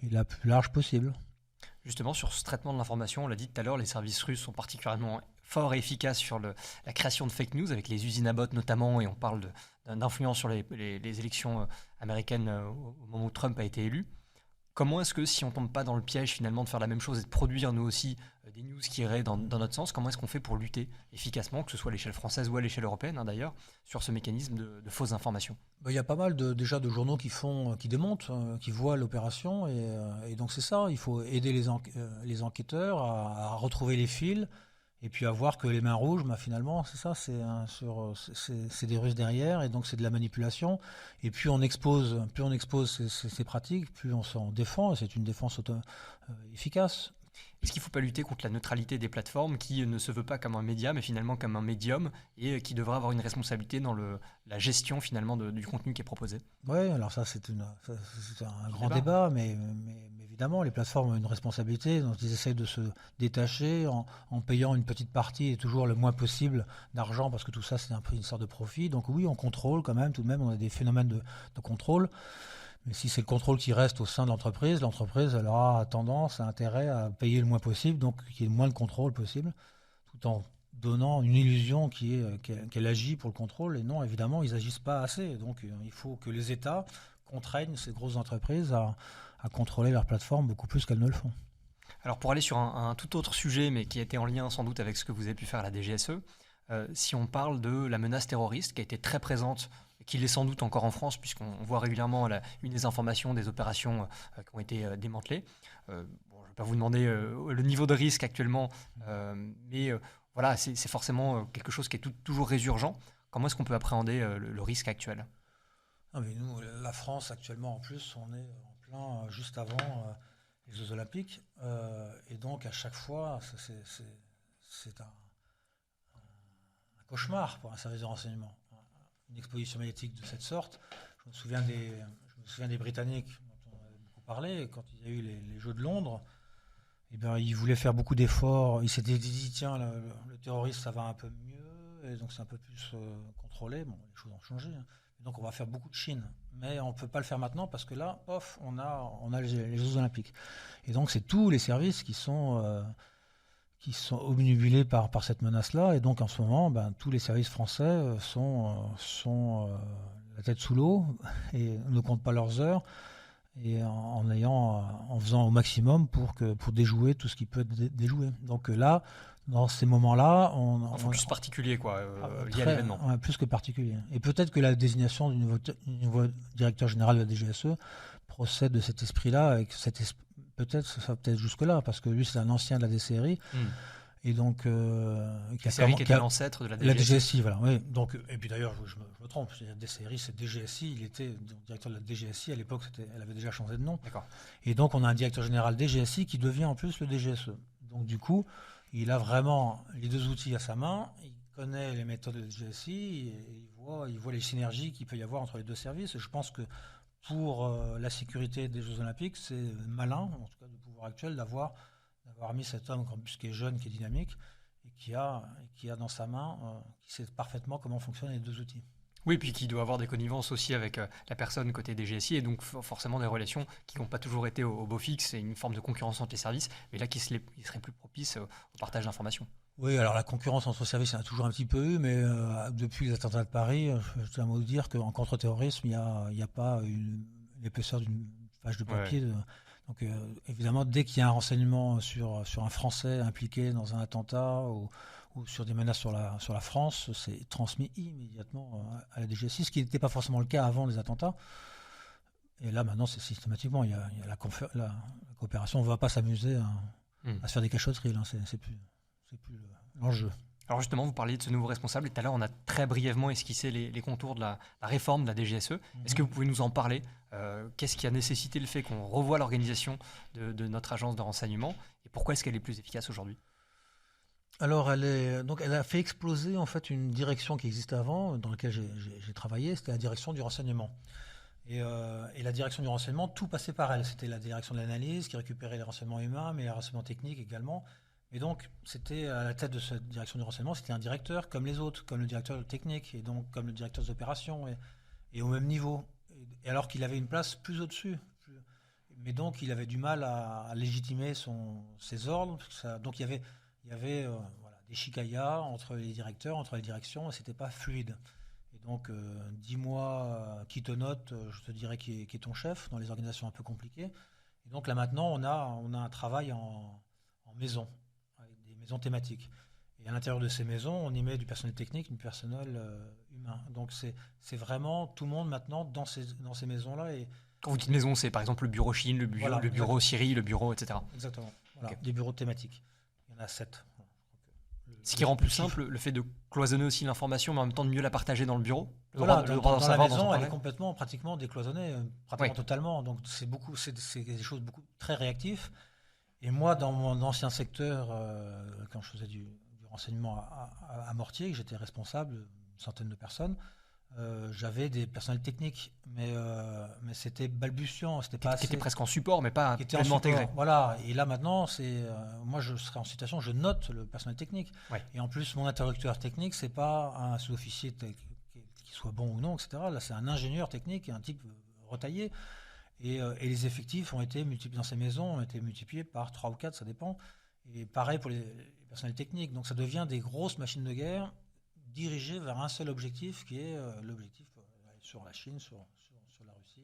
Speaker 1: et la plus large possible.
Speaker 2: Justement, sur ce traitement de l'information, on l'a dit tout à l'heure, les services russes sont particulièrement forts et efficaces sur la création de fake news, avec les usines à bottes notamment, et on parle d'influence sur les élections américaines au moment où Trump a été élu. Comment est-ce que, si on ne tombe pas dans le piège finalement de faire la même chose et de produire nous aussi des news qui iraient dans notre sens, comment est-ce qu'on fait pour lutter efficacement, que ce soit à l'échelle française ou à l'échelle européenne d'ailleurs, sur ce mécanisme de fausses informations?
Speaker 1: Il y a pas mal déjà de journaux qui démontent, qui voient l'opération, et donc c'est ça, il faut aider les enquêteurs à retrouver les fils, et puis à voir que les mains rouges, finalement, c'est ça, c'est des Russes derrière, et donc c'est de la manipulation. Et plus on expose ces pratiques, plus on s'en défend, et c'est une défense efficace.
Speaker 2: Est-ce qu'il ne faut pas lutter contre la neutralité des plateformes qui ne se veut pas comme un média, mais finalement comme un médium, et qui devrait avoir une responsabilité dans la gestion finalement du contenu qui est proposé?
Speaker 1: Oui, alors ça c'est un grand débat, mais évidemment les plateformes ont une responsabilité, donc ils essayent de se détacher en payant une petite partie et toujours le moins possible d'argent, parce que tout ça c'est un peu une sorte de profit. Donc oui, on contrôle quand même, tout de même on a des phénomènes de contrôle. Mais si c'est le contrôle qui reste au sein de l'entreprise elle aura tendance, intérêt à payer le moins possible, donc qu'il y ait le moins de contrôle possible, tout en donnant une illusion qu'elle agit pour le contrôle. Et non, évidemment, ils n'agissent pas assez. Donc il faut que les États contraignent ces grosses entreprises à contrôler leurs plateformes beaucoup plus qu'elles ne le font.
Speaker 2: Alors pour aller sur un tout autre sujet, mais qui a été en lien sans doute avec ce que vous avez pu faire à la DGSE, si on parle de la menace terroriste qui a été très présente qui l'est sans doute encore en France, puisqu'on voit régulièrement une des informations des opérations qui ont été démantelées. Bon, je ne vais pas vous demander le niveau de risque actuellement, mais voilà, c'est forcément quelque chose qui est toujours résurgent. Comment est-ce qu'on peut appréhender le risque actuel?
Speaker 1: Non, mais nous, la France, actuellement, en plus, on est en plein juste avant les Jeux Olympiques. Et donc, à chaque fois, c'est un cauchemar pour un service de renseignement. Une exposition médiatique de cette sorte. Je me souviens des Britanniques dont on a beaucoup parlé. Quand il y a eu les Jeux de Londres, eh bien, ils voulaient faire beaucoup d'efforts. Ils s'étaient dit, tiens, le terroriste, ça va un peu mieux. Et donc, c'est un peu plus contrôlé. Bon, les choses ont changé. Hein. Donc on va faire beaucoup de Chine, mais on ne peut pas le faire maintenant parce que là, on a les Jeux Olympiques. Et donc c'est tous les services qui sont obnubilés par cette menace-là. Et donc en ce moment, tous les services français sont la tête sous l'eau et ne comptent pas leurs heures et en faisant au maximum pour déjouer tout ce qui peut être déjoué. Donc là, dans ces moments-là,
Speaker 2: un focus particulier, quoi, lié à
Speaker 1: très,
Speaker 2: l'événement.
Speaker 1: ouais, plus que particulier. Et peut-être que la désignation du nouveau directeur général de la DGSE procède de cet esprit-là, peut-être ça va peut-être jusque-là, parce que lui c'est un ancien de la DCRI, et donc
Speaker 2: qui était l'ancêtre de la DGSI.
Speaker 1: La DGSI, voilà. Oui. Donc, et puis d'ailleurs, je me trompe, la DCRI c'est DGSI, il était directeur de la DGSI à l'époque, elle avait déjà changé de nom.
Speaker 2: D'accord.
Speaker 1: Et donc on a un directeur général DGSI qui devient en plus le DGSE. Donc du coup, il a vraiment les deux outils à sa main, il connaît les méthodes de la DGSI, et il voit les synergies qu'il peut y avoir entre les deux services. Et je pense que pour la sécurité des Jeux Olympiques, c'est malin, en tout cas du pouvoir actuel, d'avoir mis cet homme qui est jeune, qui est dynamique, et qui a dans sa main, qui sait parfaitement comment fonctionnent les deux outils.
Speaker 2: Oui, puis qui doit avoir des connivences aussi avec la personne côté DGSI, et donc forcément des relations qui n'ont pas toujours été au beau fixe, et une forme de concurrence entre les services, mais là qui serait plus propice au partage d'informations.
Speaker 1: Oui, alors la concurrence entre services, il y en a toujours un petit peu eu, mais depuis les attentats de Paris, je tiens à vous dire qu'en contre-terrorisme, il n'y a pas l'épaisseur d'une page de papier. Ouais. Donc évidemment, dès qu'il y a un renseignement sur un Français impliqué dans un attentat ou sur des menaces sur la France, c'est transmis immédiatement à la DGSI, ce qui n'était pas forcément le cas avant les attentats. Et là, maintenant, c'est systématiquement, il y a la coopération. On ne va pas s'amuser à se faire des cachotteries, là. C'est plus l'enjeu.
Speaker 2: Alors justement, vous parliez de ce nouveau responsable, et tout à l'heure, on a très brièvement esquissé les contours de la réforme de la DGSE. Est-ce que vous pouvez nous en parler? Qu'est-ce qui a nécessité le fait qu'on revoie l'organisation de notre agence de renseignement, et pourquoi est-ce qu'elle est plus efficace aujourd'hui?
Speaker 1: Alors, elle a fait exploser en fait une direction qui existait avant, dans laquelle j'ai travaillé, c'était la direction du renseignement. Et la direction du renseignement, tout passait par elle. C'était la direction de l'analyse qui récupérait les renseignements humains, mais les renseignements techniques également. Et donc, c'était à la tête de cette direction du renseignement, c'était un directeur comme les autres, comme le directeur technique, et donc comme le directeur des opérations, et au même niveau. Et alors qu'il avait une place plus au-dessus. Mais donc, il avait du mal à légitimer ses ordres. Donc, il y avait des chicayas entre les directeurs, entre les directions, et c'était pas fluide. Et donc, dis-moi qui te note, je te dirais qui est ton chef dans les organisations un peu compliquées. Et donc là maintenant, on a un travail en maison, avec des maisons thématiques. Et à l'intérieur de ces maisons, on y met du personnel technique, du personnel humain. Donc c'est vraiment tout le monde maintenant dans ces maisons-là. Et
Speaker 2: quand vous dites maison, c'est par exemple le bureau Chine, le bureau Syrie, le bureau, etc.
Speaker 1: Exactement. Voilà, okay. Des bureaux thématiques. Il y en a 7.
Speaker 2: Ce qui rend plus simple le fait de cloisonner aussi l'information, mais en même temps de mieux la partager dans le bureau.
Speaker 1: Dans la maison, elle est pratiquement décloisonnée, totalement. Donc c'est des choses très réactives. Et moi, dans mon ancien secteur, quand je faisais du renseignement à Mortier, j'étais responsable d'une centaine de personnes. J'avais des personnels techniques, mais c'était balbutiant, c'était pas assez.
Speaker 2: Qui était presque en support, mais pas pleinement intégré.
Speaker 1: Voilà. Et là maintenant, moi je serais en situation, je note le personnel technique. Ouais. Et en plus, mon interlocuteur technique, c'est pas un sous-officier qui soit bon ou non, etc. Là, c'est un ingénieur technique, un type retaillé. Et les effectifs ont été multipliés dans ces maisons, ont été multipliés par 3 ou 4, ça dépend. Et pareil pour les personnels techniques. Donc ça devient des grosses machines de guerre dirigé vers un seul objectif qui est l'objectif sur la Chine, sur la Russie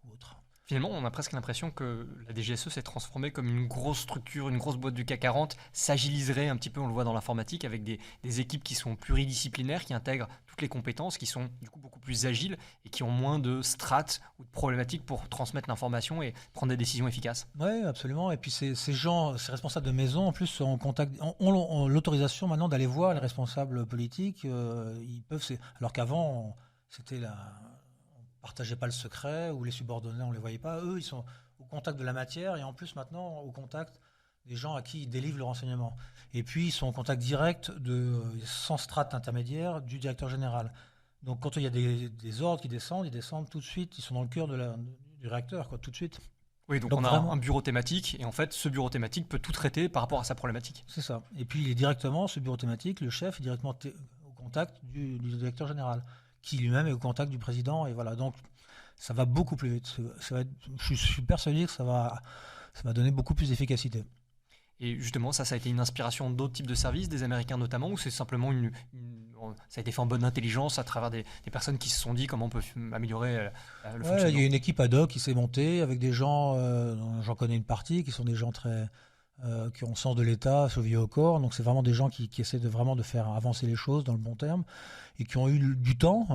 Speaker 1: ou autre.
Speaker 2: Finalement, on a presque l'impression que la DGSE s'est transformée comme une grosse structure, une grosse boîte du CAC 40, s'agiliserait un petit peu, on le voit dans l'informatique, avec des équipes qui sont pluridisciplinaires, qui intègrent toutes les compétences, qui sont du coup beaucoup plus agiles et qui ont moins de strates ou de problématiques pour transmettre l'information et prendre des décisions efficaces.
Speaker 1: Oui, absolument. Et puis ces gens, ces responsables de maison, en plus, sont en contact, ont l'autorisation maintenant d'aller voir les responsables politiques. Ils peuvent, alors qu'avant, c'était on partageait pas le secret, ou les subordonnés, on les voyait pas. Eux, ils sont au contact de la matière, et en plus maintenant au contact des gens à qui ils délivrent le renseignement. Et puis ils sont en contact direct, sans strate intermédiaire, du directeur général. Donc quand il y a des ordres qui descendent, ils descendent tout de suite, ils sont dans le cœur du réacteur, tout de suite.
Speaker 2: Oui, donc on a vraiment un bureau thématique, et en fait, ce bureau thématique peut tout traiter par rapport à sa problématique.
Speaker 1: C'est ça. Et puis il est directement, ce bureau thématique, le chef est directement au contact du directeur général, qui lui-même est au contact du président. Et voilà, donc ça va beaucoup plus vite. Je suis persuadé que ça va donner beaucoup plus d'efficacité.
Speaker 2: Et justement, ça a été une inspiration d'autres types de services, des Américains notamment, ou c'est simplement ça a été fait en bonne intelligence à travers des personnes qui se sont dit comment on peut améliorer le fonctionnement?
Speaker 1: Il y a une équipe ad hoc qui s'est montée avec des gens, j'en connais une partie, qui sont des gens qui ont le sens de l'État, chevillés au corps. Donc c'est vraiment des gens qui essaient vraiment de faire avancer les choses dans le bon terme et qui ont eu du temps.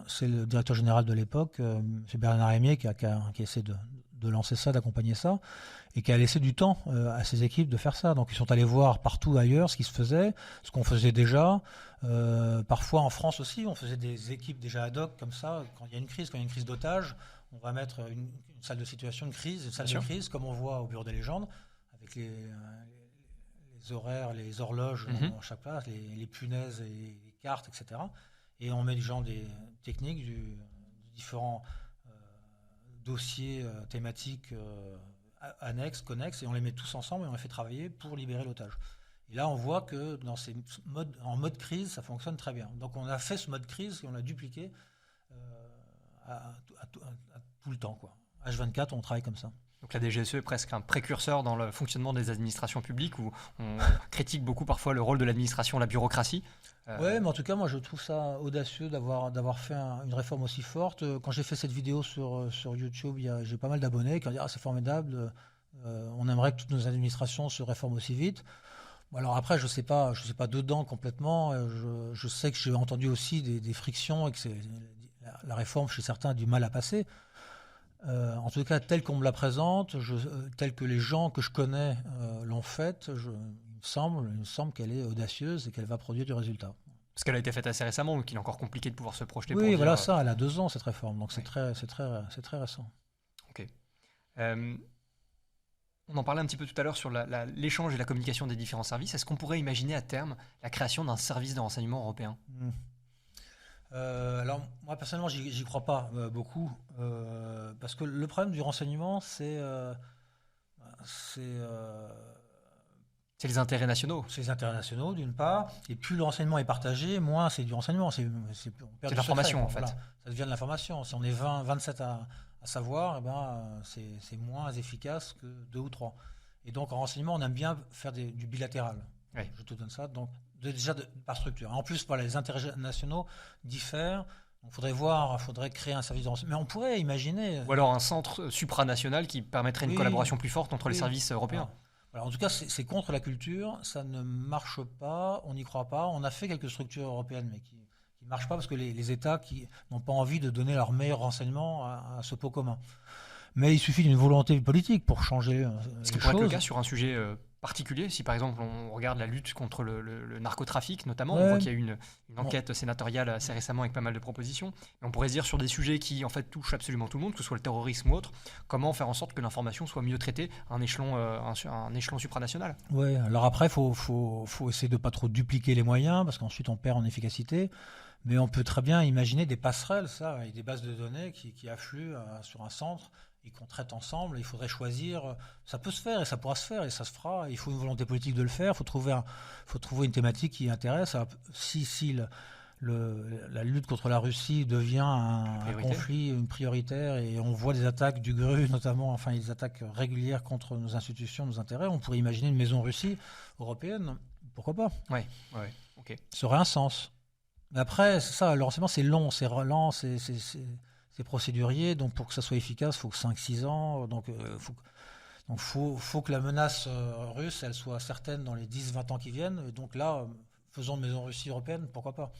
Speaker 1: C'est le directeur général de l'époque, M. Bernard Rémier, qui a essayé de lancer ça, d'accompagner ça, et qui a laissé du temps à ses équipes de faire ça. Donc ils sont allés voir partout ailleurs ce qui se faisait, ce qu'on faisait déjà. Parfois en France aussi, on faisait des équipes déjà ad hoc comme ça. Quand il y a une crise d'otages, on va mettre une salle de situation, une salle de crise, comme on voit au Bureau des légendes, avec les horaires, les horloges dans chaque place, les punaises et les cartes, etc. Et on met des techniques, différents dossiers thématiques annexes, connexes, et on les met tous ensemble et on les fait travailler pour libérer l'otage. Et là, on voit que en mode crise, ça fonctionne très bien. Donc on a fait ce mode crise et on l'a dupliqué à tout le temps, quoi. H24, on travaille comme ça.
Speaker 2: Donc la DGSE est presque un précurseur dans le fonctionnement des administrations publiques, où on critique beaucoup parfois le rôle de l'administration, la bureaucratie.
Speaker 1: Oui, mais en tout cas, moi je trouve ça audacieux d'avoir fait une réforme aussi forte. Quand j'ai fait cette vidéo sur YouTube, j'ai pas mal d'abonnés qui ont dit « Ah, c'est formidable, on aimerait que toutes nos administrations se réforment aussi vite ». Bon, alors après, je sais pas dedans complètement. Je sais que j'ai entendu aussi des frictions et que la réforme chez certains a du mal à passer. En tout cas, telle qu'on me la présente, telle que les gens que je connais l'ont faite, il me semble qu'elle est audacieuse et qu'elle va produire du résultat.
Speaker 2: Parce qu'elle a été faite assez récemment, donc il est encore compliqué de pouvoir se projeter.
Speaker 1: Oui, voilà, ça, elle a 2 ans cette réforme, donc c'est très récent.
Speaker 2: Ok. On en parlait un petit peu tout à l'heure sur l'échange et la communication des différents services. Est-ce qu'on pourrait imaginer à terme la création d'un service de renseignement européen ?
Speaker 1: Alors moi personnellement j'y crois pas beaucoup parce que le problème du renseignement c'est
Speaker 2: les intérêts nationaux.
Speaker 1: C'est les intérêts nationaux d'une part, et plus le renseignement est partagé, moins c'est du renseignement, c'est
Speaker 2: l'information en fait.
Speaker 1: Voilà, ça devient de l'information. Si on est 27 à savoir, c'est moins efficace que 2 ou 3. Et donc en renseignement on aime bien faire du bilatéral.
Speaker 2: Oui.
Speaker 1: Je te donne ça. Donc par structure. En plus, les intérêts nationaux diffèrent. Il faudrait créer un service de renseignement. Mais on pourrait imaginer...
Speaker 2: Ou alors un centre supranational qui permettrait une collaboration plus forte entre les services européens.
Speaker 1: Voilà. En tout cas, c'est contre la culture. Ça ne marche pas. On n'y croit pas. On a fait quelques structures européennes, mais qui ne marchent pas parce que les États qui n'ont pas envie de donner leurs meilleurs renseignements à ce pot commun. Mais il suffit d'une volonté politique pour changer les choses.
Speaker 2: Ce qui pourrait être le cas sur un sujet particulier, si par exemple on regarde la lutte contre le narcotrafic notamment, on voit qu'il y a eu une enquête sénatoriale assez récemment avec pas mal de propositions. Et on pourrait se dire sur des sujets qui en fait touchent absolument tout le monde, que ce soit le terrorisme ou autre, comment faire en sorte que l'information soit mieux traitée à un échelon supranational.
Speaker 1: Oui, alors après il faut essayer de ne pas trop dupliquer les moyens parce qu'ensuite on perd en efficacité. Mais on peut très bien imaginer des passerelles, et des bases de données qui affluent sur un centre et qu'on traite ensemble. Il faudrait choisir. Ça peut se faire et ça pourra se faire et ça se fera. Il faut une volonté politique de le faire. Il faut trouver une thématique qui intéresse. Alors, si la lutte contre la Russie devient un conflit prioritaire et on voit des attaques du GRU notamment, enfin des attaques régulières contre nos institutions, nos intérêts, on pourrait imaginer une maison Russie européenne. Pourquoi pas ?
Speaker 2: Oui, ok.
Speaker 1: Ça aurait un sens. Mais après, c'est ça, le renseignement, c'est long, c'est c'est procédurier, donc pour que ça soit efficace, il faut que 5-6 ans. Donc, faut que la menace russe, elle soit certaine dans les 10-20 ans qui viennent. Et donc là, faisons de maison Russie européenne, pourquoi pas.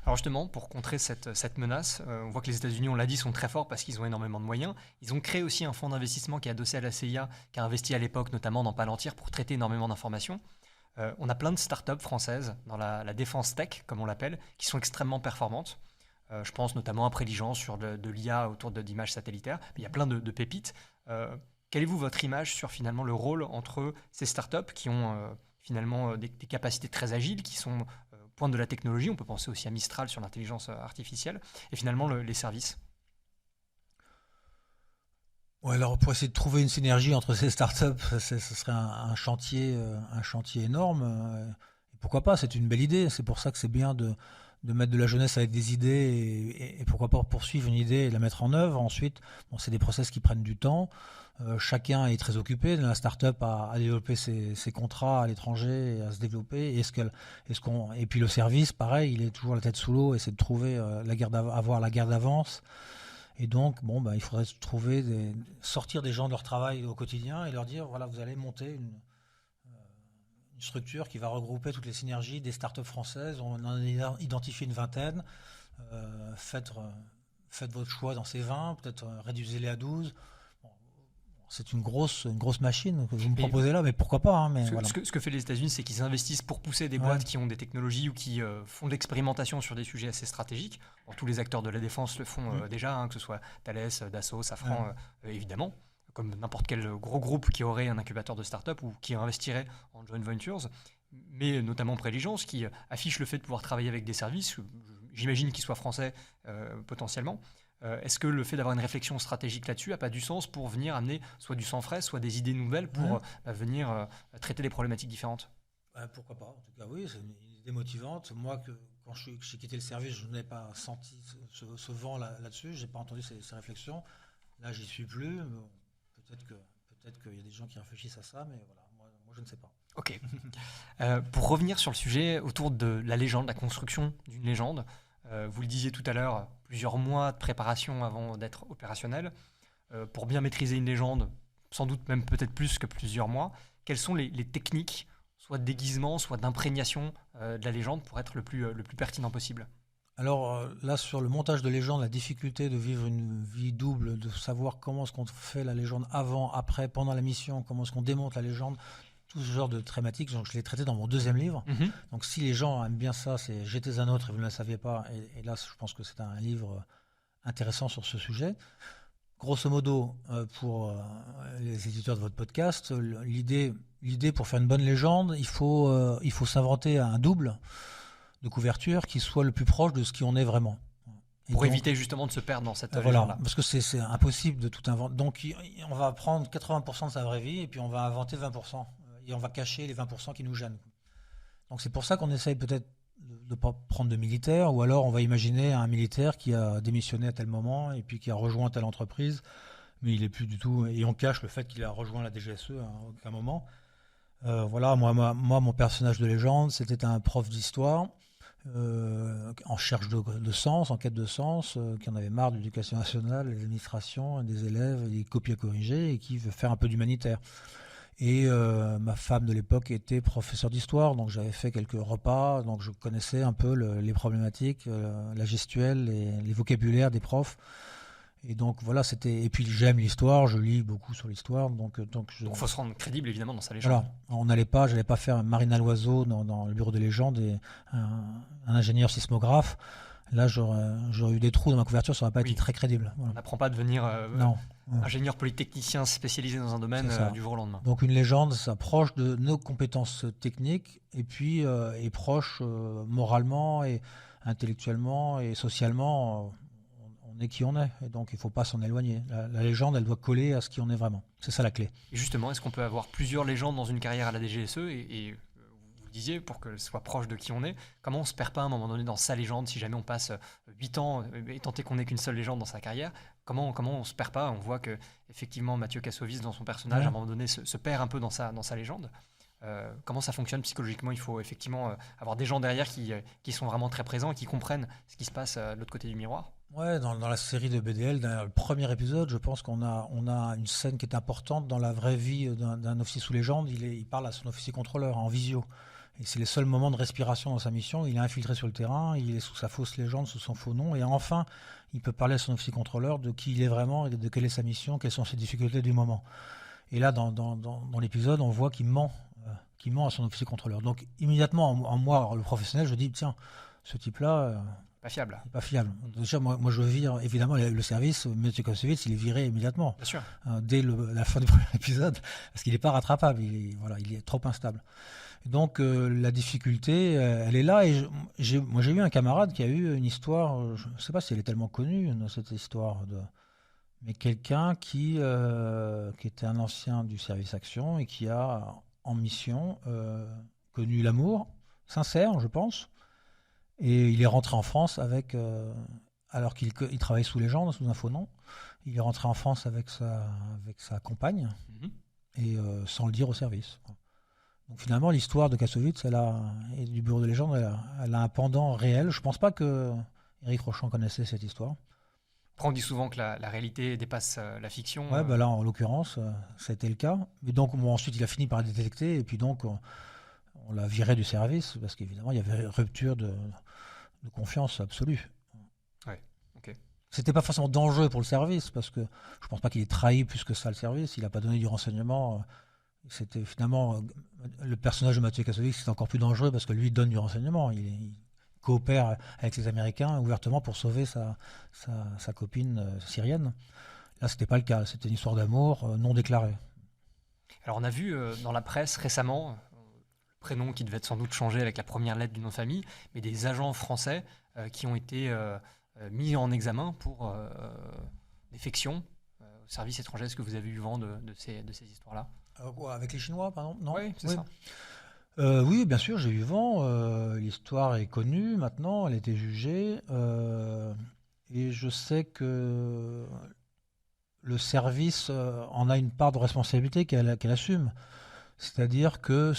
Speaker 2: Alors justement, pour contrer cette menace, on voit que les États-Unis, on l'a dit, sont très forts parce qu'ils ont énormément de moyens. Ils ont créé aussi un fonds d'investissement qui est adossé à la CIA, qui a investi à l'époque notamment dans Palantir pour traiter énormément d'informations. On a plein de startups françaises dans la défense tech, comme on l'appelle, qui sont extrêmement performantes. Je pense notamment à Préligence sur de l'IA autour d'images satellitaires. Il y a plein de pépites. Quelle est votre image sur finalement le rôle entre ces startups qui ont finalement des capacités très agiles, qui sont pointe de la technologie, on peut penser aussi à Mistral sur l'intelligence artificielle, et finalement les services?
Speaker 1: Ouais, alors pour essayer de trouver une synergie entre ces startups, ce serait un chantier énorme. Et pourquoi pas, c'est une belle idée. C'est pour ça que c'est bien de mettre de la jeunesse avec des idées et pourquoi pas poursuivre une idée et la mettre en œuvre. Ensuite, bon, c'est des process qui prennent du temps. Chacun est très occupé. La start-up à développer ses contrats à l'étranger et à se développer. Et puis le service, pareil, il est toujours la tête sous l'eau et c'est de trouver avoir la guerre d'avance. Et donc, il faudrait sortir des gens de leur travail au quotidien et leur dire, voilà, vous allez monter une structure qui va regrouper toutes les synergies des startups françaises. On en a identifié une vingtaine. Faites votre choix dans ces 20, peut-être réduisez-les à 12. C'est une grosse machine que vous me proposez là, mais pourquoi pas, hein,
Speaker 2: ce que fait les États-Unis, c'est qu'ils investissent pour pousser des boîtes qui ont des technologies ou qui font de l'expérimentation sur des sujets assez stratégiques. Bon, tous les acteurs de la défense le font déjà, hein, que ce soit Thales, Dassault, Safran, évidemment, comme n'importe quel gros groupe qui aurait un incubateur de start-up ou qui investirait en joint ventures, mais notamment Préligence, qui affiche le fait de pouvoir travailler avec des services, j'imagine qu'ils soient français potentiellement. Est-ce que le fait d'avoir une réflexion stratégique là-dessus n'a pas du sens pour venir amener soit du sang frais, soit des idées nouvelles pour venir traiter des problématiques différentes?
Speaker 1: Pourquoi pas? En tout cas, oui, c'est une idée motivante. Moi, quand j'ai quitté le service, je n'ai pas senti ce vent là-dessus. Je n'ai pas entendu ces réflexions. Là, j'y suis plus. Peut-être qu'il y a des gens qui réfléchissent à ça, mais voilà, moi je ne sais pas.
Speaker 2: Ok. Pour revenir sur le sujet autour de la légende, la construction d'une légende, vous le disiez tout à l'heure, plusieurs mois de préparation avant d'être opérationnel. Pour bien maîtriser une légende, sans doute même peut-être plus que plusieurs mois, quelles sont les techniques, soit de déguisement, soit d'imprégnation de la légende pour être le plus pertinent possible?
Speaker 1: Alors là, sur le montage de légende, la difficulté de vivre une vie double, de savoir comment est-ce qu'on fait la légende avant, après, pendant la mission, comment est-ce qu'on démonte la légende, tout ce genre de thématiques, donc je l'ai traité dans mon deuxième livre. Donc si les gens aiment bien ça, c'est J'étais un autre et vous ne le saviez pas. Et là, je pense que c'est un livre intéressant sur ce sujet. Grosso modo, pour les éditeurs de votre podcast, l'idée pour faire une bonne légende, il faut s'inventer un double de couverture qui soit le plus proche de ce qui on est vraiment.
Speaker 2: Pour éviter justement de se perdre dans cette
Speaker 1: voilà,
Speaker 2: légende-là.
Speaker 1: parce que c'est impossible de tout inventer. Donc on va prendre 80% de sa vraie vie et puis on va inventer 20%. Et on va cacher les 20% qui nous gênent. Donc c'est pour ça qu'on essaye peut-être de ne pas prendre de militaire, ou alors on va imaginer un militaire qui a démissionné à tel moment et puis qui a rejoint telle entreprise, mais il est plus du tout... Et on cache le fait qu'il a rejoint la DGSE à aucun moment. Voilà, moi, mon personnage de légende, c'était un prof d'histoire en recherche de sens, en quête de sens, qui en avait marre de l'éducation nationale, des administrations, des élèves, des copies à corriger, et qui veut faire un peu d'humanitaire. Et ma femme de l'époque était professeure d'histoire, donc j'avais fait quelques repas, donc je connaissais un peu les problématiques, la gestuelle, les vocabulaires des profs. Et donc voilà, c'était. Et puis j'aime l'histoire, je lis beaucoup sur l'histoire, donc
Speaker 2: il faut se rendre crédible évidemment dans sa légende.
Speaker 1: Voilà, j'allais pas faire Marina Loiseau dans le bureau des légendes et un ingénieur sismographe. Là, j'aurais eu des trous dans ma couverture, ça n'aurait pas été très crédible.
Speaker 2: Voilà. On n'apprend pas à devenir ingénieur polytechnicien spécialisé dans un domaine du jour au lendemain.
Speaker 1: Donc une légende, ça proche de nos compétences techniques et puis est proche moralement et intellectuellement et socialement. On est qui on est, et donc il ne faut pas s'en éloigner. La légende, elle doit coller à ce qui on est vraiment. C'est ça la clé.
Speaker 2: Et justement, est-ce qu'on peut avoir plusieurs légendes dans une carrière à la DGSE et vous le disiez, pour qu'elle soit proche de qui on est, comment on ne se perd pas à un moment donné dans sa légende, si jamais on passe 8 ans et tant qu'on n'ait qu'une seule légende dans sa carrière, comment on ne se perd pas? On voit que effectivement Mathieu Kassovitz, dans son personnage, à un moment donné, se perd un peu dans sa légende. Comment ça fonctionne psychologiquement? Il faut effectivement avoir des gens derrière qui sont vraiment très présents et qui comprennent ce qui se passe de l'autre côté du miroir.
Speaker 1: Ouais, dans la série de BDL, dans le premier épisode, je pense qu'on a une scène qui est importante dans la vraie vie d'un officier sous légende. Il parle à son officier contrôleur en visio. Et c'est les seuls moments de respiration dans sa mission. Il est infiltré sur le terrain, il est sous sa fausse légende, sous son faux nom. Et enfin, il peut parler à son officier contrôleur de qui il est vraiment, et de quelle est sa mission, quelles sont ses difficultés du moment. Et là, dans l'épisode, on voit qu'il ment à son officier contrôleur. Donc, immédiatement, en moi, le professionnel, je dis, tiens, ce type-là,
Speaker 2: Pas fiable.
Speaker 1: pas fiable. Déjà, moi, je vire, évidemment, le service, M. Kossovitz, il est viré immédiatement,
Speaker 2: Bien sûr.
Speaker 1: dès la fin du premier épisode, parce qu'il n'est pas rattrapable, il est trop instable. Et donc, la difficulté, elle est là. Et moi, j'ai eu un camarade qui a eu une histoire, je ne sais pas si elle est tellement connue, cette histoire, mais quelqu'un qui était un ancien du service action et qui a, en mission, connu l'amour, sincère, je pense. Et il est rentré en France alors qu'il travaillait sous légende, sous un faux nom. Il est rentré en France avec sa compagne, et sans le dire au service. Donc finalement, l'histoire de Kassovitz et du bureau de légende, elle a un pendant réel. Je ne pense pas que Éric Rochon connaissait cette histoire.
Speaker 2: Après, on dit souvent que la réalité dépasse la fiction.
Speaker 1: Ouais, là, en l'occurrence, ça a été le cas. Et donc, ensuite, il a fini par détecter, et puis donc, on l'a viré du service, parce qu'évidemment, il y avait rupture de confiance absolue.
Speaker 2: Ouais, ok.
Speaker 1: C'était pas forcément dangereux pour le service, parce que je pense pas qu'il ait trahi plus que ça le service. Il n'a pas donné du renseignement. C'était finalement le personnage de Mathieu Kassovitz, c'est encore plus dangereux parce que lui, il donne du renseignement. Il coopère avec les Américains ouvertement pour sauver sa copine syrienne. Là, c'était pas le cas. C'était une histoire d'amour non déclarée.
Speaker 2: Alors, on a vu dans la presse récemment, le prénom qui devait être sans doute changé avec la première lettre du nom de famille, mais des agents français qui ont été mis en examen pour défection au service étranger. Est-ce que vous avez eu vent de ces histoires-là?
Speaker 1: Avec les Chinois, par exemple? Non.
Speaker 2: Oui, c'est ça.
Speaker 1: Oui, bien sûr, j'ai eu vent. L'histoire est connue maintenant, elle a été jugée. Et je sais que le service en a une part de responsabilité qu'elle assume. C'est-à-dire que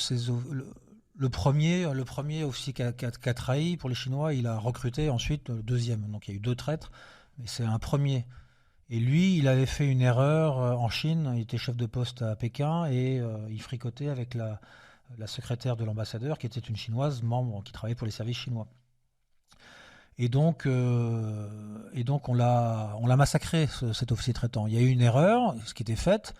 Speaker 1: le premier officier qui a trahi pour les Chinois, il a recruté ensuite le deuxième. Donc il y a eu 2 traîtres, mais c'est un premier. Et lui, il avait fait une erreur en Chine. Il était chef de poste à Pékin et il fricotait avec la secrétaire de l'ambassadeur, qui était une Chinoise, membre qui travaillait pour les services chinois. Et donc on l'a massacré, cet officier traitant. Il y a eu une erreur, ce qui était faite.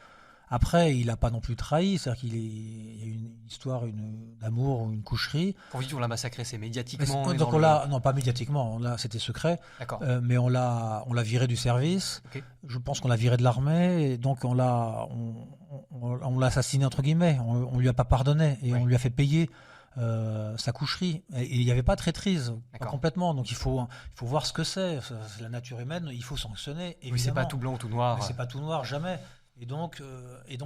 Speaker 1: Après, il n'a pas non plus trahi, c'est-à-dire qu'il y a eu une histoire d'amour ou une coucherie.
Speaker 2: Quand vous dites on l'a massacré, c'est médiatiquement?
Speaker 1: Donc non, pas médiatiquement, c'était secret.
Speaker 2: D'accord.
Speaker 1: Mais on l'a viré du service.
Speaker 2: Okay.
Speaker 1: Je pense qu'on l'a viré de l'armée, et donc on l'a assassiné entre guillemets. On lui a pas pardonné et on lui a fait payer sa coucherie. Et il n'y avait pas de traîtrise, pas complètement. Donc il faut voir ce que c'est la nature humaine. Il faut sanctionner. Évidemment.
Speaker 2: Oui, c'est pas tout blanc ou tout noir.
Speaker 1: Mais c'est pas tout noir, jamais. Et donc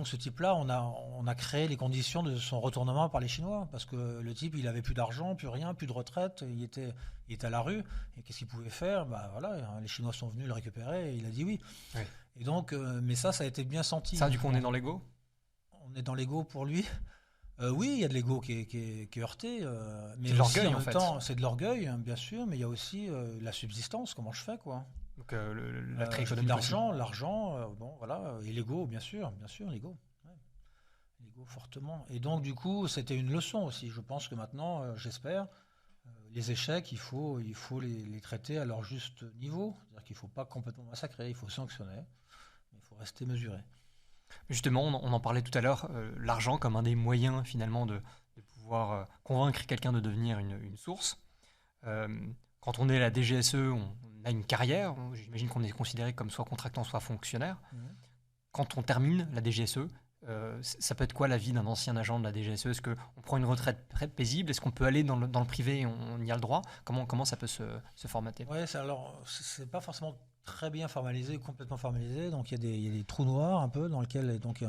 Speaker 1: ce type-là, on a créé les conditions de son retournement par les Chinois, parce que le type, il avait plus d'argent, plus rien, plus de retraite, il était à la rue. Et qu'est-ce qu'il pouvait faire? Les Chinois sont venus le récupérer et il a dit oui. Et donc, mais ça a été bien senti.
Speaker 2: Ça, du coup, on est dans l'ego?
Speaker 1: On est dans l'ego pour lui. Oui, il y a de l'ego qui est heurté. Mais
Speaker 2: c'est de l'orgueil,
Speaker 1: en même temps, c'est de l'orgueil, hein, bien sûr, mais il y a aussi la subsistance, comment je fais, quoi.
Speaker 2: Donc l'attrait économique.
Speaker 1: L'argent, et l'ego, bien sûr, l'ego. Ouais. L'ego fortement. Et donc, du coup, c'était une leçon aussi. Je pense que maintenant, j'espère, les échecs, il faut les traiter à leur juste niveau. C'est-à-dire qu'il ne faut pas complètement massacrer, il faut sanctionner, mais il faut rester mesuré.
Speaker 2: Justement, on en parlait tout à l'heure, l'argent comme un des moyens finalement de pouvoir convaincre quelqu'un de devenir une source. Quand on est à la DGSE, on a une carrière. J'imagine qu'on est considéré comme soit contractant, soit fonctionnaire. Quand on termine la DGSE, ça peut être quoi la vie d'un ancien agent de la DGSE? Est-ce qu'on prend une retraite paisible? Est-ce qu'on peut aller dans le privé et on y a le droit? Comment ça peut se formater?
Speaker 1: Oui, c'est pas forcément très bien formalisé, complètement formalisé. Donc il y a des trous noirs un peu dans lesquels et donc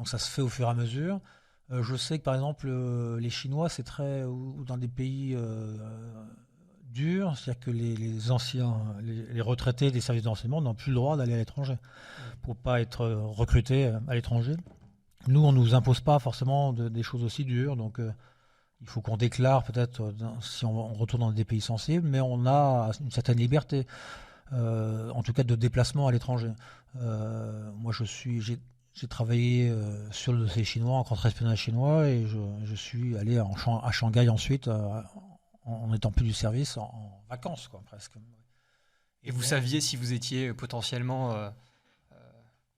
Speaker 1: ça se fait au fur et à mesure. Je sais que par exemple les Chinois, c'est très ou dans des pays dur, c'est-à-dire que les anciens, les retraités des services de renseignement n'ont plus le droit d'aller à l'étranger pour pas être recrutés à l'étranger. Nous, on ne nous impose pas forcément des choses aussi dures. Donc, il faut qu'on déclare peut-être si on retourne dans des pays sensibles, mais on a une certaine liberté, en tout cas de déplacement à l'étranger. Moi, j'ai travaillé sur le dossier chinois, en contre-espionnage chinois, et je suis allé à Shanghai ensuite, en n'étant plus du service, en vacances, quoi, presque.
Speaker 2: Et vous saviez si vous étiez potentiellement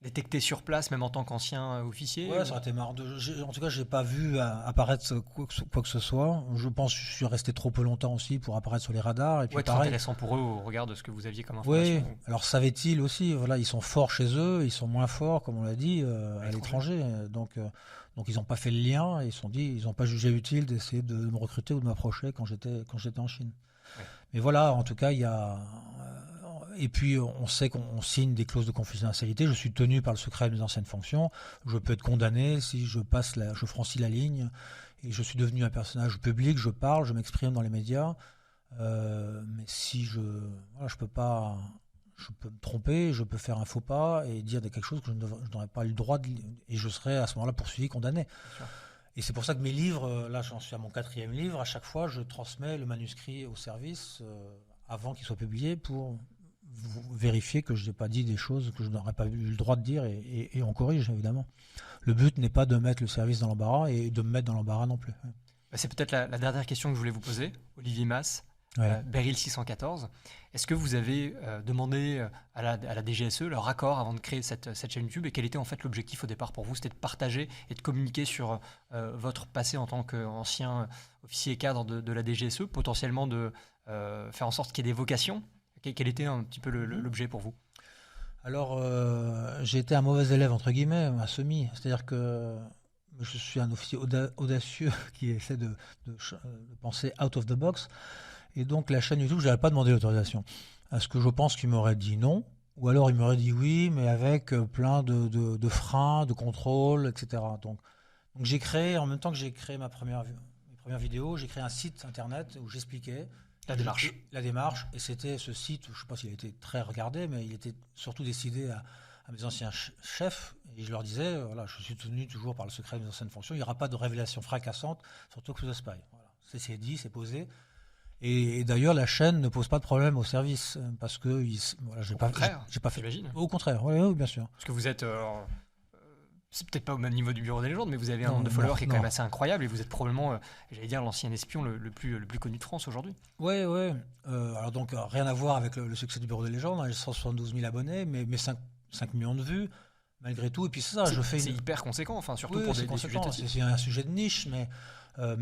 Speaker 2: détecté sur place, même en tant qu'ancien officier?
Speaker 1: Ouais, ça aurait été marrant. En tout cas, j'ai pas vu apparaître quoi que ce soit. Je pense que je suis resté trop peu longtemps aussi pour apparaître sur les radars. Et puis
Speaker 2: Ouais, être
Speaker 1: pareil.
Speaker 2: intéressant pour eux au regard de ce que vous aviez comme
Speaker 1: Oui.
Speaker 2: information.
Speaker 1: Alors savaient-ils aussi. Voilà, ils sont forts chez eux, ils sont moins forts, comme on l'a dit, à
Speaker 2: l'étranger.
Speaker 1: l'étranger. Donc ils n'ont pas fait le lien. Et ils n'ont pas jugé utile d'essayer de me recruter ou de m'approcher quand j'étais en Chine.
Speaker 2: Ouais.
Speaker 1: Mais voilà, en tout cas, il y a. Et puis, on sait qu'on signe des clauses de confidentialité. Je suis tenu par le secret de mes anciennes fonctions. Je peux être condamné si je franchis la ligne. Et je suis devenu un personnage public. Je parle, je m'exprime dans les médias. Mais si je peux pas. Je peux me tromper, je peux faire un faux pas et dire quelque chose que je n'aurais pas eu le droit de. Et je serais à ce moment-là poursuivi, condamné. Et c'est pour ça que mes livres, là j'en suis à mon 4e livre, à chaque fois je transmets le manuscrit au service avant qu'il soit publié pour vérifier que je n'ai pas dit des choses que je n'aurais pas eu le droit de dire et on corrige évidemment. Le but n'est pas de mettre le service dans l'embarras et de me mettre dans l'embarras non plus.
Speaker 2: C'est peut-être la dernière question que je voulais vous poser, Olivier Masse.
Speaker 1: Ouais.
Speaker 2: Beryl 614. Est-ce que vous avez demandé à la DGSE leur accord avant de créer cette chaîne YouTube et quel était en fait l'objectif au départ pour vous? C'était de partager et de communiquer sur votre passé en tant qu'ancien officier cadre de la DGSE, potentiellement de faire en sorte qu'il y ait des vocations. Quel était un petit peu l'objet pour vous?
Speaker 1: Alors, j'ai été un mauvais élève, entre guillemets, un semi. C'est-à-dire que je suis un officier audacieux qui essaie de penser out of the box. Et donc, la chaîne YouTube, je n'avais pas demandé l'autorisation. Est-ce que je pense qu'il m'aurait dit non? Ou alors, il m'aurait dit oui, mais avec plein de freins, de contrôles, etc. Donc j'ai créé, en même temps que j'ai créé mes premières vidéos, j'ai créé un site internet où j'expliquais
Speaker 2: la démarche.
Speaker 1: La démarche. Et c'était ce site, je ne sais pas s'il a été très regardé, mais il était surtout destiné à mes anciens chefs. Et je leur disais, voilà, je suis tenu toujours par le secret de mes anciennes fonctions. Il n'y aura pas de révélation fracassante sur Talks with the Spy. Voilà. C'est dit, c'est posé. Et d'ailleurs, la chaîne ne pose pas de problème au service parce que voilà, j'ai pas fait.
Speaker 2: J'imagine.
Speaker 1: Au contraire, oui, bien sûr.
Speaker 2: Parce que vous êtes, c'est peut-être pas au même niveau du Bureau des légendes, mais vous avez un nombre de followers qui est quand même assez incroyable et vous êtes probablement, j'allais dire, l'ancien espion le plus connu de France aujourd'hui.
Speaker 1: Oui. Alors donc rien à voir avec le succès du Bureau des légendes. J'ai 172 000 abonnés, mais 5 millions de vues. Malgré tout, et puis c'est ça,
Speaker 2: c'est hyper conséquent, enfin surtout pour des sujets de
Speaker 1: c'est un sujet de niche, mais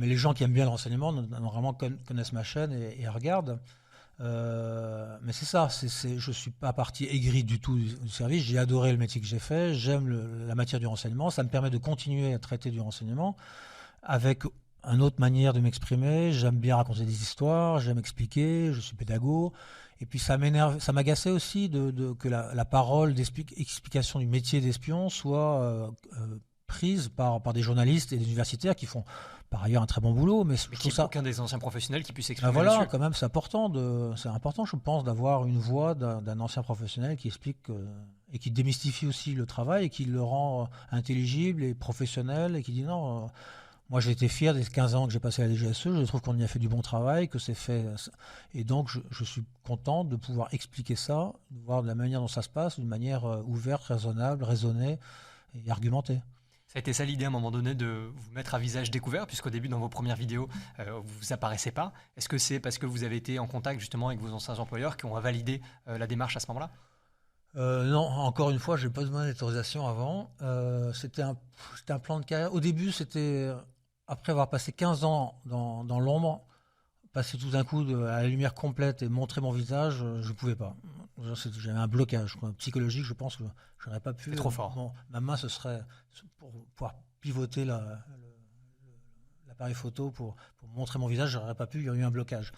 Speaker 1: les gens qui aiment bien le renseignement normalement connaissent ma chaîne et regardent. Mais c'est ça, je suis pas parti aigri du tout du service. J'ai adoré le métier que j'ai fait, j'aime la matière du renseignement. Ça me permet de continuer à traiter du renseignement avec une autre manière de m'exprimer. J'aime bien raconter des histoires, j'aime expliquer, je suis pédago. Et puis ça m'agaçait aussi que la parole d'explication du métier d'espion soit prise par des journalistes et des universitaires qui font par ailleurs un très bon boulot. Mais
Speaker 2: qui n'est aucun des anciens professionnels qui puisse s'exprimer
Speaker 1: voilà,
Speaker 2: dessus.
Speaker 1: quand même, c'est important, je pense, d'avoir une voix d'un ancien professionnel qui explique et qui démystifie aussi le travail et qui le rend intelligible et professionnel et qui dit non... Moi, j'ai été fier des 15 ans que j'ai passé à la DGSE. Je trouve qu'on y a fait du bon travail, que c'est fait. Et donc, je suis content de pouvoir expliquer ça, de voir de la manière dont ça se passe, d'une manière ouverte, raisonnable, raisonnée et argumentée.
Speaker 2: Ça a été ça l'idée à un moment donné de vous mettre à visage découvert, puisqu'au début, dans vos premières vidéos, vous apparaissez pas. Est-ce que c'est parce que vous avez été en contact justement avec vos anciens employeurs qui ont validé la démarche à ce moment-là?
Speaker 1: Non, encore une fois, je n'ai pas demandé d'autorisation avant. C'était un plan de carrière. Au début, c'était... Après avoir passé 15 ans dans l'ombre, passer tout d'un coup à la lumière complète et montrer mon visage, je ne pouvais pas. J'avais un blocage psychologique, je pense que je n'aurais pas pu.
Speaker 2: C'est trop fort.
Speaker 1: Ma main, ce serait pour pouvoir pivoter l'appareil photo pour montrer mon visage, je n'aurais pas pu, il y aurait eu un blocage.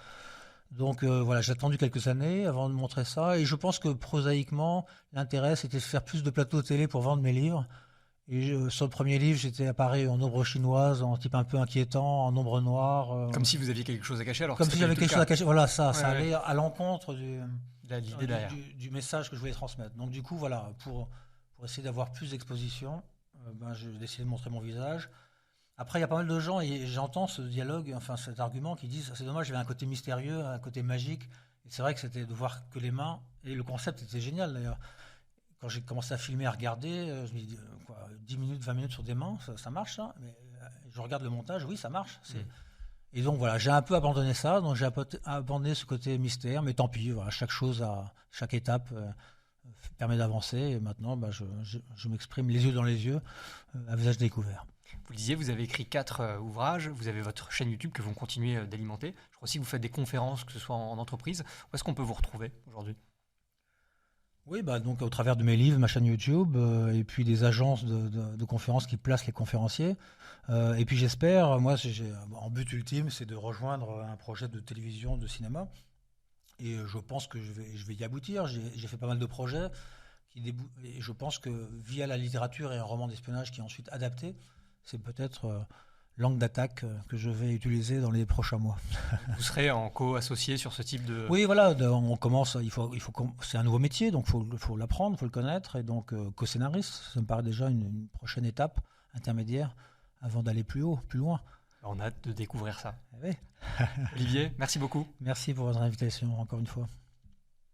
Speaker 1: Donc voilà, j'ai attendu quelques années avant de montrer ça. Et je pense que prosaïquement, l'intérêt, c'était de faire plus de plateaux télé pour vendre mes livres. Et sur le premier livre, j'étais apparu en ombre chinoise, en type un peu inquiétant, en ombre noire.
Speaker 2: Comme si vous aviez quelque chose à cacher, alors
Speaker 1: comme si j'avais quelque chose à cacher. Voilà, ça allait à l'encontre
Speaker 2: du
Speaker 1: message que je voulais transmettre. Donc du coup, voilà, pour essayer d'avoir plus d'exposition, j'ai décidé de montrer mon visage. Après, il y a pas mal de gens, et j'entends ce dialogue, enfin cet argument, qui disent c'est dommage, il y avait un côté mystérieux, un côté magique. Et c'est vrai que c'était de voir que les mains, et le concept était génial d'ailleurs. Quand j'ai commencé à filmer, à regarder, je me dis 10 minutes, 20 minutes sur des mains, ça marche ça. Mais je regarde le montage, oui, ça marche. Et donc voilà, j'ai un peu abandonné ça, donc j'ai abandonné ce côté mystère, mais tant pis, voilà, chaque étape permet d'avancer. Et maintenant, je m'exprime les yeux dans les yeux, à visage découvert.
Speaker 2: Vous le disiez, vous avez écrit 4 ouvrages, vous avez votre chaîne YouTube que vous continuez d'alimenter. Je crois aussi que vous faites des conférences, que ce soit en entreprise. Où est-ce qu'on peut vous retrouver aujourd'hui?
Speaker 1: Oui, donc au travers de mes livres, ma chaîne YouTube, et puis des agences de conférences qui placent les conférenciers. Et puis j'espère, moi, en but ultime, c'est de rejoindre un projet de télévision, de cinéma. Et je pense que je vais y aboutir. J'ai fait pas mal de projets. Et je pense que via la littérature et un roman d'espionnage qui est ensuite adapté, c'est peut-être l'angle d'attaque que je vais utiliser dans les prochains mois.
Speaker 2: Vous serez en co-associé sur ce type de...
Speaker 1: Oui, voilà, on commence, c'est un nouveau métier, donc il faut l'apprendre, il faut le connaître, et donc co-scénariste, ça me paraît déjà une prochaine étape intermédiaire avant d'aller plus haut, plus loin.
Speaker 2: On a hâte de découvrir ça.
Speaker 1: Oui.
Speaker 2: Olivier, merci beaucoup.
Speaker 1: Merci pour votre invitation, encore une fois.